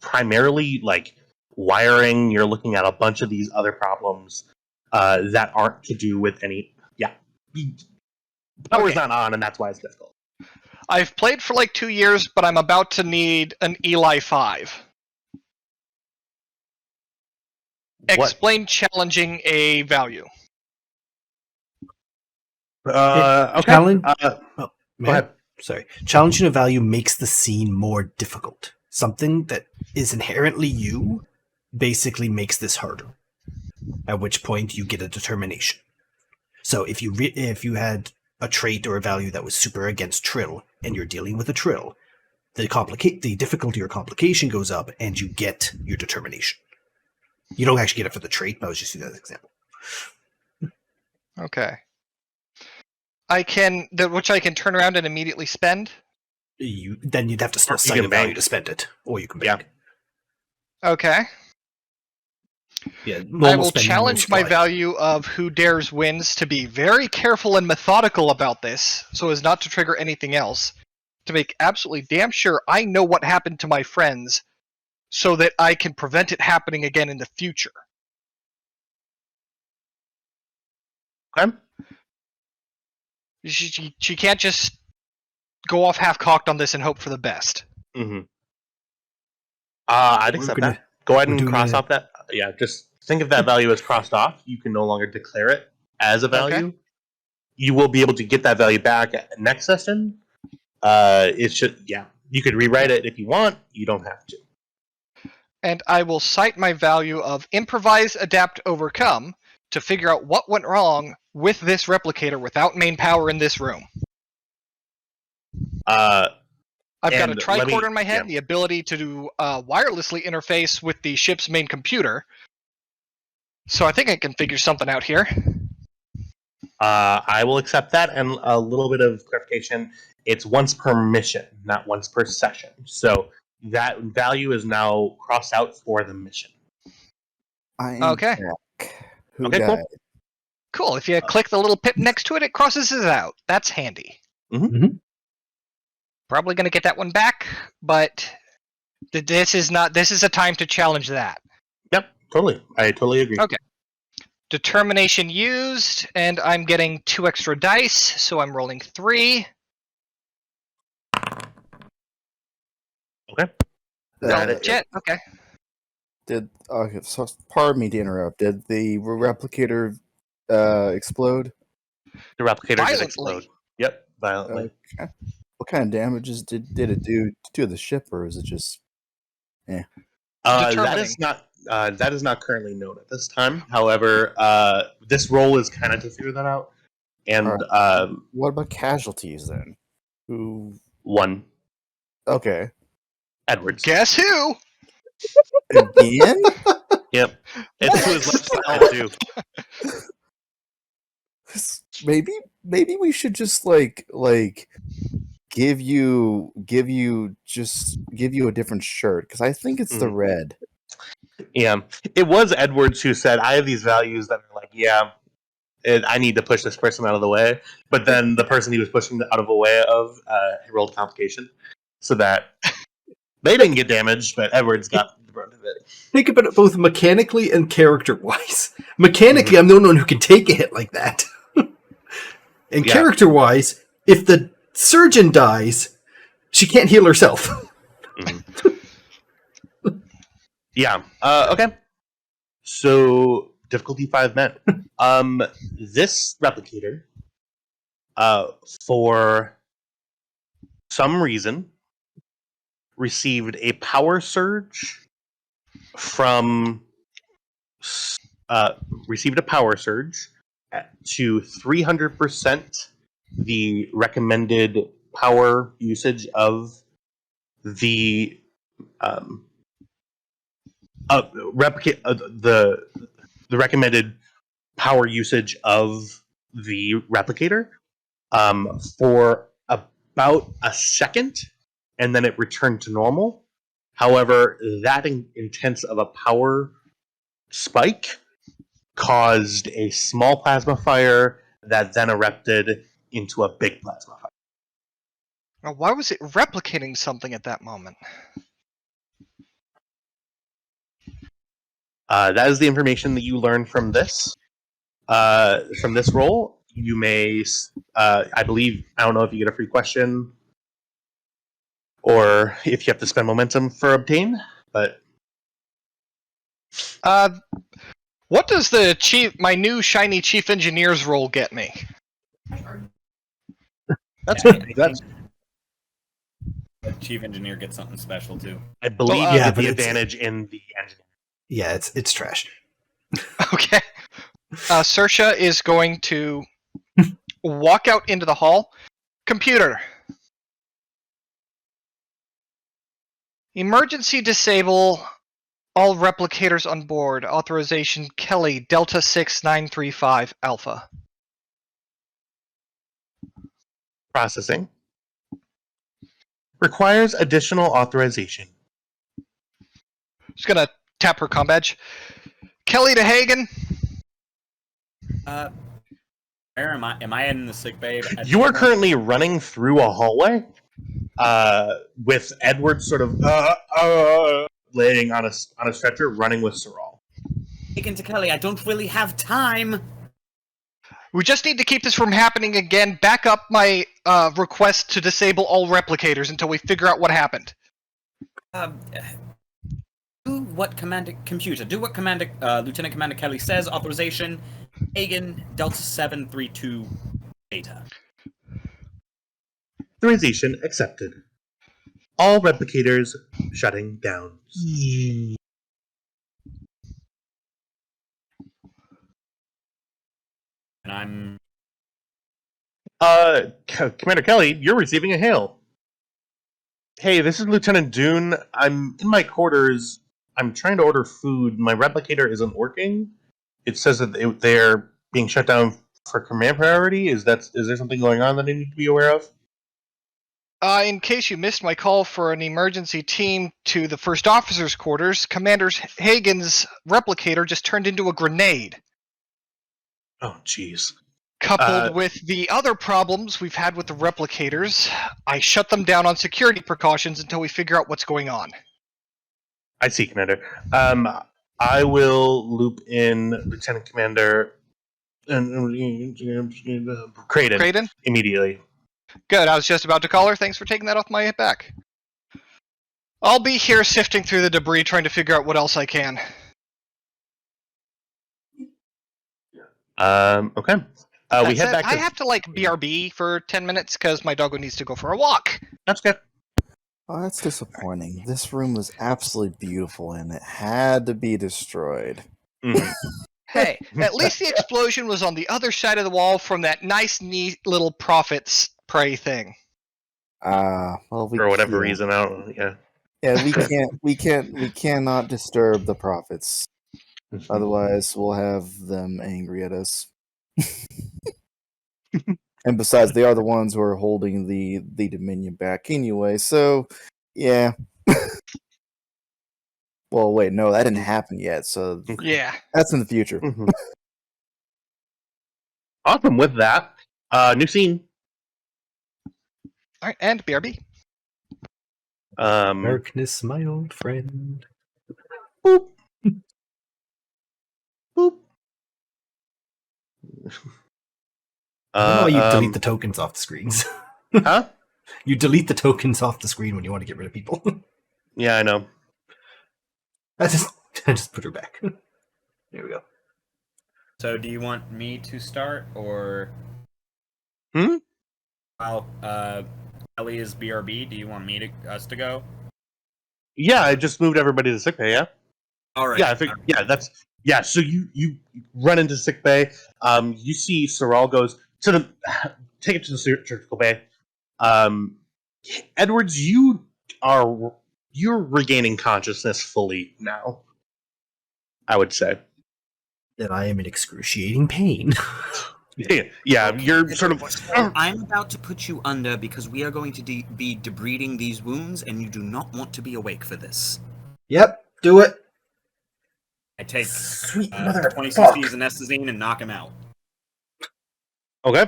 primarily like wiring. You're looking at a bunch of these other problems that aren't to do with any... Yeah. Power's not on, and that's why it's difficult. I've played for like 2 years, but I'm about to need an Eli 5. Explain challenging a value. Okay. Challenge. Go ahead. Sorry. Challenging a value makes the scene more difficult. Something that is inherently you basically makes this harder. At which point you get a determination. So if you had a trait or a value that was super against Trill, and you're dealing with a Trill, the difficulty or complication goes up, and you get your determination. You don't actually get it for the trait, but I was just using that as an example. Okay. Which I can turn around and immediately spend? Then you'd have to still You cite can a value bank. to spend it, or you can Yeah. bank. Okay. Yeah, I normal will spending challenge rules my apply. value of Who Dares Wins to be very careful and methodical about this, so as not to trigger anything else, to make absolutely damn sure I know what happened to my friends, so that I can prevent it happening again in the future. Okay. She can't just go off half-cocked on this and hope for the best. Mm-hmm. I'd We're accept gonna- that. Go ahead we're and doing cross a- off that. Yeah, just think if that value is crossed off, you can no longer declare it as a value. Okay. You will be able to get that value back next session. It should, yeah. You could rewrite it if you want. You don't have to. And I will cite my value of Improvise, Adapt, Overcome to figure out what went wrong with this replicator without main power in this room. I've got a And let me- tricorder in my head, yeah. the ability to wirelessly interface with the ship's main computer. So I think I can figure something out here. I will accept that, and a little bit of clarification. It's once per mission, not once per session. So that value is now crossed out for the mission. I am Okay. Jack. Who Okay, died? cool. Cool. If you click the little pip next to it, it crosses it out. That's handy. Mhm. Probably going to get that one back, but this is a time to challenge that. Yep, totally. I totally agree. Okay. Determination used, and I'm getting 2 extra dice, so I'm rolling 3. Okay. Uh, Jet. Okay. Okay, so pardon me to interrupt. Did the replicator explode? The replicator did Violently. explode. Yep, violently. Okay. What kind of damages did it do to the ship, or is it just? That Determining. is not currently known at this time. However, this role is kind of to figure that out. And What about casualties then? Who? one, Okay. Edwards. Guess who? Again? Yep, it's to his left side too. Maybe we should just like give you a different shirt because I think it's the Mhm. red. Yeah, it was Edwards who said, "I have these values that are like, yeah, I need to push this person out of the way." But then the person he was pushing out of the way of rolled complication, so that they didn't get damaged, but Edwards got the brunt of it. Think about it both mechanically and character-wise. Mechanically, I'm the only one who can take a hit like that. And Yeah. character-wise, if the surgeon dies, she can't heal herself. Yeah. Okay. So difficulty 5 met. This replicator, for some reason, received a power surge from to 300% the recommended power usage of the the recommended power usage of the replicator for about a second, and then it returned to normal. However, that intense of a power spike caused a small plasma fire that then erupted into a big plasma fire. Now, why was it replicating something at that moment? That is the information that you learn from this. From this roll, you may, I believe, I don't know if you get a free question or if you have to spend momentum for obtain, but What does my new shiny chief engineer's role get me? that's Yeah, that's. Chief engineer gets something special too. I believe Well, you yeah, get but the it's- advantage in the engineering. Yeah, it's trash. Okay. Sersha is going to walk out into the hall. Computer. Emergency disable all replicators on board. Authorization Kelly, Delta 6935 Alpha. Processing. Requires additional authorization. Just gonna tap her comm badge. Kelly to Hagen. Where am I? Am I in the sick bay? You are currently running through a hallway with Edward sort of laying on a stretcher, running with Sorrel. Hagen to Kelly, I don't really have time. We just need to keep this from happening again. Back up my request to disable all replicators until we figure out what happened. Do what Lieutenant Commander Kelly says. Authorization, Hagen, Delta 732 Beta. Authorization accepted. All replicators shutting down. And I'm. Commander Kelly, you're receiving a hail. Hey, this is Lieutenant Dune. I'm in my quarters. I'm trying to order food. My replicator isn't working. It says that they're being shut down for command priority. Is there something going on that I need to be aware of? In case you missed my call for an emergency team to the first officer's quarters, Commander Hagen's replicator just turned into a grenade. Oh, jeez. Coupled with the other problems we've had with the replicators, I shut them down on security precautions until we figure out what's going on. I see, Commander. I will loop in Lieutenant Commander Creighton immediately. Good, I was just about to call her. Thanks for taking that off my back. I'll be here sifting through the debris trying to figure out what else I can. Okay. We head back to... I have to, BRB for 10 minutes because my doggo needs to go for a walk. That's good. Oh, that's disappointing. This room was absolutely beautiful and it had to be destroyed. Mm. Hey, at least the explosion was on the other side of the wall from that nice, neat little prophet's prey thing. Well, For whatever reason, I don't. Yeah. Yeah, we cannot disturb the prophets. Otherwise, we'll have them angry at us. And besides, they are the ones who are holding the Dominion back anyway. So, yeah. Well, wait, no, that didn't happen yet. So, Yeah, that's in the future. Mm-hmm. Awesome. With that, new scene. all right, and BRB. Darkness, my old friend. Boop. Boop. You delete the tokens off the screens. Huh? You delete the tokens off the screen when you want to get rid of people. Yeah, I know. I just put her back. There we go. So, do you want me to start or? Hmm? Well, Ellie is BRB. Do you want us to go? Yeah, I just moved everybody to sickbay. Yeah. All right. Yeah, I think. Yeah, that's. Yeah, so you run into sickbay. You see Sorrel goes to the take it to the surgical bay. Edwards, you're regaining consciousness fully now. I would say. That I am in excruciating pain. Yeah, you're sort of. I'm about to put you under because we are going to be debriding these wounds, and you do not want to be awake for this. Yep, do it. I take Sweet 20 cc's of Nestazine and knock him out. Okay.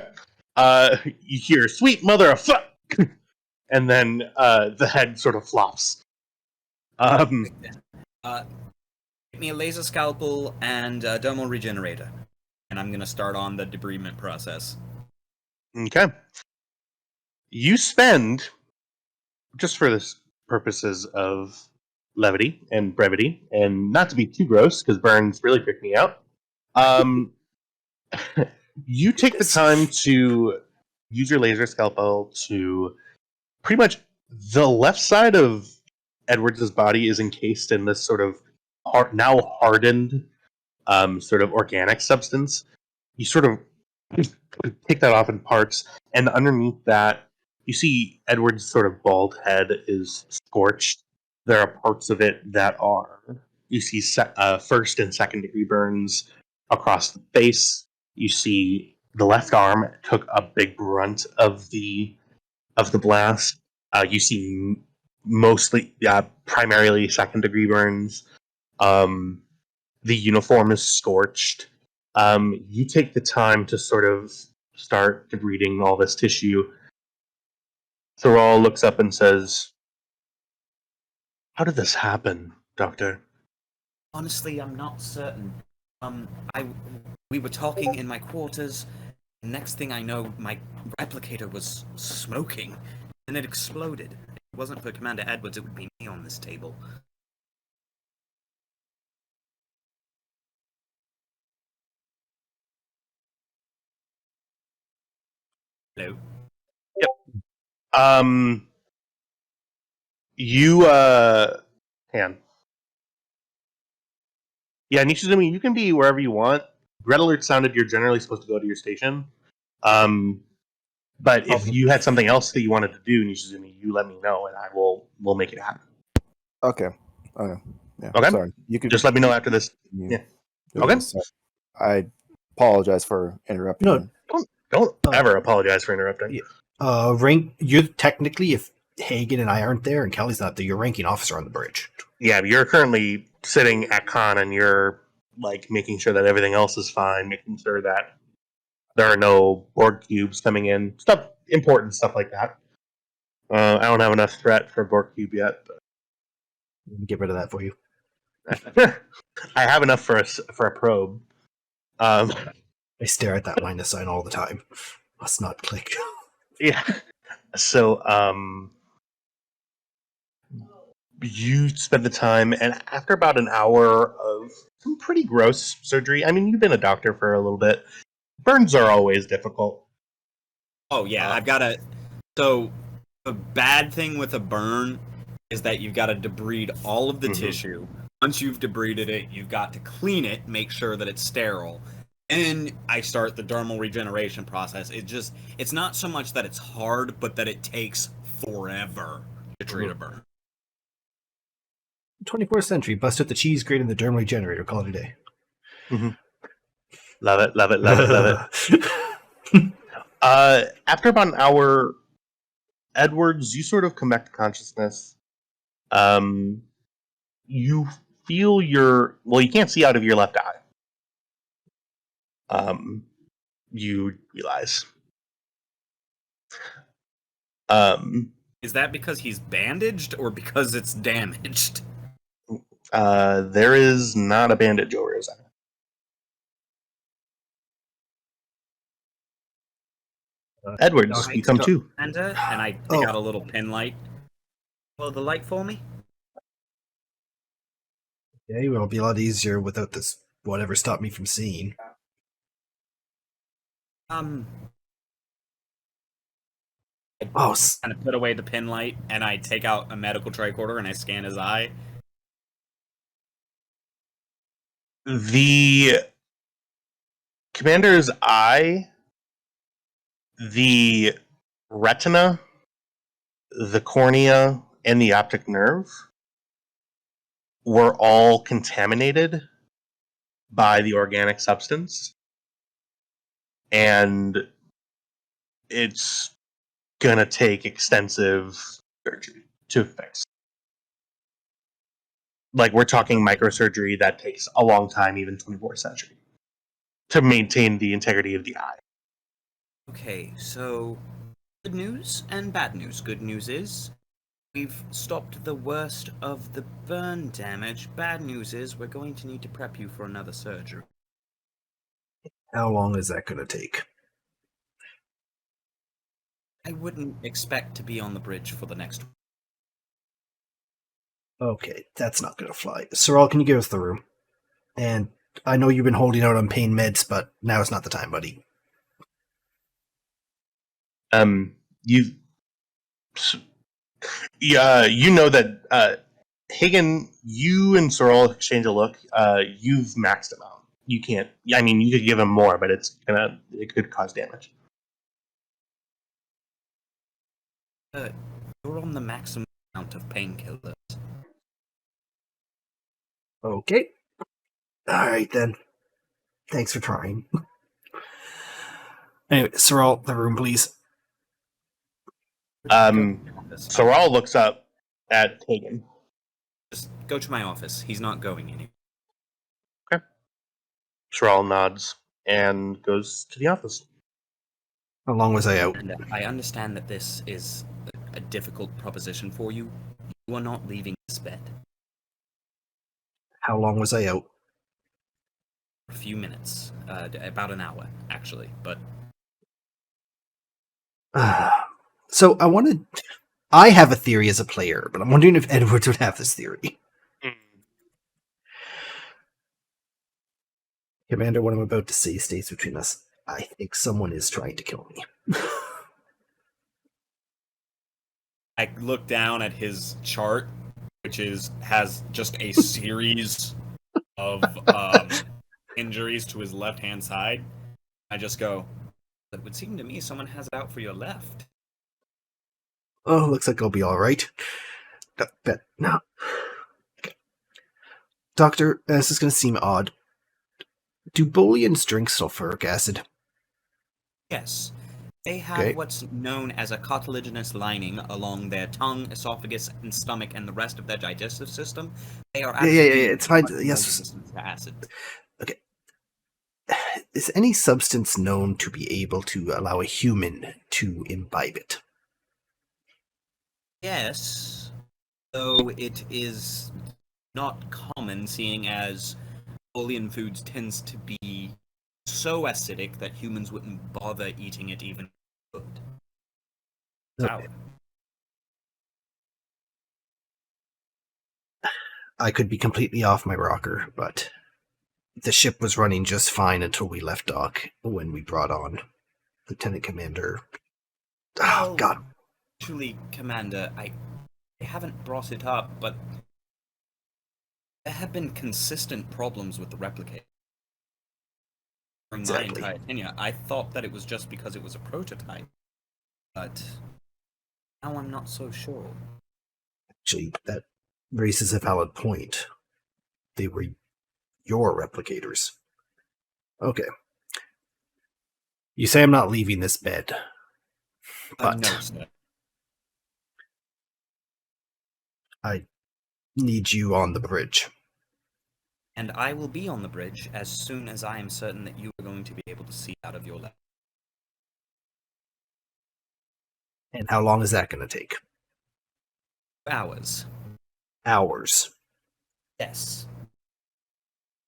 You hear "sweet mother of fuck," and then the head sort of flops. Get me a laser scalpel and a dermal regenerator, and I'm gonna start on the debridement process. Okay. You spend, just for the purposes of levity and brevity, and not to be too gross, because burns really freak me out, you take the time to use your laser scalpel to pretty much the left side of Edwards' body is encased in this sort of now hardened sort of organic substance. You sort of take that off in parts, and underneath that, you see Edward's sort of bald head is scorched. There are parts of it that are. You see first and second degree burns across the face. You see the left arm took a big brunt of the blast. You see mostly, primarily second degree burns. The uniform is scorched. You take the time to sort of start debriding all this tissue. Thoral looks up and says, "How did this happen, Doctor?" Honestly, I'm not certain. We were talking in my quarters. Next thing I know, my replicator was smoking, and it exploded. If it wasn't for Commander Edwards, it would be me on this table. Hello? You, Han. Yeah, Nishizumi, you can be wherever you want. Red alert sounded you're generally supposed to go to your station. But if you had something else that you wanted to do, Nishizumi, you let me know and we'll make it happen. Okay. Yeah. Okay. Sorry. You could just let me know after this. Yeah. Okay. Sorry. I apologize for interrupting. No. Don't ever apologize for interrupting. You're technically, if Hagen and I aren't there and Kelly's not there, you're ranking officer on the bridge. Yeah, you're currently sitting at con and you're like making sure that everything else is fine, making sure that there are no Borg cubes coming in, important stuff like that. I don't have enough threat for Borg cube yet. But... Let me get rid of that for you. I have enough for a probe. I stare at that minus sign all the time. Must not click. Yeah. So, you spend the time, and after about an hour of some pretty gross surgery, I mean, you've been a doctor for a little bit. Burns are always difficult. Oh, yeah, I've got to... So, the bad thing with a burn is that you've got to debride all of the tissue. Once you've debrided it, you've got to clean it, make sure that it's sterile. And I start the dermal regeneration process. It's not so much that it's hard, but that it takes forever to treat a burn. 24th century, bust out the cheese grate and the dermal regenerator, call it a day. Love it, love it, love it, love it. After about an hour, Edwards, you sort of come back to consciousness. You feel you can't see out of your left eye. You realize. Is that because he's bandaged or because it's damaged? There is not a bandage over his eye. Edwards, you come too. And I take out a little pin light. Follow the light for me? Okay, well, it'll be a lot easier without this whatever stopped me from seeing. I kind of put away the pin light, and I take out a medical tricorder, and I scan his eye. The commander's eye, the retina, the cornea, and the optic nerve were all contaminated by the organic substance. And it's gonna take extensive surgery to fix. Like, we're talking microsurgery that takes a long time, even 24th century, to maintain the integrity of the eye. Okay, so good news and bad news. Good news is we've stopped the worst of the burn damage. Bad news is we're going to need to prep you for another surgery. How long is that going to take? I wouldn't expect to be on the bridge for the next. Okay, that's not going to fly. Sorrel, can you give us the room? And I know you've been holding out on pain meds, but now is not the time, buddy. You know that Hagen, you and Sorrel exchange a look. You've maxed him out. you can't. I mean, you could give him more, but it could cause damage. You're on the maximum amount of painkillers. Okay. Alright then. Thanks for trying. Anyway, Sorrel, the room, please. Sorrel looks up at Hagen. Just go to my office. He's not going anywhere. Okay. Sorrel nods and goes to the office. How long was I out? And I understand that this is a difficult proposition for you. You are not leaving this bed. How long was I out? A few minutes. About an hour, actually. But So I have a theory as a player, but I'm wondering if Edwards would have this theory. Commander, what I'm about to say stays between us. I think someone is trying to kill me. I look down at his chart, which has just a series of injuries to his left-hand side. I just go, it would seem to me someone has it out for your left. Oh, looks like I'll be alright. No. Okay. Doctor, this is going to seem odd. Do Bolians drink sulfuric acid? Yes. They have what's known as a cartilaginous lining along their tongue, esophagus, and stomach, and the rest of their digestive system. They are yeah, it's fine. Yes. Resistant to acid. Okay. Is any substance known to be able to allow a human to imbibe it? Yes, though it is not common, seeing as Bolian foods tends to be so acidic that humans wouldn't bother eating it even if they could. Okay. I could be completely off my rocker, but the ship was running just fine until we left dock when we brought on Lieutenant Commander. Oh, God. Actually, Commander, I haven't brought it up, but there have been consistent problems with the replicator. During my entire tenure, I thought that it was just because it was a prototype, but now I'm not so sure. Actually, that raises a valid point. They were your replicators. Okay. You say I'm not leaving this bed, but no, sir. I need you on the bridge. And I will be on the bridge as soon as I am certain that you are going to be able to see out of your left. And how long is that going to take? Hours. Hours. Yes.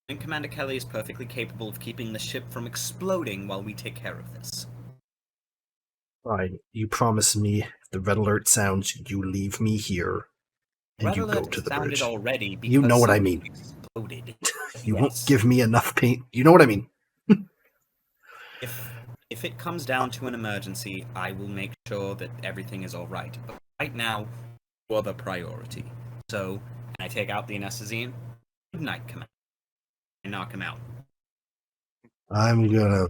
And Commander Kelly is perfectly capable of keeping the ship from exploding while we take care of this. Fine. You promise me if the red alert sounds, you leave me here and Red you go alert to the sounded bridge. already because You know what I something mean. exploded. You Yes. won't give me enough pain. You know what I mean. If it comes down to an emergency, I will make sure that everything is all right. But right now, you are the priority. So, can I take out the anesthetizine? Good night, Commander. And knock him out. I'm gonna.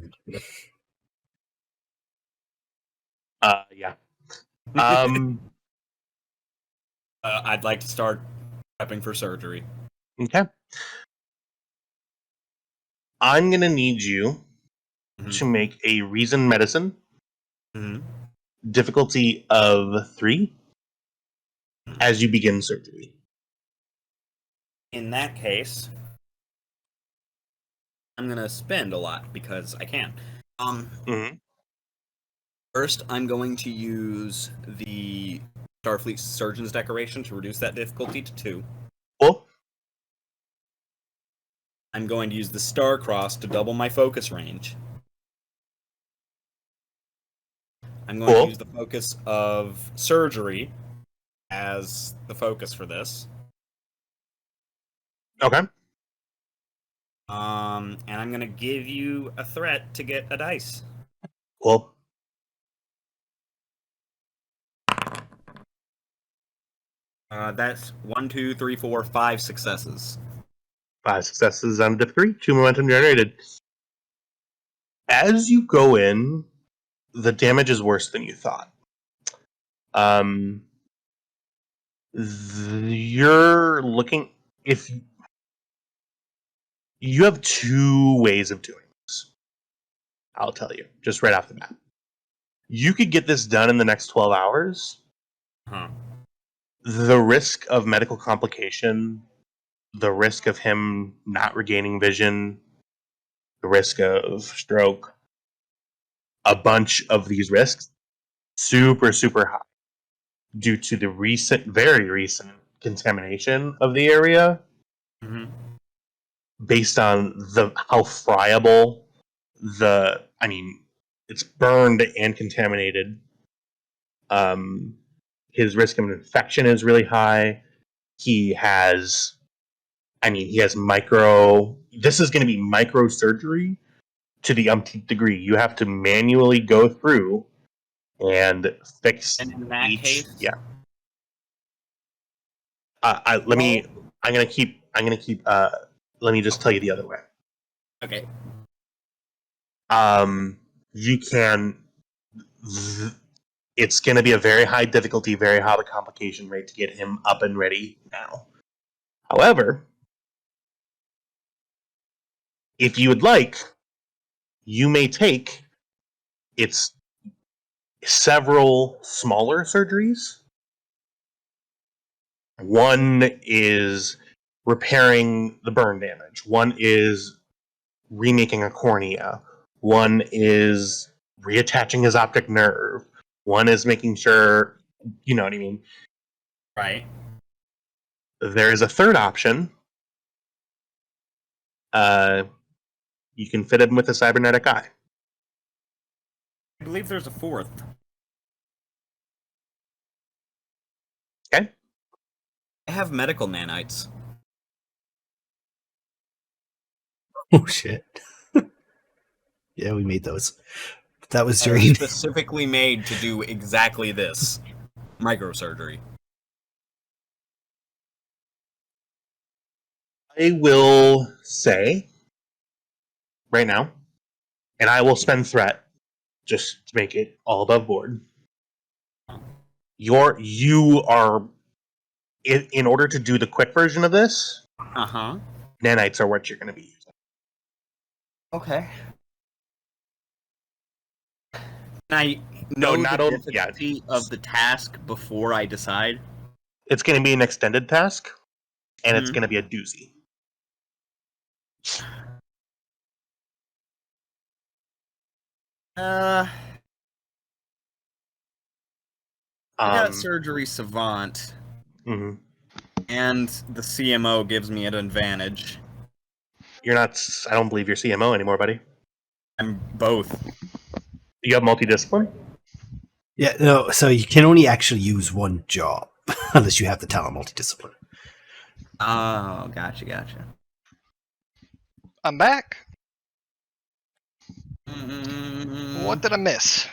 Yeah. I'd like to start prepping for surgery. Okay. I'm gonna need you to make a reason medicine. Difficulty of 3 as you begin surgery. In that case, I'm gonna spend a lot because I can. First, I'm going to use the Starfleet Surgeon's Decoration to reduce that difficulty to 2. Cool. I'm going to use the Star Cross to double my focus range. I'm going to use the focus of surgery as the focus for this. Okay. And I'm going to give you a threat to get a dice. Cool. That's 1, 2, 3, 4, 5 successes. 5 successes on diff 3, 2 momentum generated. As you go in, the damage is worse than you thought. You're looking, if you have 2 ways of doing this, I'll tell you just right off the bat. You could get this done in the next 12 hours. Huh. The risk of medical complication, the risk of him not regaining vision, the risk of stroke, a bunch of these risks, super, super high due to the very recent contamination of the area, based on how friable it's burned and contaminated. His risk of infection is really high. He has this is going to be microsurgery to the umpteenth degree. You have to manually go through and fix And in that each. case, Yeah. Let me just tell you the other way. okay. You can. It's going to be a very high difficulty, very high complication rate to get him up and ready now. However, if you would like, you may take its several smaller surgeries. One is repairing the burn damage. One is remaking a cornea. One is reattaching his optic nerve. One is making sure, you know what I mean? Right. There is a third option. You can fit him with a cybernetic eye. I believe there's a fourth. Okay? I have medical nanites. Oh shit. Yeah, we made those. That was They're during. specifically made to do exactly this. Microsurgery. I will say right now, and I will spend threat just to make it all above board. You are in order to do the quick version of this, Uh-huh. nanites are what you're going to be using. Okay. Can I know not the only- difficulty of the task before I decide? It's going to be an extended task, and it's Mhm. going to be a doozy. I got Um, surgery savant, mhm. and the CMO gives me an advantage. You're not. I don't believe you're CMO anymore, buddy. I'm both. You have multidiscipline. Yeah, no, so you can only actually use one job unless you have the talent multidiscipline. Oh, gotcha. I'm back. Mm, What did I miss?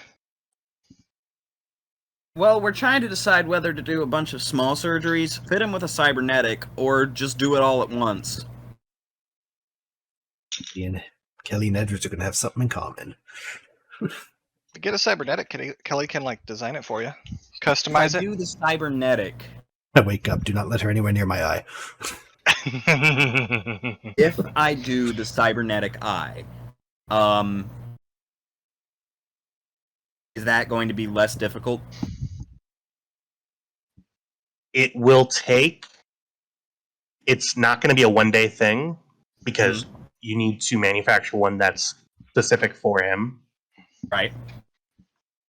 Well, we're trying to decide whether to do a bunch of small surgeries, fit him with a cybernetic, or just do it all at once. And Kelly and Edwards are going to have something in common. Get a cybernetic. Kelly can like design it for you, If customize I it. do the cybernetic, I wake up. Do not let her anywhere near my eye. if I do the cybernetic eye, is that going to be less difficult? It will take. It's not going to be a one-day thing because you need to manufacture one that's specific for him. Right.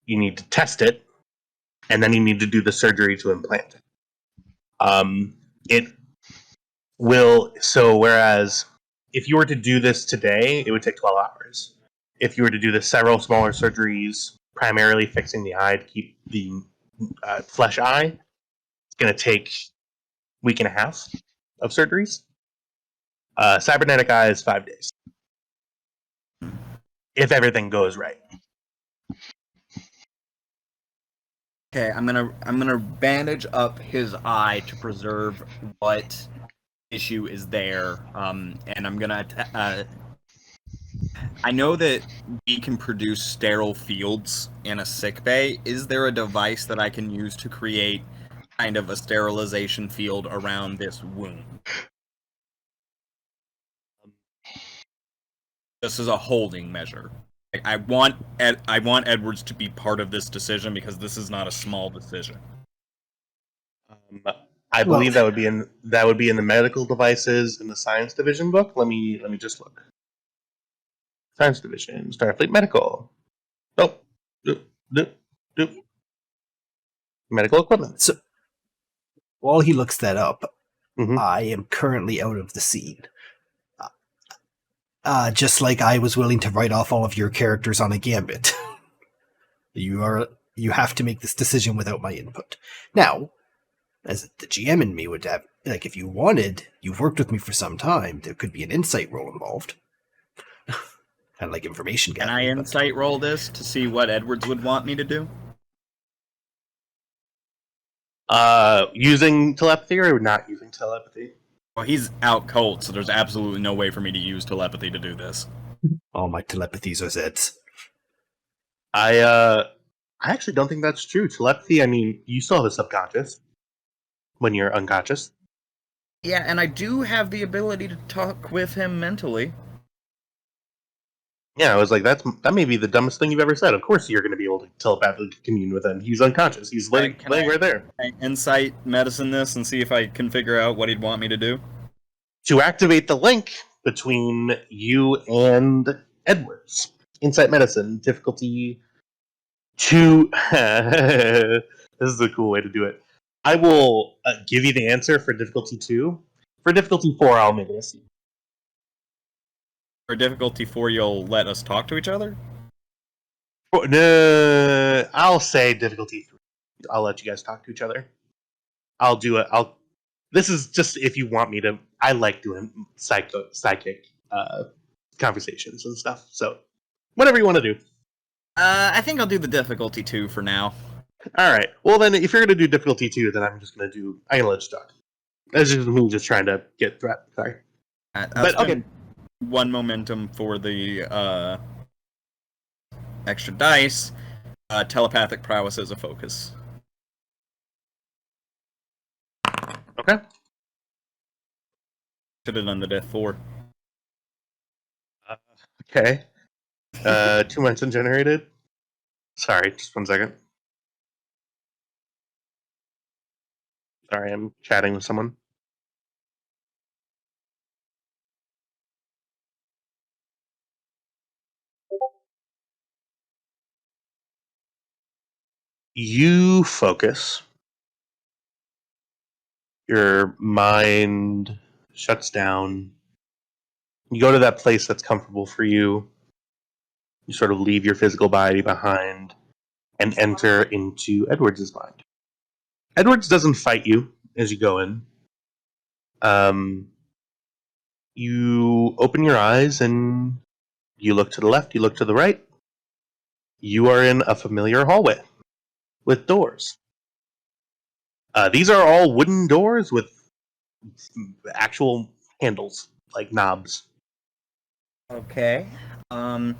You need to test it, and then you need to do the surgery to implant it. It will. So, whereas if you were to do this today, it would take 12 hours. If you were to do the several smaller surgeries, primarily fixing the eye to keep the flesh eye, it's going to take a week and a half of surgeries. Cybernetic eye is 5 days. If everything goes right. Okay, I'm gonna bandage up his eye to preserve what issue is there, and I'm gonna. I know that we can produce sterile fields in a sick bay. Is there a device that I can use to create kind of a sterilization field around this wound? This is a holding measure. I want Edwards to be part of this decision because this is not a small decision. I believe that would be in the medical devices in the science division book. Let me just look. Science division, Starfleet Medical. Nope. Nope. Medical equipment. So while he looks that up, Mhm. I am currently out of the scene. Just like I was willing to write off all of your characters on a gambit. You have to make this decision without my input. Now, as the GM in me would have, like, if you wanted, you've worked with me for some time, there could be an insight roll involved. Kind of like information Can gathering. I insight roll this to see what Edwards would want me to do? Using telepathy or not using telepathy? Well, he's out cold, so there's absolutely no way for me to use telepathy to do this. All my telepathies are Zeds. I actually don't think that's true. Telepathy, I mean, you still have a subconscious when you're unconscious. Yeah, and I do have the ability to talk with him mentally. Yeah, I was like, that may be the dumbest thing you've ever said. Of course you're going to be able to telepathically commune with him. He's unconscious. He's laying right there. Can I insight medicine this and see if I can figure out what he'd want me to do? To activate the link between you and Edwards. Insight medicine, difficulty 2. This is a cool way to do it. I will give you the answer for difficulty 2. For difficulty 4, I'll make it a C. For difficulty 4, you'll let us talk to each other? No, I'll say difficulty 3. I'll let you guys talk to each other. I'll do it. This is just if you want me to. I like doing psychic conversations and stuff. So, whatever you want to do. I think I'll do the difficulty 2 for now. All right. Well, then, if you're going to do difficulty 2, then I'm going to let you talk. That's just me just trying to get threat. Sorry. But okay. 1 momentum for the extra dice. Telepathic prowess is a focus. Okay. Should have done the death 4. Okay. 2 momentum generated. Sorry, just 1 second. Sorry, I'm chatting with someone. You focus. Your mind shuts down. You go to that place that's comfortable for you. You sort of leave your physical body behind and enter into Edwards' mind. Edwards doesn't fight you as you go in. You open your eyes and you look to the left, you look to the right. You are in a familiar hallway with doors. These are all wooden doors with actual handles, like knobs. Okay. Do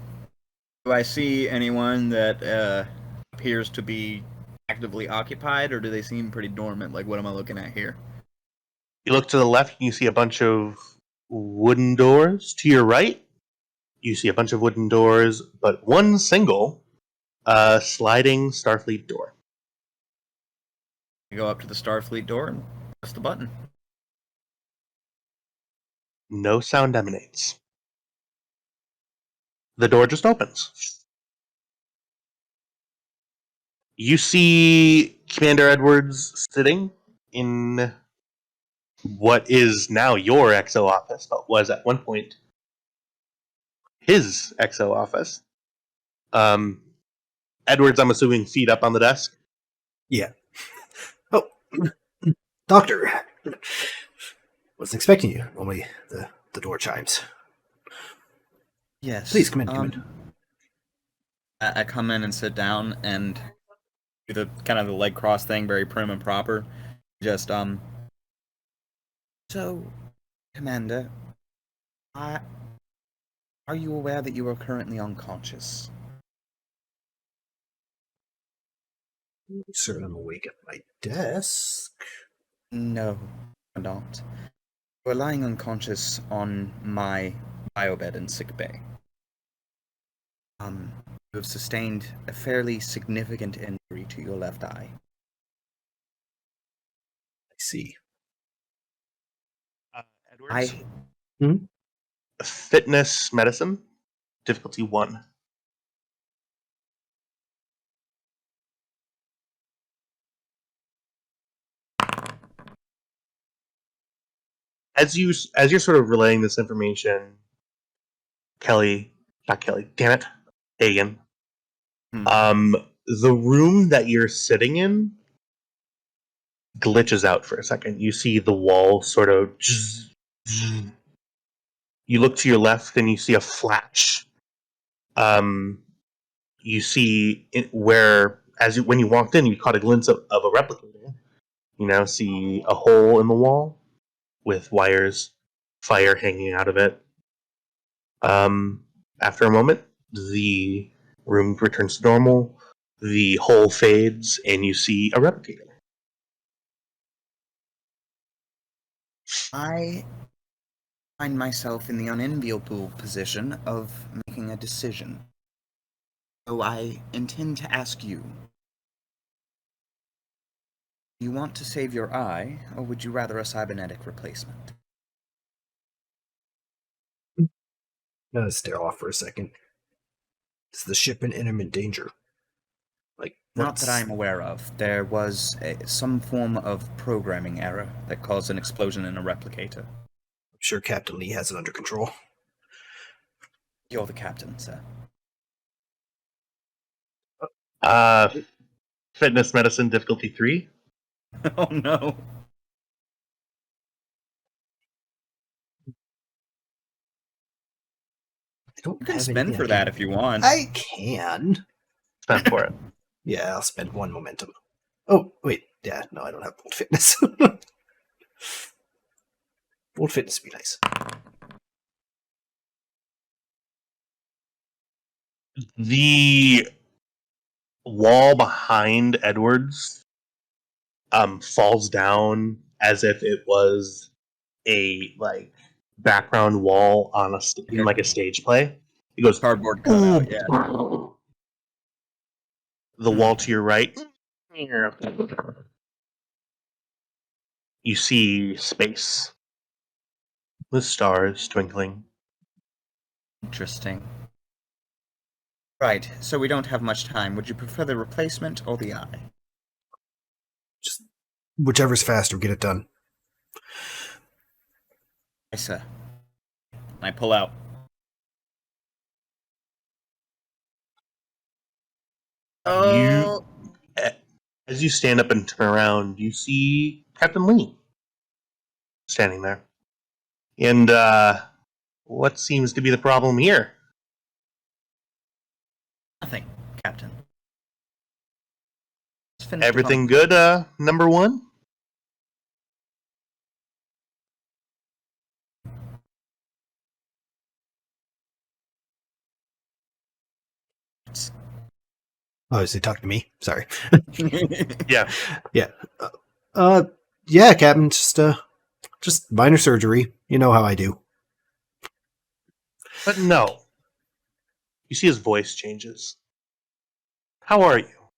I see anyone that appears to be actively occupied, or do they seem pretty dormant? Like, what am I looking at here? You look to the left and you see a bunch of wooden doors. To your right, you see a bunch of wooden doors, but one single sliding Starfleet door. I go up to the Starfleet door and press the button. No sound emanates. The door just opens. You see Commander Edwards sitting in what is now your XO office, but was at one point his XO office. Edwards, I'm assuming, feet up on the desk. Yeah. Oh, Doctor. Wasn't expecting you. Only the door chimes. Yes. Please come in. Come in. I come in and sit down and do the kind of the leg cross thing, very prim and proper. Just So, Commander, are you aware that you are currently unconscious? Sir, I'm awake at my desk. No, you're not. You are lying unconscious on my biobed in sickbay. You have sustained a fairly significant injury to your left eye. I see. Edwards, I fitness medicine, difficulty 1. As you're sort of relaying this information, not Kelly, damn it, Hagen. The room that you're sitting in glitches out for a second. You see the wall sort of. You look to your left and you see a flash. You see when you walked in, you caught a glimpse of a replicator. You now see a hole in the wall with wires, fire hanging out of it. After a moment, the room returns to normal. The hole fades, and you see a replicator. I find myself in the unenviable position of making a decision. So I intend to ask you. Do you want to save your eye, or would you rather a cybernetic replacement? Stare off for a second. Is the ship in imminent danger? Not that I'm aware of. There was some form of programming error that caused an explosion in a replicator. I'm sure Captain Lee has it under control. You're the captain, sir. Fitness medicine difficulty 3. Oh no. You can spend for that if you want. I can. Spend for it. Yeah, I'll spend 1 momentum. Oh, wait. Yeah, no, I don't have bold fitness. Bold fitness would be nice. The wall behind Edwards falls down as if it was a background wall on in a stage play. It goes Cardboard cutout, yeah. The wall to your right. You see space with stars twinkling. Interesting. Right, so we don't have much time. Would you prefer the replacement or the eye? Just whichever's faster, get it done. Yes, sir. I pull out. You, as you stand up and turn around, you see Captain Lee standing there. And what seems to be the problem here? Nothing, Captain. Everything good, number 1? Oh, is he talking to me? Sorry. Yeah. Yeah. Yeah, Captain. Just minor surgery. You know how I do. But no. You see his voice changes. How are you?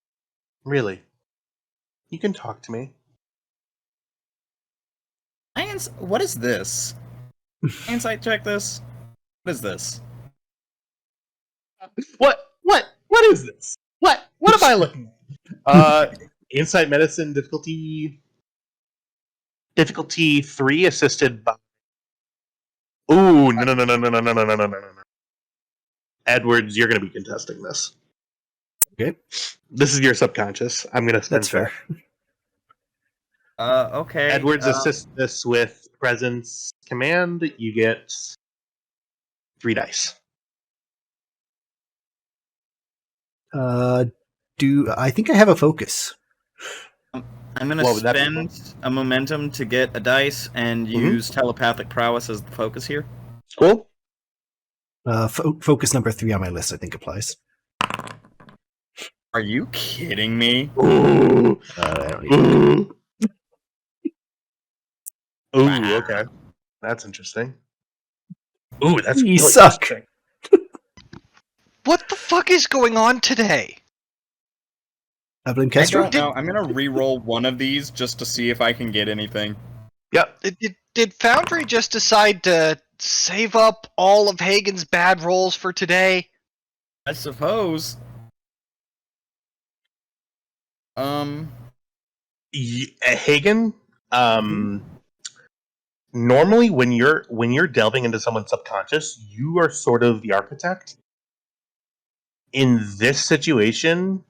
Really? You can talk to me. What is this? Insight check this. What is this? What is this? What am I looking at? Insight medicine difficulty 3, assisted by. Ooh, no. Edwards, you're going to be contesting this. Okay. This is your subconscious. I'm going to spend That's fair. Okay. Edwards assists this with presence command. You get 3 dice. I think I have a focus. I'm gonna What would that be spend a momentum to get a dice and use telepathic prowess as the focus here. Cool. Focus number 3 on my list, I think, applies. Are you kidding me? Ooh. I don't need Ooh. Ooh, okay. That's interesting. Ooh, that's You really suck. interesting. What the fuck is going on today? I blame I Kestro. don't know. I'm gonna re-roll one of these just to see if I can get anything. Yep. Did Foundry just decide to save up all of Hagen's bad rolls for today? I suppose. Hagen, normally when you're delving into someone's subconscious, you are sort of the architect. In this situation,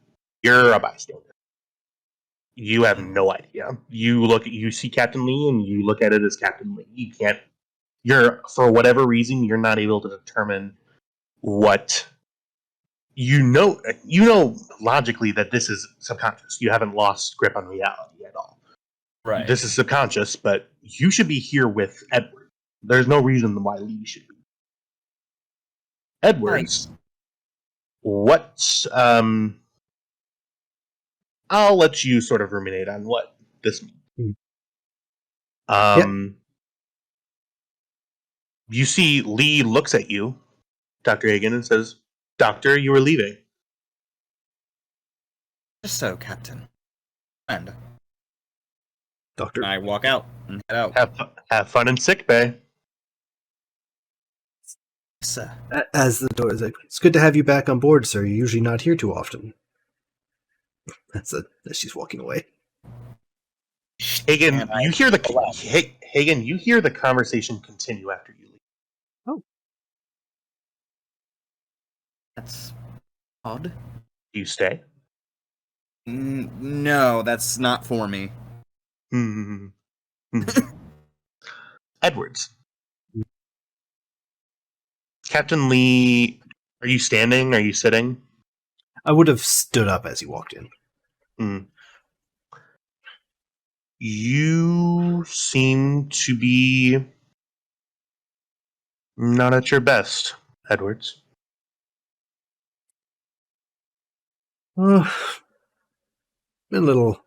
you're a bystander. You have no idea. You see Captain Lee and you look at it as Captain Lee. You're for whatever reason you're not able to determine what you know logically that this is subconscious. You haven't lost grip on reality at all. Right. This is subconscious, but you should be here with Edward. There's no reason why Lee should be. Edwards, what's I'll let you sort of ruminate on what this means. You see Lee looks at you, Dr. Hagen, and says, Doctor, you were leaving. Just so, Captain. And Doctor. I walk out and head out. Have fun in sick bay. Sir. As the door is like, it's good to have you back on board, sir. You're usually not here too often. As she's walking away. Hagen, you hear the conversation continue after you leave. Oh. That's odd. Do you stay? No, that's not for me. Edwards. Captain Lee, are you standing? Are you sitting? I would have stood up as he walked in. You seem to be not at your best, Edwards. Been a little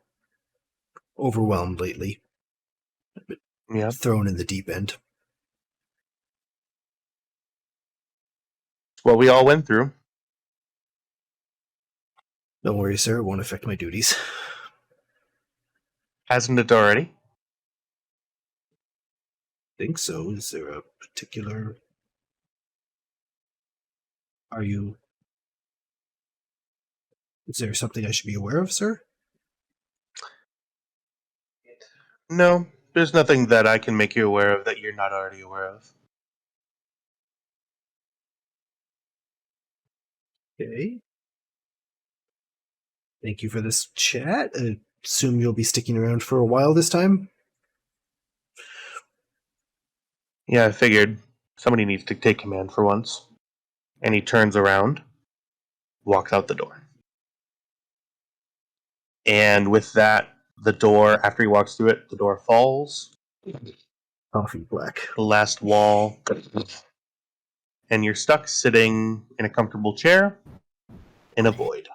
overwhelmed lately. Yeah. Thrown in the deep end. What we all went through. Don't worry, sir. It won't affect my duties. Hasn't it already? Think so. Is there a particular... Is there something I should be aware of, sir? No, there's nothing that I can make you aware of that you're not already aware of. Okay. Thank you for this chat. I assume you'll be sticking around for a while this time? Yeah, I figured somebody needs to take command for once. And he turns around, walks out the door. And with that, the door, after he walks through it, the door falls. Coffee black. The last wall. And you're stuck sitting in a comfortable chair in a void.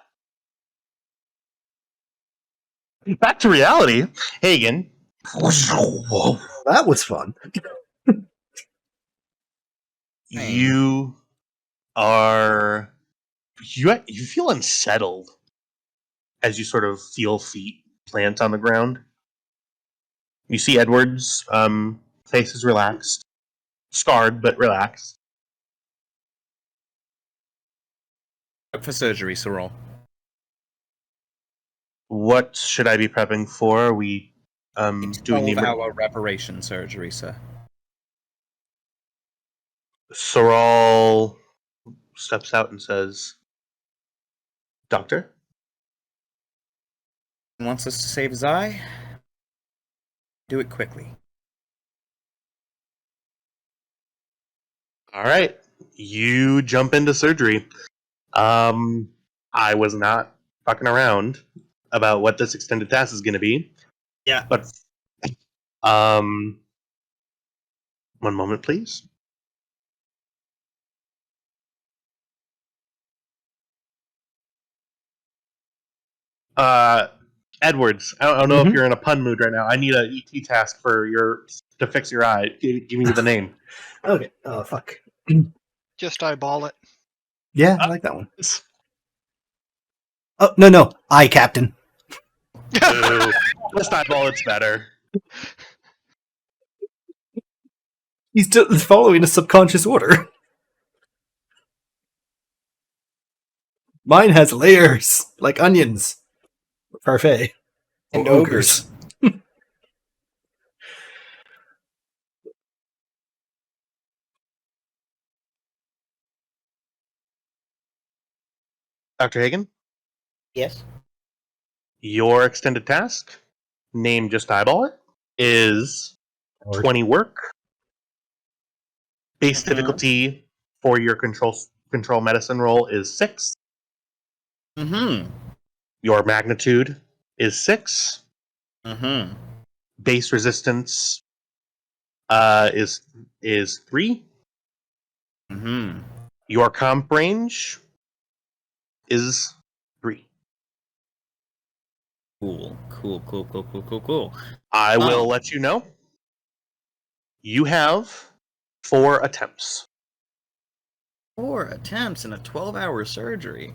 Back to reality. Hagen. That was fun. You are... You feel unsettled as you sort of feel feet plant on the ground. You see Edward's face is relaxed. Scarred, but relaxed. For surgery, Sorrel. What should I be prepping for? Are we doing the... 12-hour reparation surgery, sir. Sorrel steps out and says, Doctor? He wants us to save his eye? Do it quickly. All right. You jump into surgery. I was not fucking around about what this extended task is going to be. Yeah. But one moment, please. Edwards, I don't know if you're in a pun mood right now. I need a ET task to fix your eye. Give me the name. Okay. Oh, fuck. Just eyeball it. Yeah, I like that one. Oh, no. I, Captain. Ooh, just eyeball it's better. He's following a subconscious order. Mine has layers, like onions. Parfait. And Or ogres. Dr. Hagen, Yes. your extended task, name just eyeball it, is 20 work. Base difficulty for your control medicine roll is 6. Mm-hmm. Your magnitude is 6. Mm-hmm. Base resistance is 3. Mm-hmm. Your comp range is 3. Cool. I will let you know. You have 4 attempts. 4 attempts in a 12-hour surgery.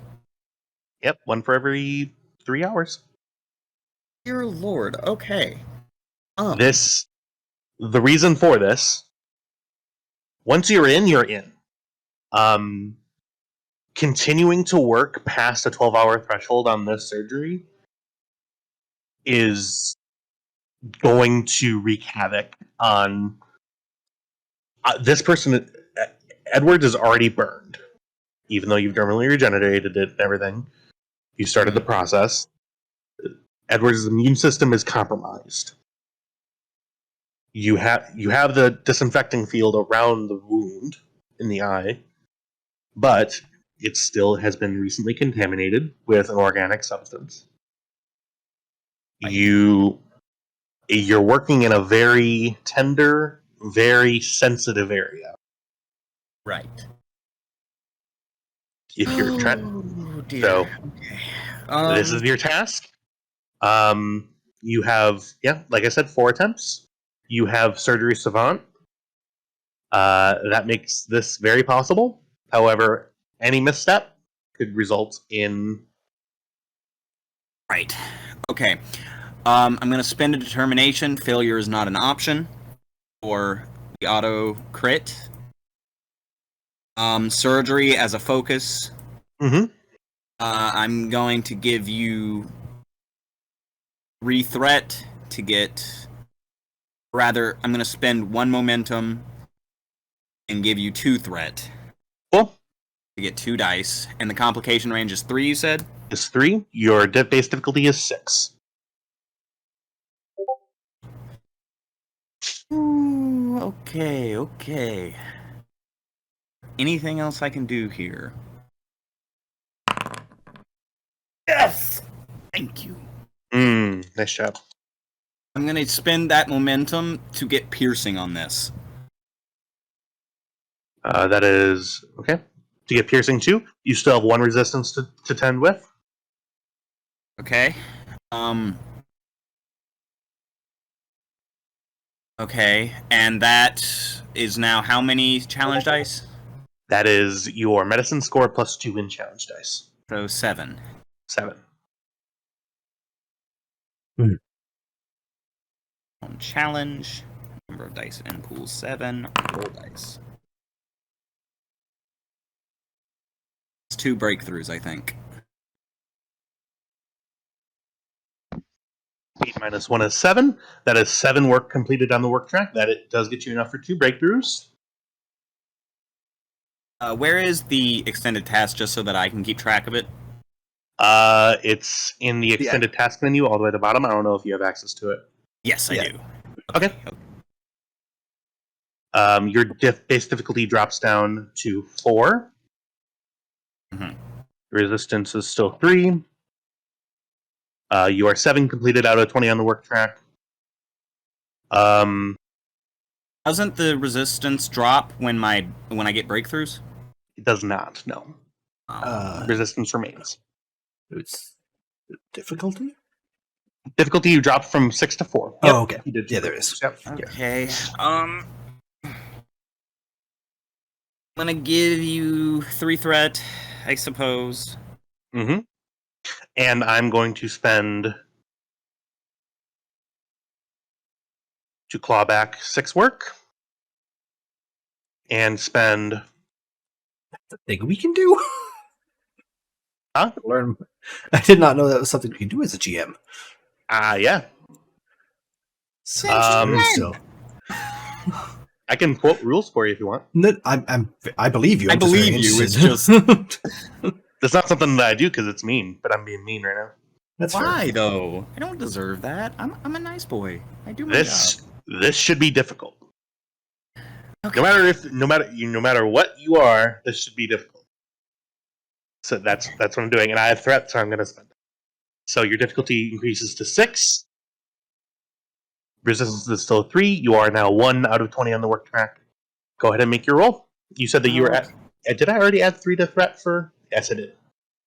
Yep, 1 for every 3 hours. Dear Lord. Okay. The reason for this, once you're in, you're in. Continuing to work past a 12-hour threshold on this surgery is going to wreak havoc on this person. Edwards is already burned, even though you've dermally regenerated it and everything. You started the process. Edwards' immune system is compromised. You have the disinfecting field around the wound in the eye, but it still has been recently contaminated with an organic substance. You're working in a very tender, very sensitive area. Right. If you're Oh dear. so, Okay. this is your task. You have, like I said, 4 attempts. You have surgery savant. That makes this very possible. However, any misstep could result in. Right. Okay. I'm going to spend a determination. Failure is not an option for the auto crit. Surgery as a focus. Mm-hmm. I'm going to give you 3 threat to get. Rather, I'm going to spend 1 momentum and give you 2 threat. Cool. To get 2 dice. And the complication range is 3, you said? Is 3. Your base difficulty is 6. Ooh, okay. Anything else I can do here? Yes! Thank you. Nice job. I'm going to spend that momentum to get piercing on this. That is okay. To get piercing 2, you still have 1 resistance to tend with. Okay. Okay, and that is now how many challenge dice? That is your medicine score plus 2 in challenge dice. So 7. 7. On challenge, number of dice in pool 7. Roll dice. It's 2 breakthroughs, I think. 8 minus 1 is 7. That is 7 work completed on the work track. That it does get you enough for 2 breakthroughs. Where is the extended task, just so that I can keep track of it? It's in the extended task menu all the way at the bottom. I don't know if you have access to it. Yes, I do. Okay. Your base difficulty drops down to 4. Mhm. Resistance is still 3. You are 7 completed out of 20 on the work track. Um, Doesn't the resistance drop when I get breakthroughs? it does not. No, resistance remains. It's difficulty. Difficulty you dropped from 6 to 4. Yep, Oh, okay. you did Yeah, there is. Yep. Okay. I'm gonna give you 3 threat, I suppose. Mm-hmm. And I'm going to spend to claw back 6 work, and spend. Thing we can do. Huh? Learn. I did not know that was something we can do as a GM. Yeah. So, I can quote rules for you if you want. no, I believe you. I I'm just very believe you, it's interested. That's not something that I do because it's mean, but I'm being mean right now. That's Why fair. though? I don't deserve that. I'm a nice boy. I do my This should be difficult. Okay. No matter what you are, this should be difficult. So that's what I'm doing, and I have threat, so I'm going to spend it. So your difficulty increases to 6. Resistance is still 3. You are now 1 out of 20 on the work track. Go ahead and make your roll. You said that you were at. Did I already add 3 to threat for? Yes, I did.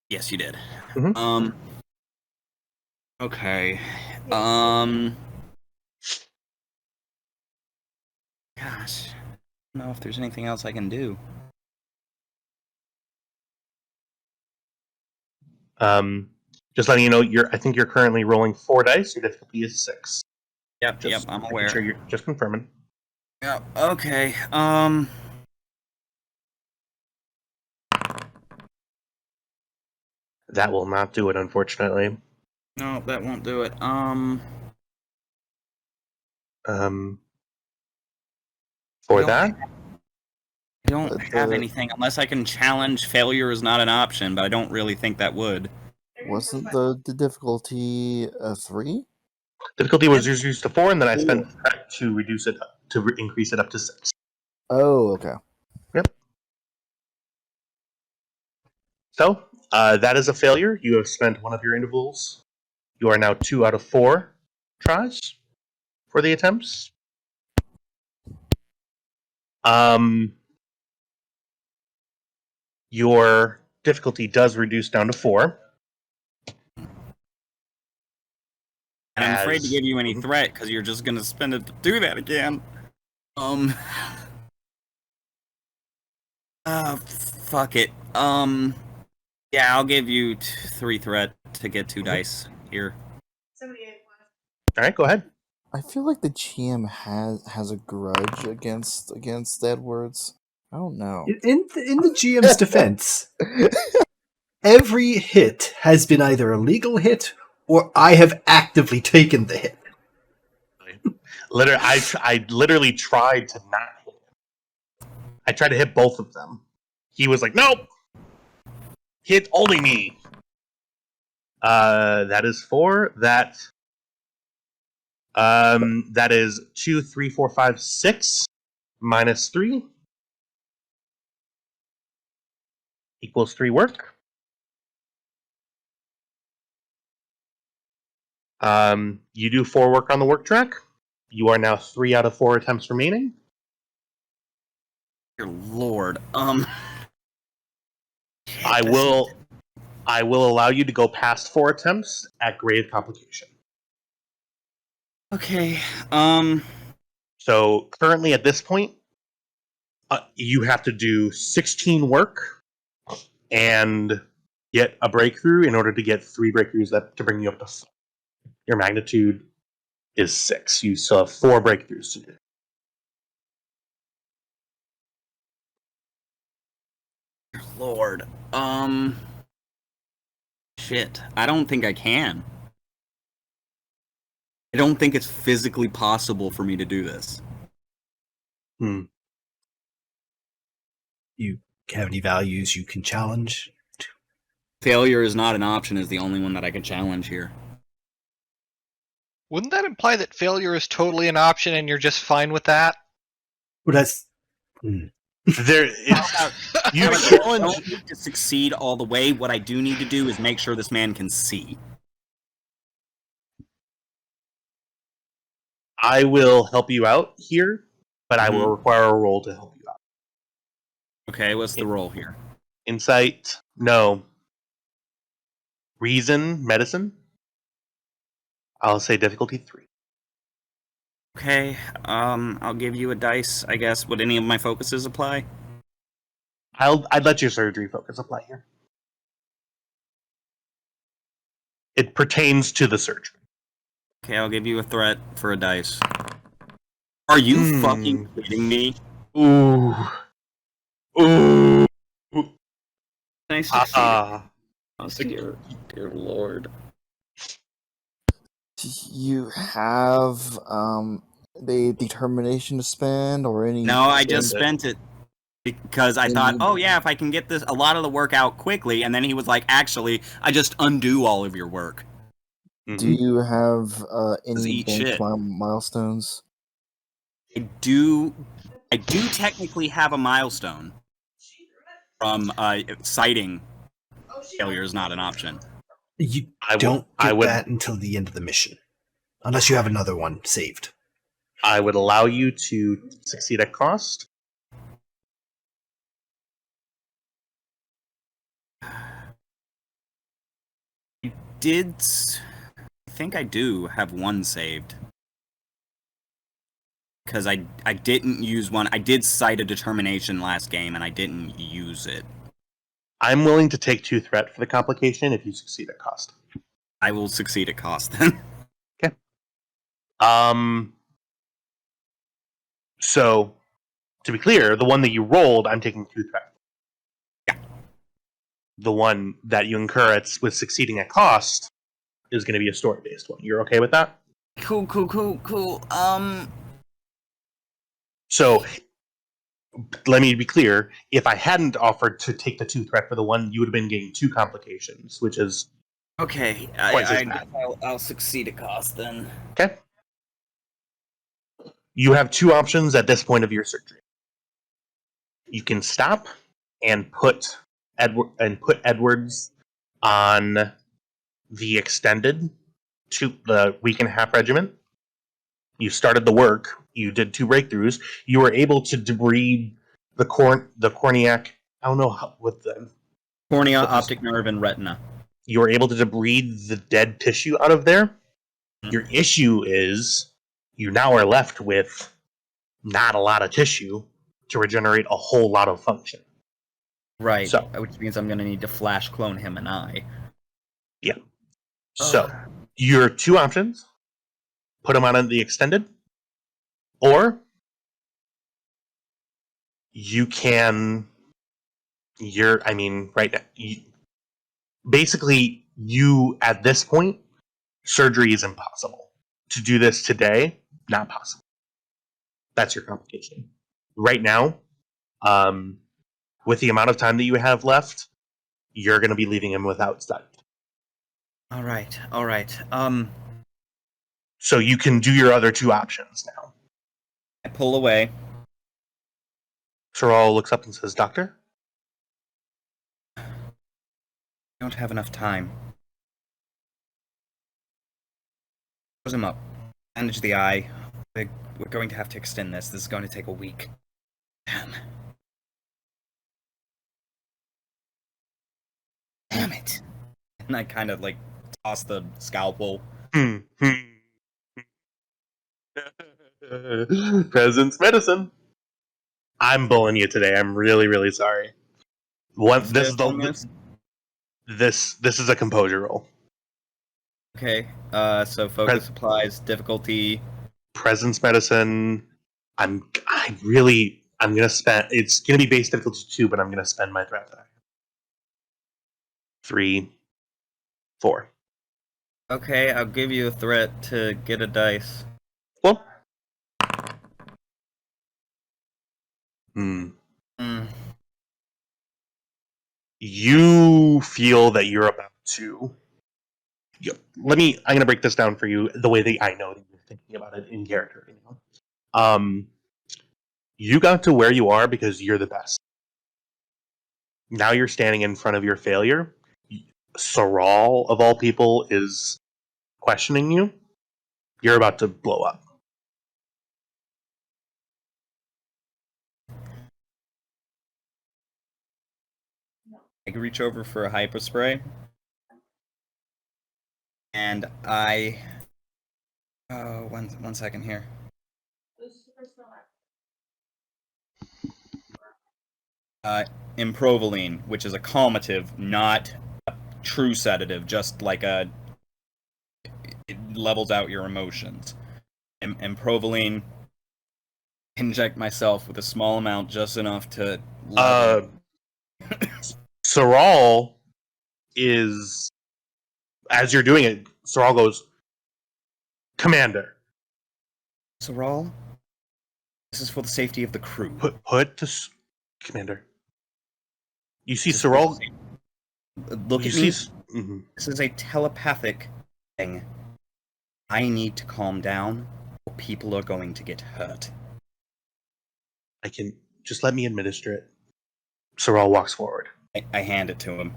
Yes, you did. Mhm. Okay. Gosh. I don't know if there's anything else I can do. Just letting you know, I think you're currently rolling 4 dice. Your difficulty is 6. Yep, Just I'm making aware. sure you're just confirming. Yep. Okay. That will not do it, unfortunately. No, that won't do it. For Nope. that, I don't have anything unless I can challenge. Failure is not an option, but I don't really think that would. Wasn't the difficulty 3? difficulty was reduced to 4, and then I spent threat to reduce it increase it up to 6. Oh, okay. Yep. So that is a failure. You have spent one of your intervals. You are now 2 out of 4 tries for the attempts. Your difficulty does reduce down to 4. And I'm afraid to give you any threat because you're just gonna spend it to do that again. Fuck it. Yeah, I'll give you 3 threat to get 2 dice here. All right, go ahead. I feel like the GM has a grudge against Edwards. I don't know. In the GM's defense, every hit has been either a legal hit or I have actively taken the hit. I literally tried to not hit him. I tried to hit both of them. He was like, "Nope, hit only me." That is 4. That is 2, 3, 4, 5, 6 minus 3 equals 3 work. You do 4 work on the work track. You are now 3 out of 4 attempts remaining. Dear Lord. I will allow you to go past 4 attempts at grave complication. Okay. So currently at this point, you have to do 16 work and get a breakthrough in order to get 3 breakthroughs to bring you up to 5. Your magnitude is 6. You still have 4 breakthroughs to do. Dear Lord. Shit. I don't think I can. I don't think it's physically possible for me to do this. You have any values you can challenge? Failure is not an option is the only one that I can challenge here. Wouldn't that imply that failure is totally an option and you're just fine with that? Well, that's There, you I challenge. don't need to succeed all the way. What I do need to do is make sure this man can see. I will help you out here, but I will require a roll to help you out. Okay, what's the roll here? Insight, no. Reason, medicine. I'll say difficulty 3. Okay, I'll give you a dice, I guess. Would any of my focuses apply? I'd let your surgery focus apply here. It pertains to the surgery. Okay, I'll give you a threat for a dice. Are you fucking kidding me? Ooh. Ooh. Nice dear lord. Do you have the determination to spend or any? No, I just spent it. Because I thought, oh yeah, if I can get a lot of the work out quickly, and then he was like, actually, I just undo all of your work. Do you have any eat shit. milestones? I do technically have a milestone from citing failure is not an option. You don't get that until the end of the mission. Unless you have another one saved. I would allow you to succeed at cost. I think I do have one saved. Because I didn't use one. I did cite a determination last game, and I didn't use it. I'm willing to take 2 threat for the complication if you succeed at cost. I will succeed at cost then. Okay. So, to be clear, the one that you rolled, I'm taking 2 threat. Yeah. The one that you incur with succeeding at cost is going to be a story-based one. You're okay with that? Cool. So, let me be clear. If I hadn't offered to take the 2 threat for the one, you would have been getting 2 complications, which is okay. I'll succeed at cost then. Okay. You have 2 options at this point of your surgery. You can stop and put Edwards on the extended the week and a half regimen. You started the work. You did 2 breakthroughs. You were able to debride the corneac. I don't know what the cornea, optic nerve, and retina. You were able to debride the dead tissue out of there. Your issue is you now are left with not a lot of tissue to regenerate a whole lot of function. Right. So, which means I'm going to need to flash clone him and I. Yeah. So, your 2 options: put him on the extended, or you can. Right now, basically, at this point, surgery is impossible. To do this today, not possible. That's your complication. Right now, with the amount of time that you have left, you're going to be leaving him without sight. All right. So you can do your other 2 options now. I pull away. Sorrel looks up and says, "Doctor?" I don't have enough time. Close him up. Bandage the eye. We're going to have to extend this. This is going to take a week. Damn it. And I kind of toss the scalpel. Presence medicine. I'm bullying you today. I'm really, really sorry. This is a composure roll. Okay. So focus applies difficulty. Presence medicine. I'm gonna spend. It's gonna be base difficulty 2, but I'm gonna spend my threat die. 3, 4. Okay, I'll give you a threat to get a dice. Well. You feel that you're about to. I'm going to break this down for you the way that I know that you're thinking about it in character. You got to where you are because you're the best. Now you're standing in front of your failure. Sorrel, of all people, is questioning you. You're about to blow up. I reach over for a hyper spray, and I. Oh, one second here. Improvaline, which is a calmative, not a true sedative, just like it levels out your emotions. Improvaline, inject myself with a small amount, just enough to level. Saral is, as you're doing it, Saral goes, Commander. Saral, this is for the safety of the crew. Put to Commander. You see This is for the Saral. safety- Look You at me. see. Mhm. This is a telepathic thing. I need to calm down, or people are going to get hurt. I can just let me administer it. Saral walks forward. I hand it to him.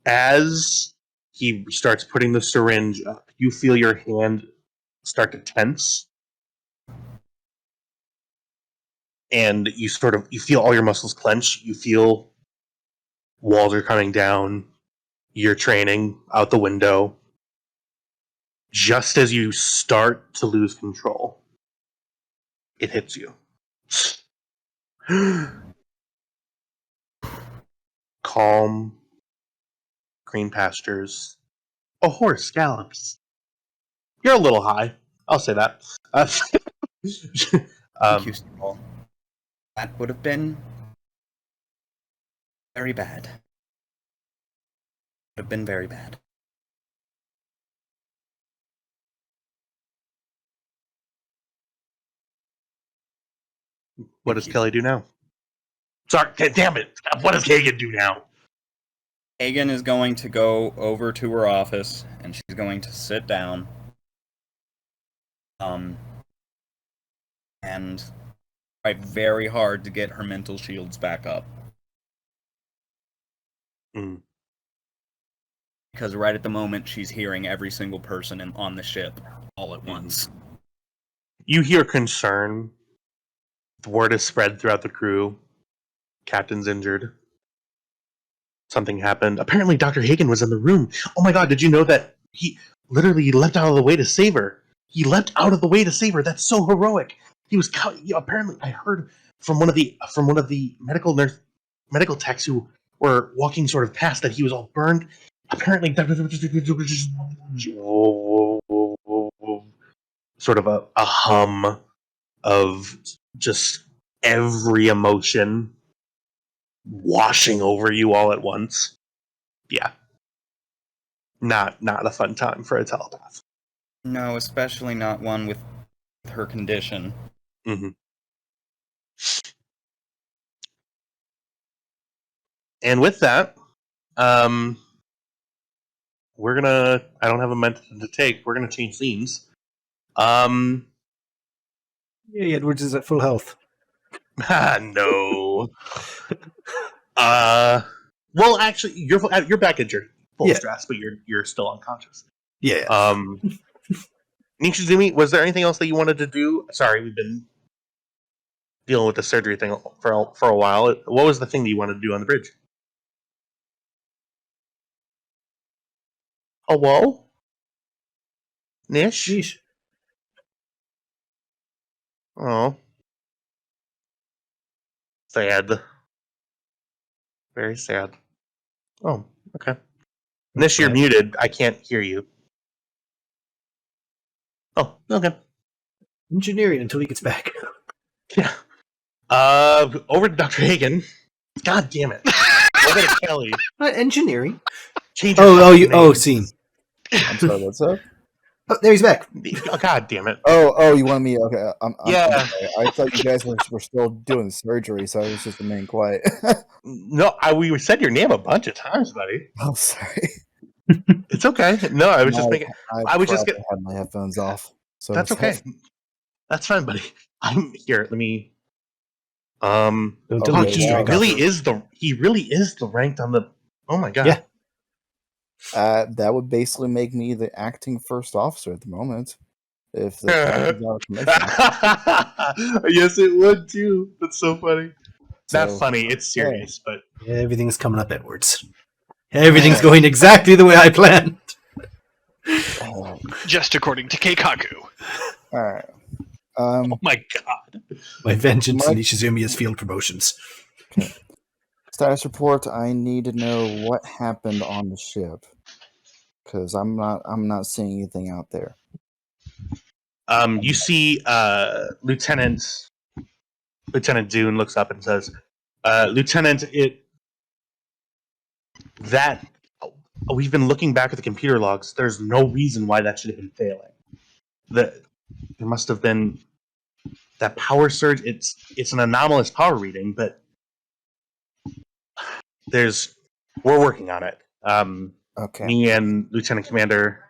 As he starts putting the syringe up, you feel your hand start to tense, and you feel all your muscles clench. You feel walls are coming down. Your training out the window. Just as you start to lose control, it hits you. Calm, green pastures. A horse gallops. You're a little high. I'll say that. Thank you, Saral. That would have been very bad. Would have been very bad. What does Kelly do now? Sorry, damn it. What does Hagen do now? Hagen is going to go over to her office, and she's going to sit down. And try very hard to get her mental shields back up. Mm. Because right at the moment, she's hearing every single person on the ship all at once. You hear concern. The word is spread throughout the crew. Captain's injured. Something happened. Apparently, Dr. Hagen was in the room. Oh my god, did you know that he literally leapt out of the way to save her? He leapt out of the way to save her. That's so heroic. He was apparently, I heard from one of the medical techs who were walking sort of past that he was all burned. Apparently, sort of a hum of just every emotion washing over you all at once. Yeah. Not a fun time for a telepath. No, especially not one with her condition. Mm-hmm. And with that, we're gonna. I don't have a minute to take. We're gonna change scenes. Yeah, Edwards is at full health. No. Well, actually, you're back at your full stress, but you're still unconscious. Yeah. Nishizumi, was there anything else that you wanted to do? Sorry, we've been dealing with the surgery thing for a while. What was the thing that you wanted to do on the bridge? Hello? Nish? Sheesh. Oh. Sad. Very sad. Oh, okay. Nish, you're muted. I can't hear you. Oh, okay. Engineering until he gets back. Yeah. Over to Dr. Hagen. God damn it. Over to Kelly. Engineering. Change your fucking name. Scene. I'm sorry, what's up? Oh, there he's back. Oh, God damn it. Oh, you want me? Okay, I'm Yeah. sorry. I thought you guys were still doing surgery, so I was just remaining quiet. No, we said your name a bunch of times, buddy. I'm sorry. It's okay. No, I was just making. I was just probably had my headphones off. So That's okay. That's fine, buddy. I'm here. Let me. Don't Oh, delete He the strike really off. is the ranked on the. Oh my god. Yeah. That would basically make me the acting first officer at the moment. if the captain's out of commission. Yes, it would too. That's so funny. Not So, funny. It's serious, but Everything's coming up, Edwards. Everything's going exactly the way I planned. Just according to Keikaku. all right. oh my god. My vengeance and Mike- Ishizumiya's field promotions. Status report. I need to know what happened on the ship because I'm not seeing anything out there. You see, Lieutenant Dune looks up and says, "Lieutenant, we've been looking back at the computer logs. There's no reason why that should have been failing. There must have been that power surge. It's an anomalous power reading, but we're working on it. Okay. Me and Lieutenant Commander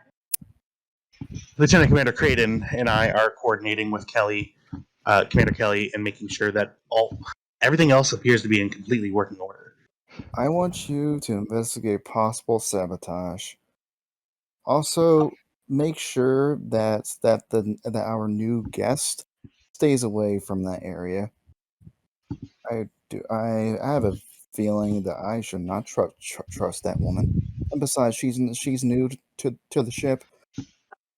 Creighton and I are coordinating with Commander Kelly, and making sure that everything else appears to be in completely working order. I want you to investigate possible sabotage. Also, make sure that our new guest stays away from that area. I have a feeling that I should not trust that woman. And besides, she's new to the ship.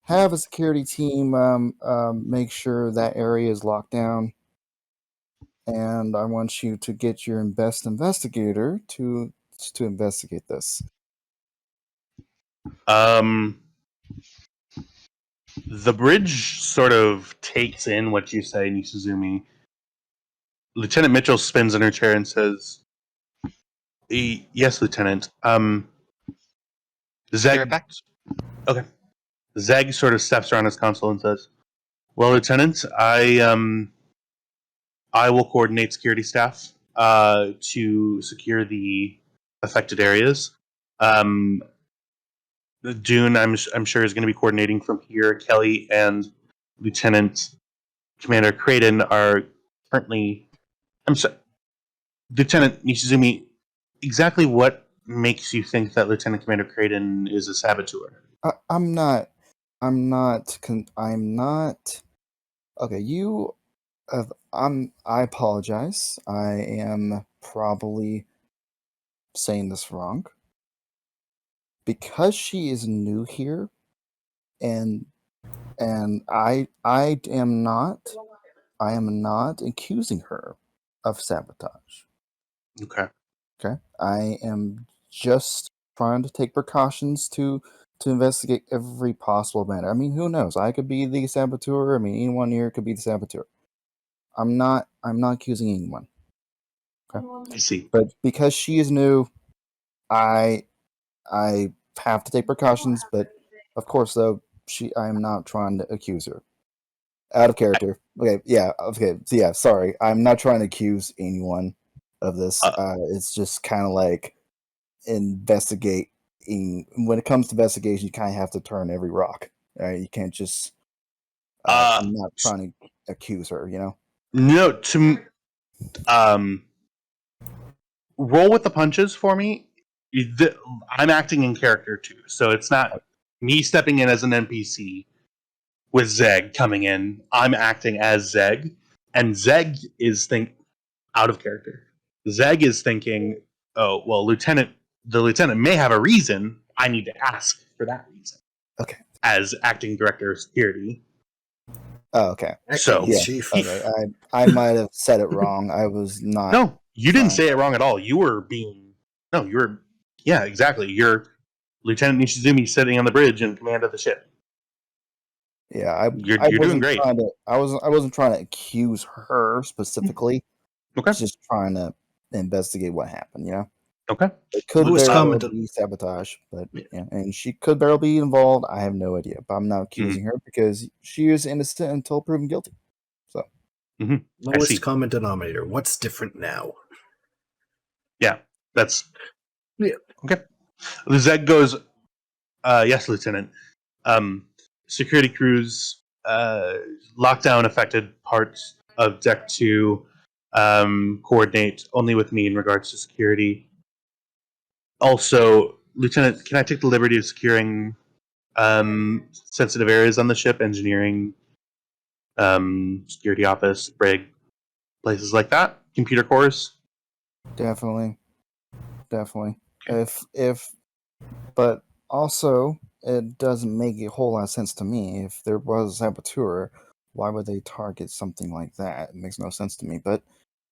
Have a security team make sure that area is locked down. And I want you to get your best investigator to investigate this. The bridge sort of takes in what you say, Nisuzumi. Lieutenant Mitchell spins in her chair and says, "Yes, Lieutenant. Zeg." Be right back. Okay. Zeg sort of steps around his console and says, "Well, Lieutenant, I will coordinate security staff to secure the affected areas. Dune, I'm sure, is going to be coordinating from here. Kelly and Lieutenant Commander Creighton are currently. I'm sorry, Lieutenant Nishizumi. Exactly what makes you think that Lieutenant Commander Creighton is a saboteur?" I'm not. Okay, you. I apologize. I am probably saying this wrong. Because she is new here, and I am not accusing her of sabotage. Okay. Okay, I am just trying to take precautions to investigate every possible matter. I mean, who knows? I could be the saboteur. I mean, anyone here could be the saboteur. I'm not accusing anyone. Okay. I see. But because she is new, I have to take precautions. But of course, though, I am not trying to accuse her. Out of character. Okay. Yeah. Okay. So yeah. Sorry. I'm not trying to accuse anyone of this. It's just kind of like investigating. When it comes to investigation, you kind of have to turn every rock. You can't just. I'm not trying to accuse her. No, roll with the punches for me. I'm acting in character too, so it's not me stepping in as an NPC with Zeg coming in. I'm acting as Zeg, and Zeg is out of character. Zeg is thinking, "Oh, well, the lieutenant may have a reason. I need to ask for that reason." Okay. As acting director of security. Oh, okay. So, Acting Yeah. chief. Okay. I might have said it wrong. I was not. No, you didn't Fine. say it wrong at all. You were yeah, exactly. You're Lieutenant Nishizumi sitting on the bridge in command of the ship. Yeah, You're I doing wasn't great. I wasn't trying to accuse her specifically. Okay. Just trying to investigate what happened. Okay. It could Lewis very well commented- be sabotage, but Yeah. and she could very well be involved. I have no idea, but I'm not accusing her because she is innocent until proven guilty. So see. Lowest common denominator. What's different now? Yeah, that's Yeah. okay. Zeg goes, "Yes, Lieutenant. Security crews lockdown affected parts of Deck 2. Coordinate only with me in regards to security. Also, Lieutenant, can I take the liberty of securing sensitive areas on the ship, engineering security office, brig, places like that. Computer cores. Definitely. But also, it doesn't make a whole lot of sense to me. If there was a saboteur, why would they target something like that? It makes no sense to me. But,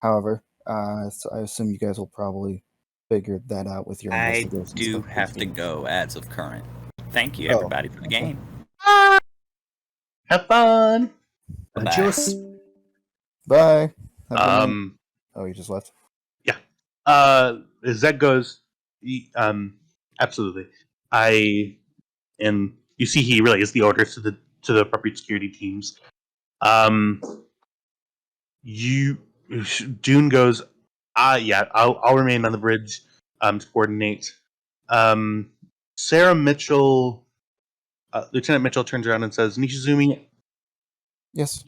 however, so I assume you guys will probably figure that out with your I investigations. do have to go as of current. Thank you, Oh. everybody, for the game. Have fun. Bye-bye. Adios. Bye. Have a good night. Oh, you just left? Zed goes, absolutely. And you see he relayes the orders to the appropriate security teams. Dune goes, yeah, I'll remain on the bridge, to coordinate. Sarah Mitchell, Lieutenant Mitchell turns around and says, Nishizumi, Yes.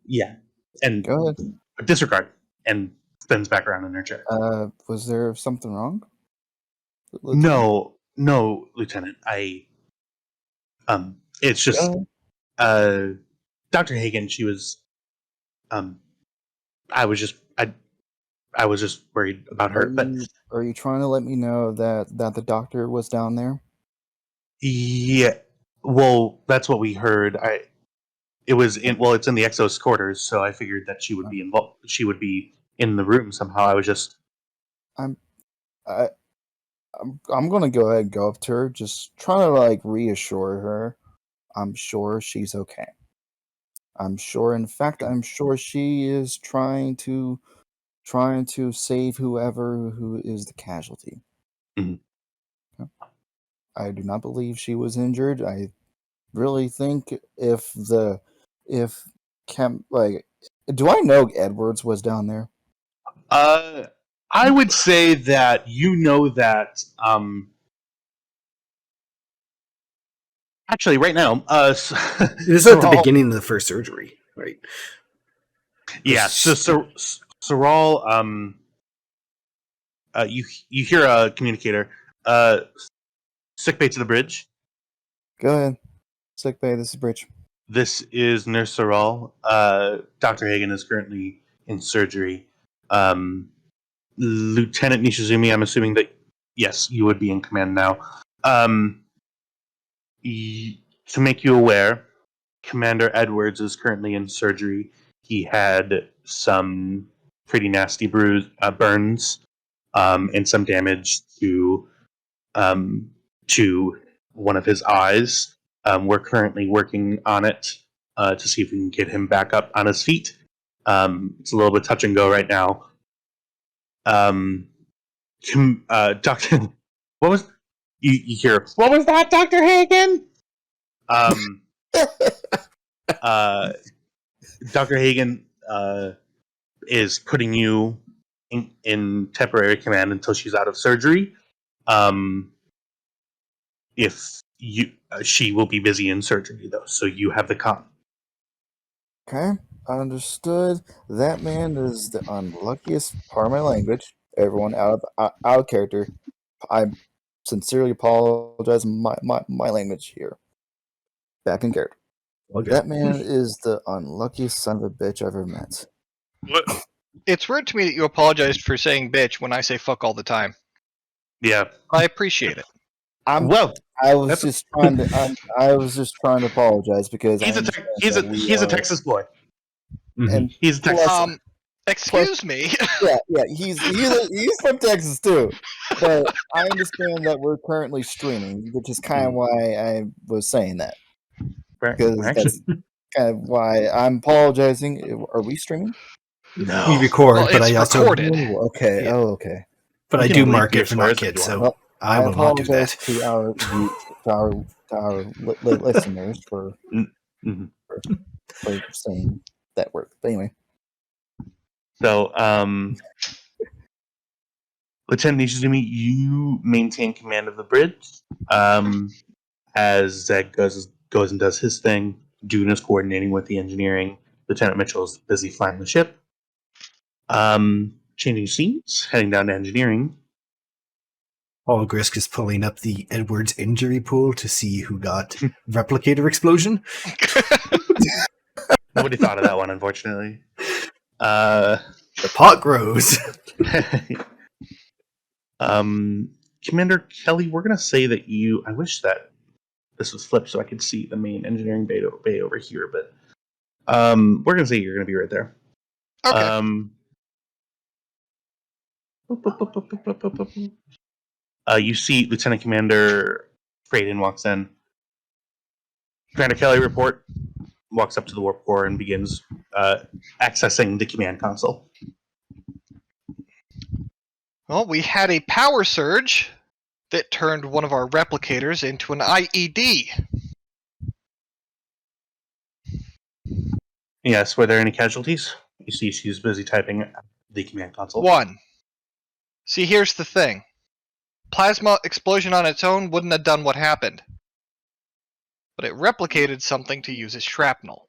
yeah, and Go ahead. disregard, and spins back around in her chair. Was there something wrong? Lieutenant? No, Lieutenant. It's just, Dr. Hagen. She was, I was just worried about her. But Are you trying to let me know that the doctor was down there? yeah, well, that's what we heard. It's in the Exos quarters, so I figured that she would be involved. She would be in the room somehow. I was just, I'm gonna go ahead and go up to her, just trying to like reassure her. I'm sure she's okay. I'm sure she is trying to save whoever who is the casualty. Mhm. I do not believe she was injured. I really think do I know Edwards was down there? I would say that that. Actually, right now, This is at the beginning of the first surgery, right? Yeah, so Saral, you hear a communicator. Sickbay to the bridge. Go ahead. Sickbay, this is Bridge. This is Nurse Saral. Dr. Hagen is currently in surgery. Lieutenant Nishizumi, I'm assuming that, yes, you would be in command now. To make you aware, Commander Edwards is currently in surgery. He had some pretty nasty burns, and some damage to one of his eyes. We're currently working on it to see if we can get him back up on his feet. It's a little bit touch and go right now. Doctor, what was you hear? What was that, Dr. Hagen? Dr. Hagen is putting you in temporary command until she's out of surgery. If she will be busy in surgery though, so you have the con. Okay, understood. That man is the unluckiest part of my language. Everyone out of character. I sincerely apologize. My language here. Back in character. Okay. That man is the unluckiest son of a bitch I've ever met. It's weird to me that you apologized for saying bitch when I say fuck all the time. Yeah, I appreciate it. I was just trying to apologize because he's a Texas boy. And he's a Texas. Excuse me. Yeah, he's from Texas too. But I understand that we're currently streaming, which is kind of why I was saying that. Because that's kind of why I'm apologizing. Are we streaming? No, we record, well, but it's I also recorded. Okay. Yeah. Oh, okay. But I do mark it for not kids, so Well, I will not do apologize that. to our listeners for saying that word. But anyway. So, Lieutenant Nishizumi, you maintain command of the bridge. As Zed goes and does his thing, Dune is coordinating with the engineering. Lieutenant Mitchell is busy flying the ship. Changing scenes, heading down to engineering. Grisk is pulling up the Edwards injury pool to see who got replicator explosion. Nobody thought of that one, unfortunately. The pot grows. Commander Kelly, we're going to say that I wish that this was flipped so I could see the main engineering bay over here, but we're going to say you're going to be right there. Okay. You see Lieutenant Commander Creighton walks in. Commander Kelly, report. Walks up to the warp core and begins accessing the command console. Well, we had a power surge that turned one of our replicators into an IED. Yes, were there any casualties? You see she's busy typing the command console. 1. See, here's the thing. Plasma explosion on its own wouldn't have done what happened. But it replicated something to use as shrapnel.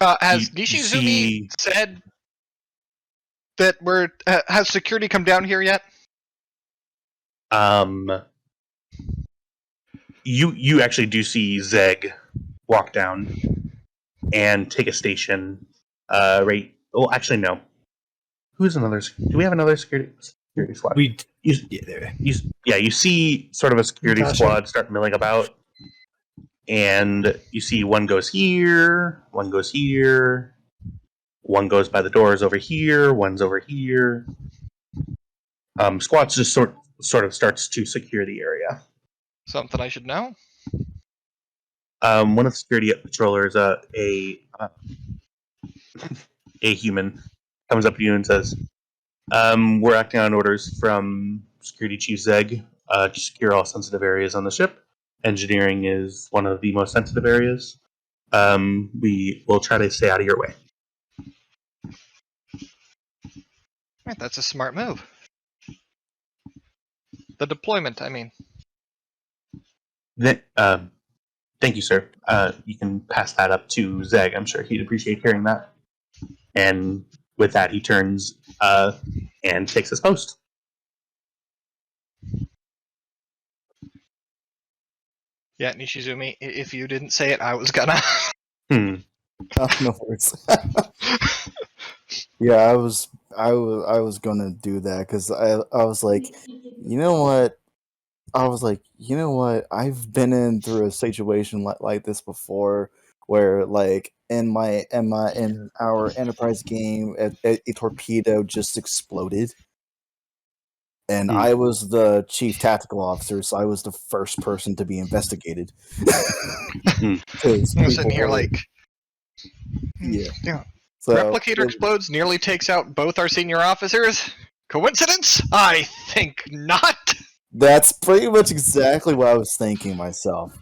Has Nishizumi said that has security come down here yet? You actually do see Zeg walk down and take a station. Right. Well, actually, no. Who's another? Do we have another security squad? You see sort of a security squad start milling about, and you see one goes here, one goes here, one goes by the doors over here, one's over here. Squats just sort of starts to secure the area. Something I should know. One of the security patrollers, a human, comes up to you and says, "We're acting on orders from Security Chief Zeg to secure all sensitive areas on the ship. Engineering is one of the most sensitive areas. We will try to stay out of your way." Right, that's a smart move. The deployment, I mean. Thank you, sir. You can pass that up to Zeg. I'm sure he'd appreciate hearing that. And with that, he turns and takes his post. Yeah, Nishizumi, if you didn't say it, I was gonna. Oh, no worries. Yeah, I was gonna do that because I was like, you know what? I've been through a situation like this before, where like in our Enterprise game, a torpedo just exploded, and I was the chief tactical officer, so I was the first person to be investigated. I'm sitting here like, yeah. So, replicator explodes, nearly takes out both our senior officers. Coincidence? I think not. That's pretty much exactly what I was thinking myself.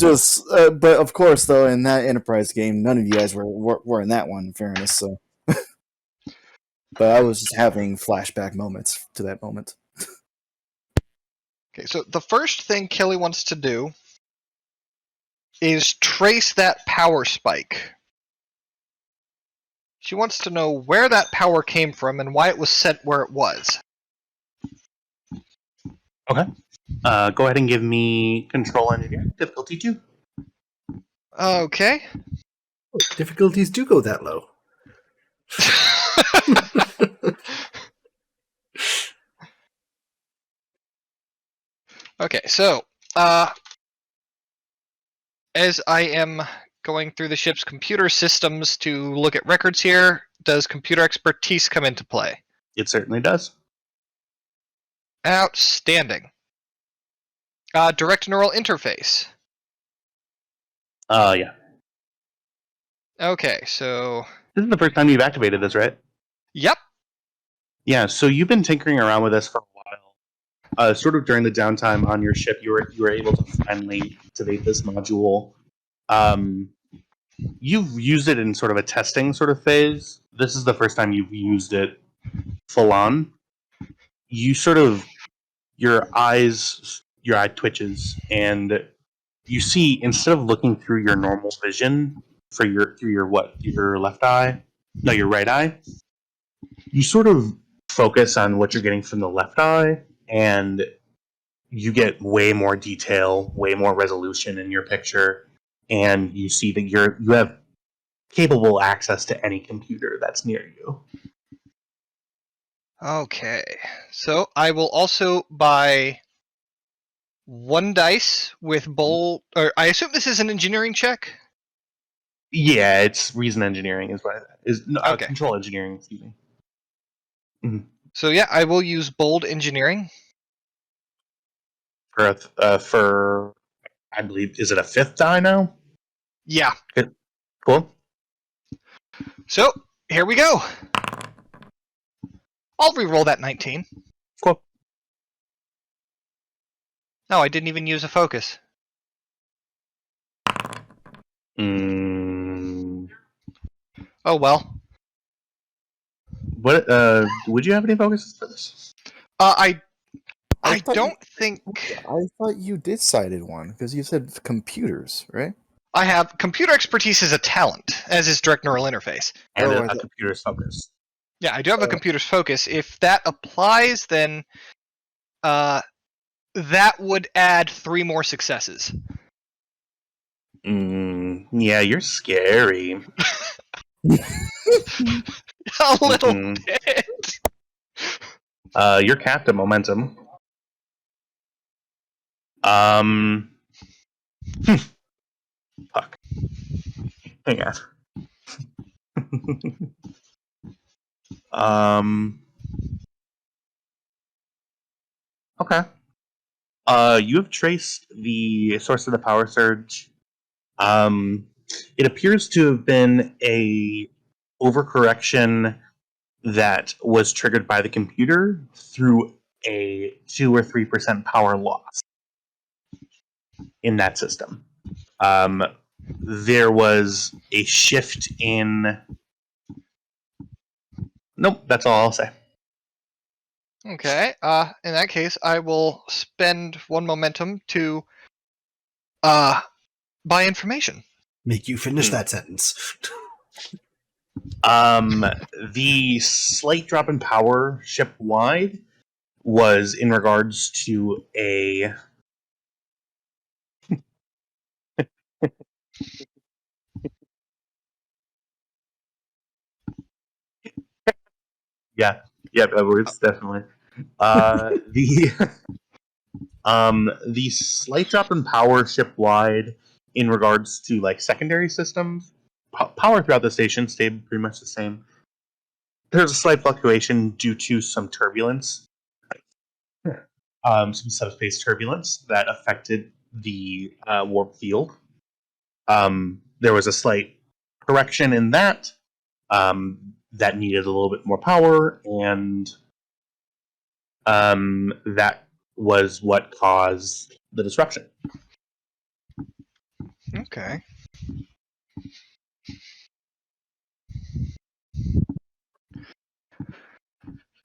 But of course, though, in that Enterprise game, none of you guys were in that one, in fairness. So, but I was just having flashback moments to that moment. Okay, so the first thing Kelly wants to do is trace that power spike. She wants to know where that power came from and why it was set where it was. Okay. Go ahead and give me control engineering difficulty 2. Okay. Difficulties do go that low. Okay, so as I am going through the ship's computer systems to look at records here, does computer expertise come into play? It certainly does. Outstanding. Direct neural interface. Yeah. Okay, so... This is the first time you've activated this, right? Yep. Yeah, so you've been tinkering around with this for a while. Sort of during the downtime on your ship, you were able to finally activate this module. You've used it in sort of a testing sort of phase. This is the first time you've used it full on. You sort of... Your eye twitches, and you see, instead of looking through your normal vision through your left eye, No, your right eye. You sort of focus on what you're getting from the left eye, and you get way more detail, way more resolution in your picture, and you see that you have capable access to any computer that's near you. Okay, so I will also buy 1 dice with bold. Or I assume this is an engineering check. Yeah, it's reason engineering is what is no, Okay. control engineering. Excuse me. So yeah, I will use bold engineering. For I believe, is it a 5th die now? Yeah. Cool. So here we go. I'll re-roll that 19. Cool. No, I didn't even use a focus. Oh well. What? Would you have any focuses for this? I thought don't think I thought you did cited one because you said computers, right? I have computer expertise as a talent, as is direct neural interface. And Oh, I a thought- computer's focus. Yeah, I do have a computer's focus. If that applies, then that would add 3 more successes. Yeah, you're scary. A little Mhm. bit. You're capped at momentum. Fuck. Hang on. Okay. You have traced the source of the power surge. It appears to have been a overcorrection that was triggered by the computer through a 2 or 3% power loss in that system. There was a shift in. Nope, that's all I'll say. Okay. In that case, I will spend 1 momentum to buy information. Make you finish that sentence. The slight drop in power ship-wide was in regards to a. Yeah, Edwards, definitely. The slight drop in power ship-wide in regards to like secondary systems, power throughout the station stayed pretty much the same. There's a slight fluctuation due to some turbulence, some subspace turbulence that affected the warp field. There was a slight correction in that that needed a little bit more power, and that was what caused the disruption. Okay.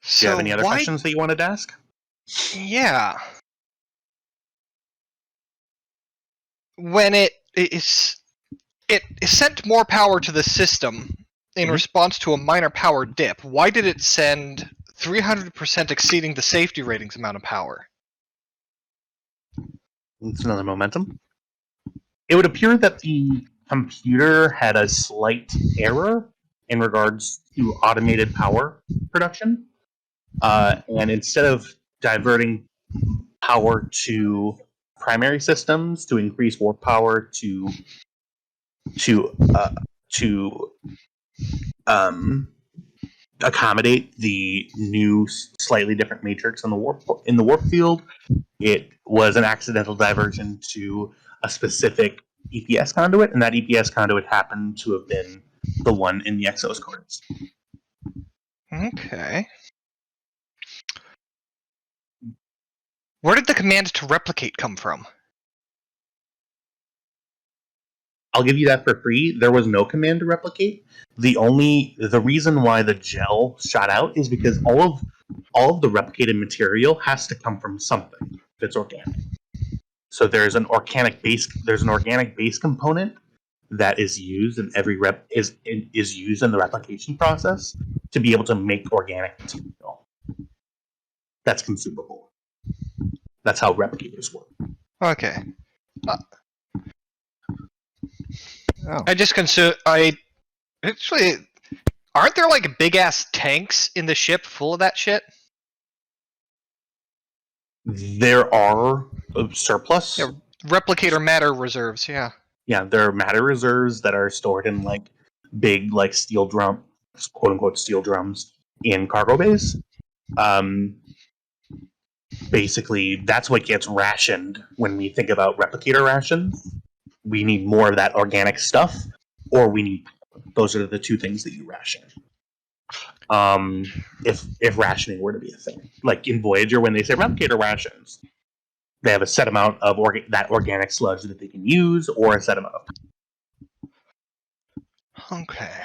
Do you have any other questions that you wanted to ask? Yeah. When it sent more power to the system in response to a minor power dip, why did it send 300% exceeding the safety ratings amount of power? It's another momentum. It would appear that the computer had a slight error in regards to automated power production. And instead of diverting power to primary systems to increase warp power to accommodate the new, slightly different matrix in the warp field, it was an accidental diversion to a specific EPS conduit, and that EPS conduit happened to have been the one in the Exos cores. Okay. Where did the command to replicate come from? I'll give you that for free. There was no command to replicate. The reason why the gel shot out is because all of the replicated material has to come from something that's organic. So there's an organic base component that is used in every is used in the replication process to be able to make organic material that's consumable. That's how replicators work. Okay. Oh, I just consume. I actually. Aren't there like big ass tanks in the ship full of that shit? There are surplus. Yeah, replicator matter reserves. Yeah. Yeah, there are matter reserves that are stored in like big like steel drum, quote unquote steel drums in cargo bays. Basically, that's what gets rationed when we think about replicator rations. We need more of that organic stuff, or we need. Those are the two things that you ration. If rationing were to be a thing, like in Voyager, when they say replicator rations, they have a set amount of that organic sludge that they can use, or a set amount of. Okay.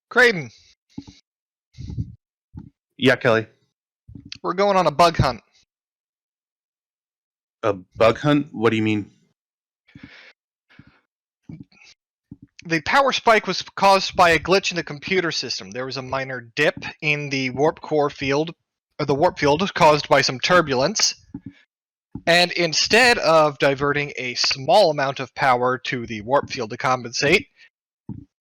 Creighton, Yeah, Kelly. we're going on a bug hunt. A bug hunt? What do you mean? The power spike was caused by a glitch in the computer system. There was a minor dip in the warp core field, or the warp field caused by some turbulence. And instead of diverting a small amount of power to the warp field to compensate,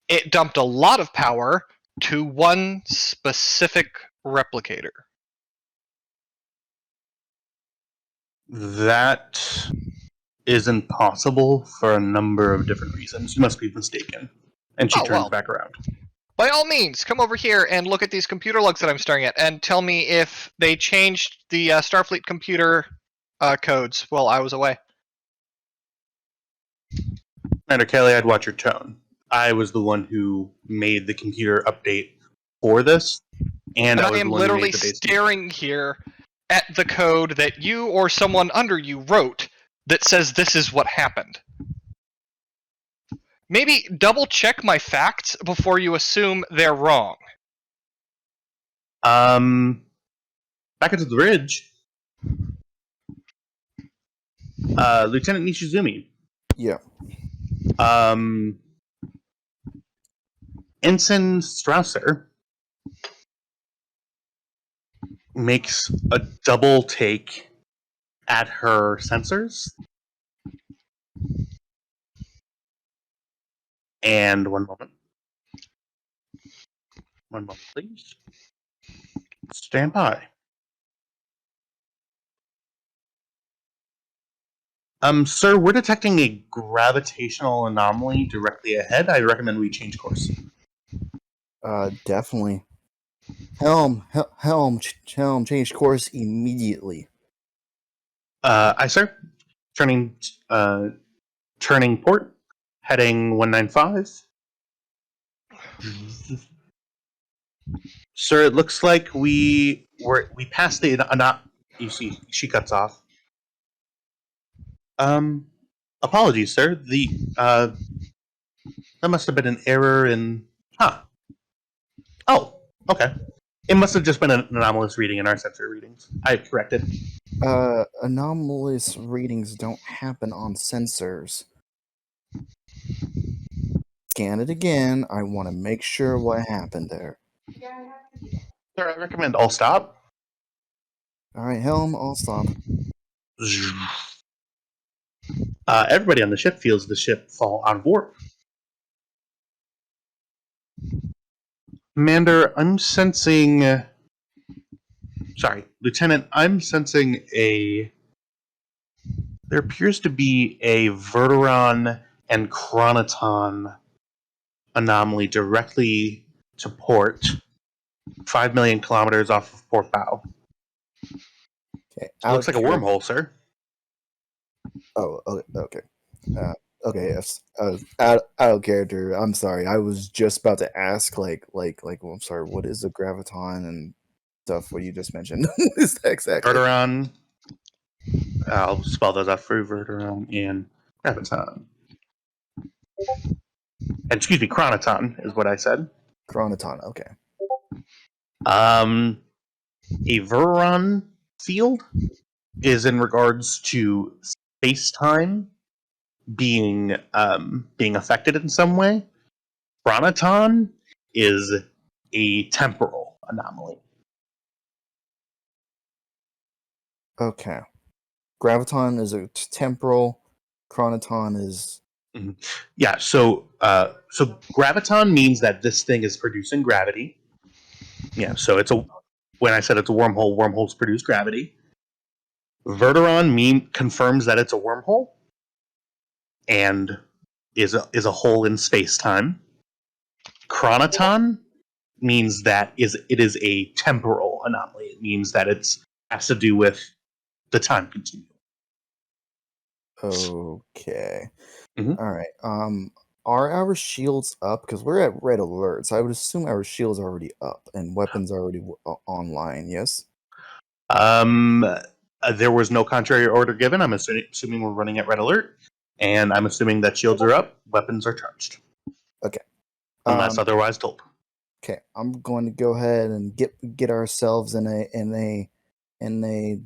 it dumped a lot of power to one specific replicator. That is impossible for a number of different reasons. You must be mistaken. And she Oh, turns well. back around. By all means, come over here and look at these computer logs that I'm staring at and tell me if they changed the Starfleet computer codes while I was away. Commander Kelly, I'd watch your tone. I was the one who made the computer update for this, and I was am the one who literally made the base. staring here at the code that you or someone under you wrote that says this is what happened. Maybe double check my facts before you assume they're wrong. Back into the bridge. Lieutenant Nishizumi. yeah. Ensign Strausser makes a double take at her sensors. And one moment. One moment, please. Stand by. Sir, we're detecting a gravitational anomaly directly ahead. I recommend we change course. Definitely. Helm, change course immediately. Aye, sir. Turning port, heading 195. Sir, it looks like we passed the you see, she cuts off. Apologies, sir. That must have been an error in. Oh, okay. It must have just been an anomalous reading in our sensor readings. I've corrected. Anomalous readings don't happen on sensors. Scan it again. I want to make sure what happened there. Sir, I recommend all stop. Alright, Helm, I'll stop. Everybody on the ship feels the ship fall out of warp. Commander, I'm sensing. Sorry, Lieutenant, I'm sensing a. There appears to be a Verteron and Chronoton anomaly directly to port, 5 million kilometers off of port bow. Okay, It looks like a wormhole, sir. Oh, okay. Okay, yes. Out of character. I'm sorry. I was just about to ask, well, I'm sorry. What is a graviton and stuff? What you just mentioned? What is that exactly? Verteron. I'll spell those out for you. Verteron and graviton. And excuse me, Chronoton is what I said. Chronoton. Okay. A Verteron field is in regards to space-time being affected in some way. Chronoton is a temporal anomaly. Okay. Graviton is a temporal. Chronoton is Yeah, so graviton means that this thing is producing gravity. Yeah, so when I said it's a wormhole, wormholes produce gravity. Verteron confirms that it's a wormhole and is a hole in space time. Chronoton means that it is a temporal anomaly. It means that it has to do with the time continuum. okay. Mhm. All right. Are our shields up? Because we're at red alert, so I would assume our shields are already up and weapons are already online. Yes. There was no contrary order given. I'm assuming we're running at red alert, and I'm assuming that shields are up, weapons are charged, Okay. unless otherwise told. Okay. I'm going to go ahead and get ourselves in a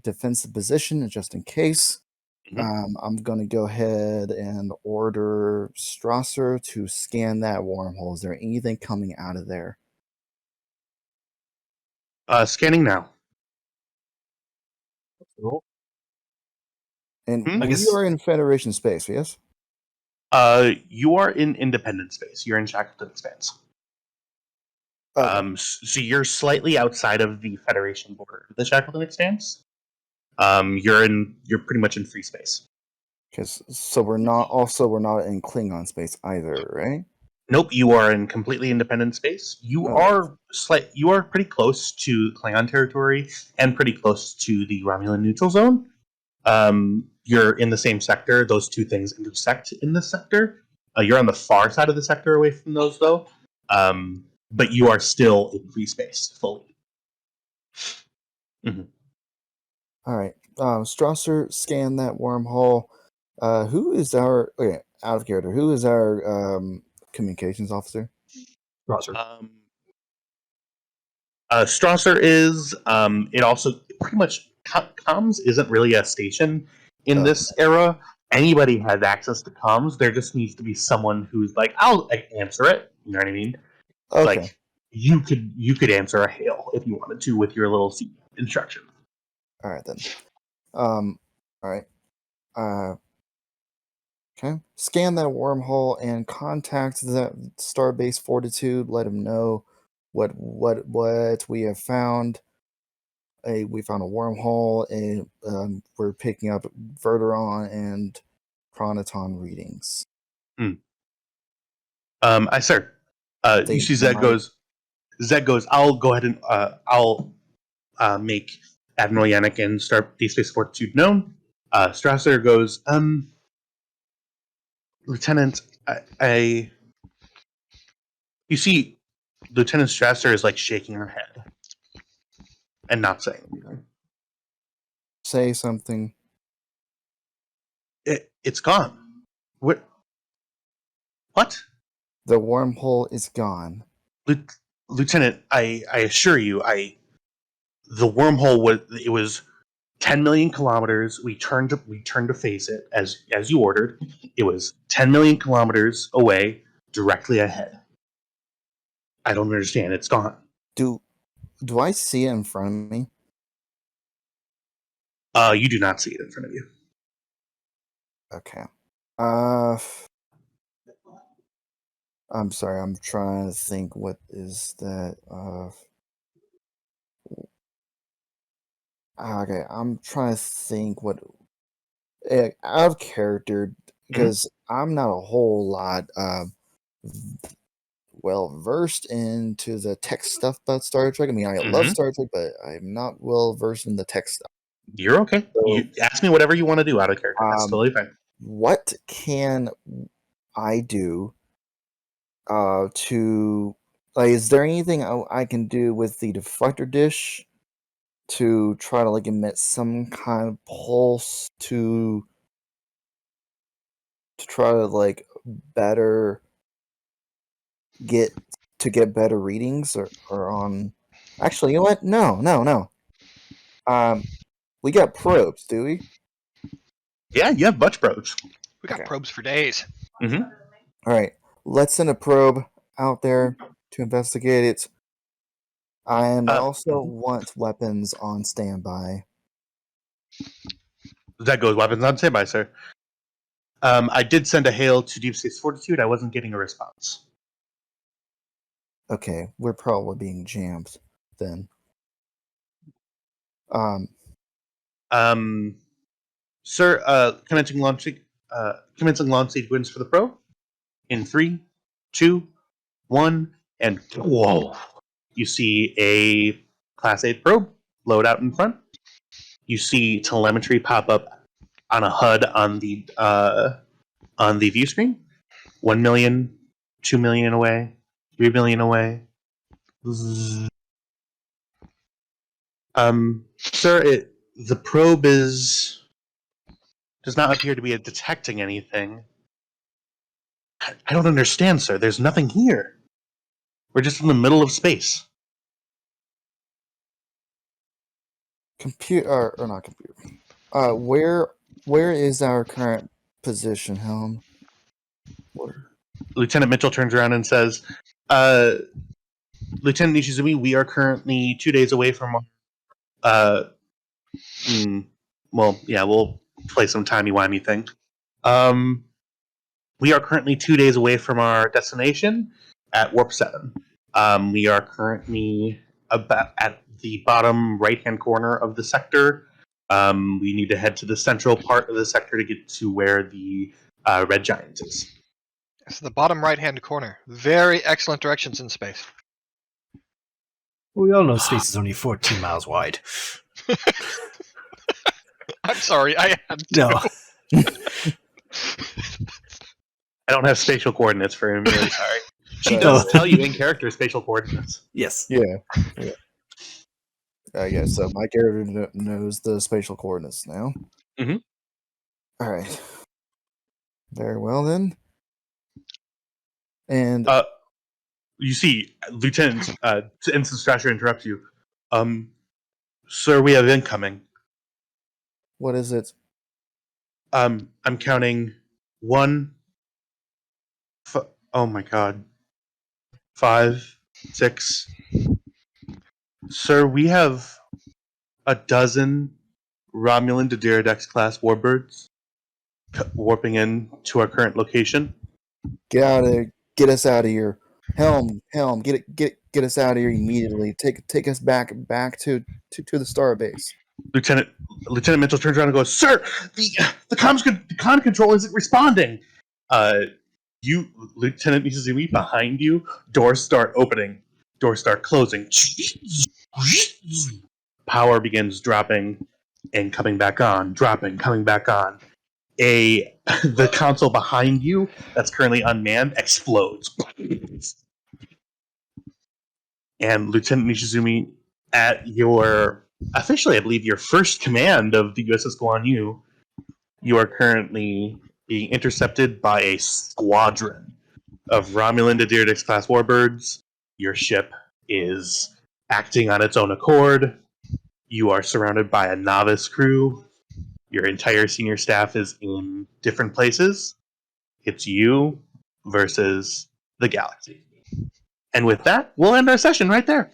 defensive position just in case. I'm going to go ahead and order Strasser to scan that wormhole. Is there anything coming out of there? Scanning now. And I we guess- are in Federation space, yes? You are in independent space. You're in Shackleton Expanse. Okay. So you're slightly outside of the Federation border of the Shackleton Expanse. You're pretty much in free space. So we're not in Klingon space either, right? Nope, you are in completely independent space. You Oh. are pretty close to Klingon territory and pretty close to the Romulan neutral zone. You're in the same sector. Those two things intersect in this sector. You're on the far side of the sector away from those, though. But you are still in free space fully. All right. Strasser, scan that wormhole. Who is our out of character? Who is our communications officer? Strasser is. It also pretty much comms isn't really a station in this era. Anybody has access to comms. There just needs to be someone who's like, I'll answer it. You know what I mean? Okay. Like you could answer a hail if you wanted to with your little C instruction. All right then. All right. Okay. Scan that wormhole and contact the Starbase Fortitude. Let them know what we have found. We found a wormhole, and we're picking up Verteron and Chronoton readings. I sir. You see Zed goes. I'll go ahead and I'll make Admiral Yannick and Star Deep Space Fortitude known. Strasser goes. Lieutenant, I. You see, Lieutenant Strasser is like shaking her head and not saying anything. Say something. It's gone. What? What? The wormhole is gone. Lieutenant, I assure you, the wormhole was 10 million kilometers. We turned to face it as you ordered. It was 10 million kilometers away, directly ahead. I don't understand. It's gone. Do I see it in front of me? You do not see it in front of you. Okay. I'm sorry. I'm trying to think. What is that? Okay. I'm trying to think what out of character because I'm not a whole lot well versed into the tech stuff about Star Trek. I mean, I love Star Trek, but I'm not well versed in the tech stuff. You're okay. So, You ask me whatever you want to do out of character. That's totally fine. What can I do to is there anything I can do with the deflector dish to try to like emit some kind of pulse to try to like better get better readings or on actually, you know what? No. We got probes, do we? Yeah, you have Butch probes. We got Okay. probes for days. All right, let's send a probe out there to investigate it. And I also want weapons on standby. That goes weapons on standby, sir. I did send a hail to Deep Space Fortitude. I wasn't getting a response. Okay, we're probably being jammed then. Sir, commencing launch sequence for the probe in 3, 2, 1, and whoa! You see a Class 8 probe load out in front. You see telemetry pop up on a HUD on the view screen. 1 million, 2 million away, 3 million away. Zzz. Sir, the probe does not appear to be detecting anything. I don't understand, sir. There's nothing here. We're just in the middle of space. Computer or not computer. Where is our current position, Helm? Lieutenant Mitchell turns around and says, Lieutenant Nishizumi, we are currently 2 days away from we'll play some timey-wimey thing. We are currently 2 days away from our destination at Warp 7. We are currently about at the bottom right-hand corner of the sector. We need to head to the central part of the sector to get to where the Red Giant is. It's the bottom right-hand corner. Very excellent directions in space. We all know space is only 14 miles wide. I'm sorry, I had to. No. I don't have spatial coordinates for him. I'm really sorry. She No. does tell you in character spatial coordinates. Yes. Yeah. Yeah, so my character knows the spatial coordinates now. Mhm. All right. Very well, then. And You see, Lieutenant Ensign Strasher interrupts you. Sir, we have incoming. what is it? I'm counting 1. Oh my god. 5, 6. Sir, we have a dozen Romulan Dideridex class warbirds warping in to our current location. Get us out of here. Helm, get us out of here immediately. Take us back to the starbase. Lieutenant Mitchell turns around and goes, "Sir, the comm control isn't responding." Lieutenant Mizuzumi, behind you, doors start opening, doors start closing. Power begins dropping and coming back on, dropping, coming back on. The console behind you that's currently unmanned explodes. And Lieutenant Nishizumi, at your officially, I believe, your first command of the USS Guan, you are currently being intercepted by a squadron of Romulan Dideridex class warbirds. Your ship is acting on its own accord. You are surrounded by a novice crew. Your entire senior staff is in different places. It's you versus the galaxy. And with that, we'll end our session right there.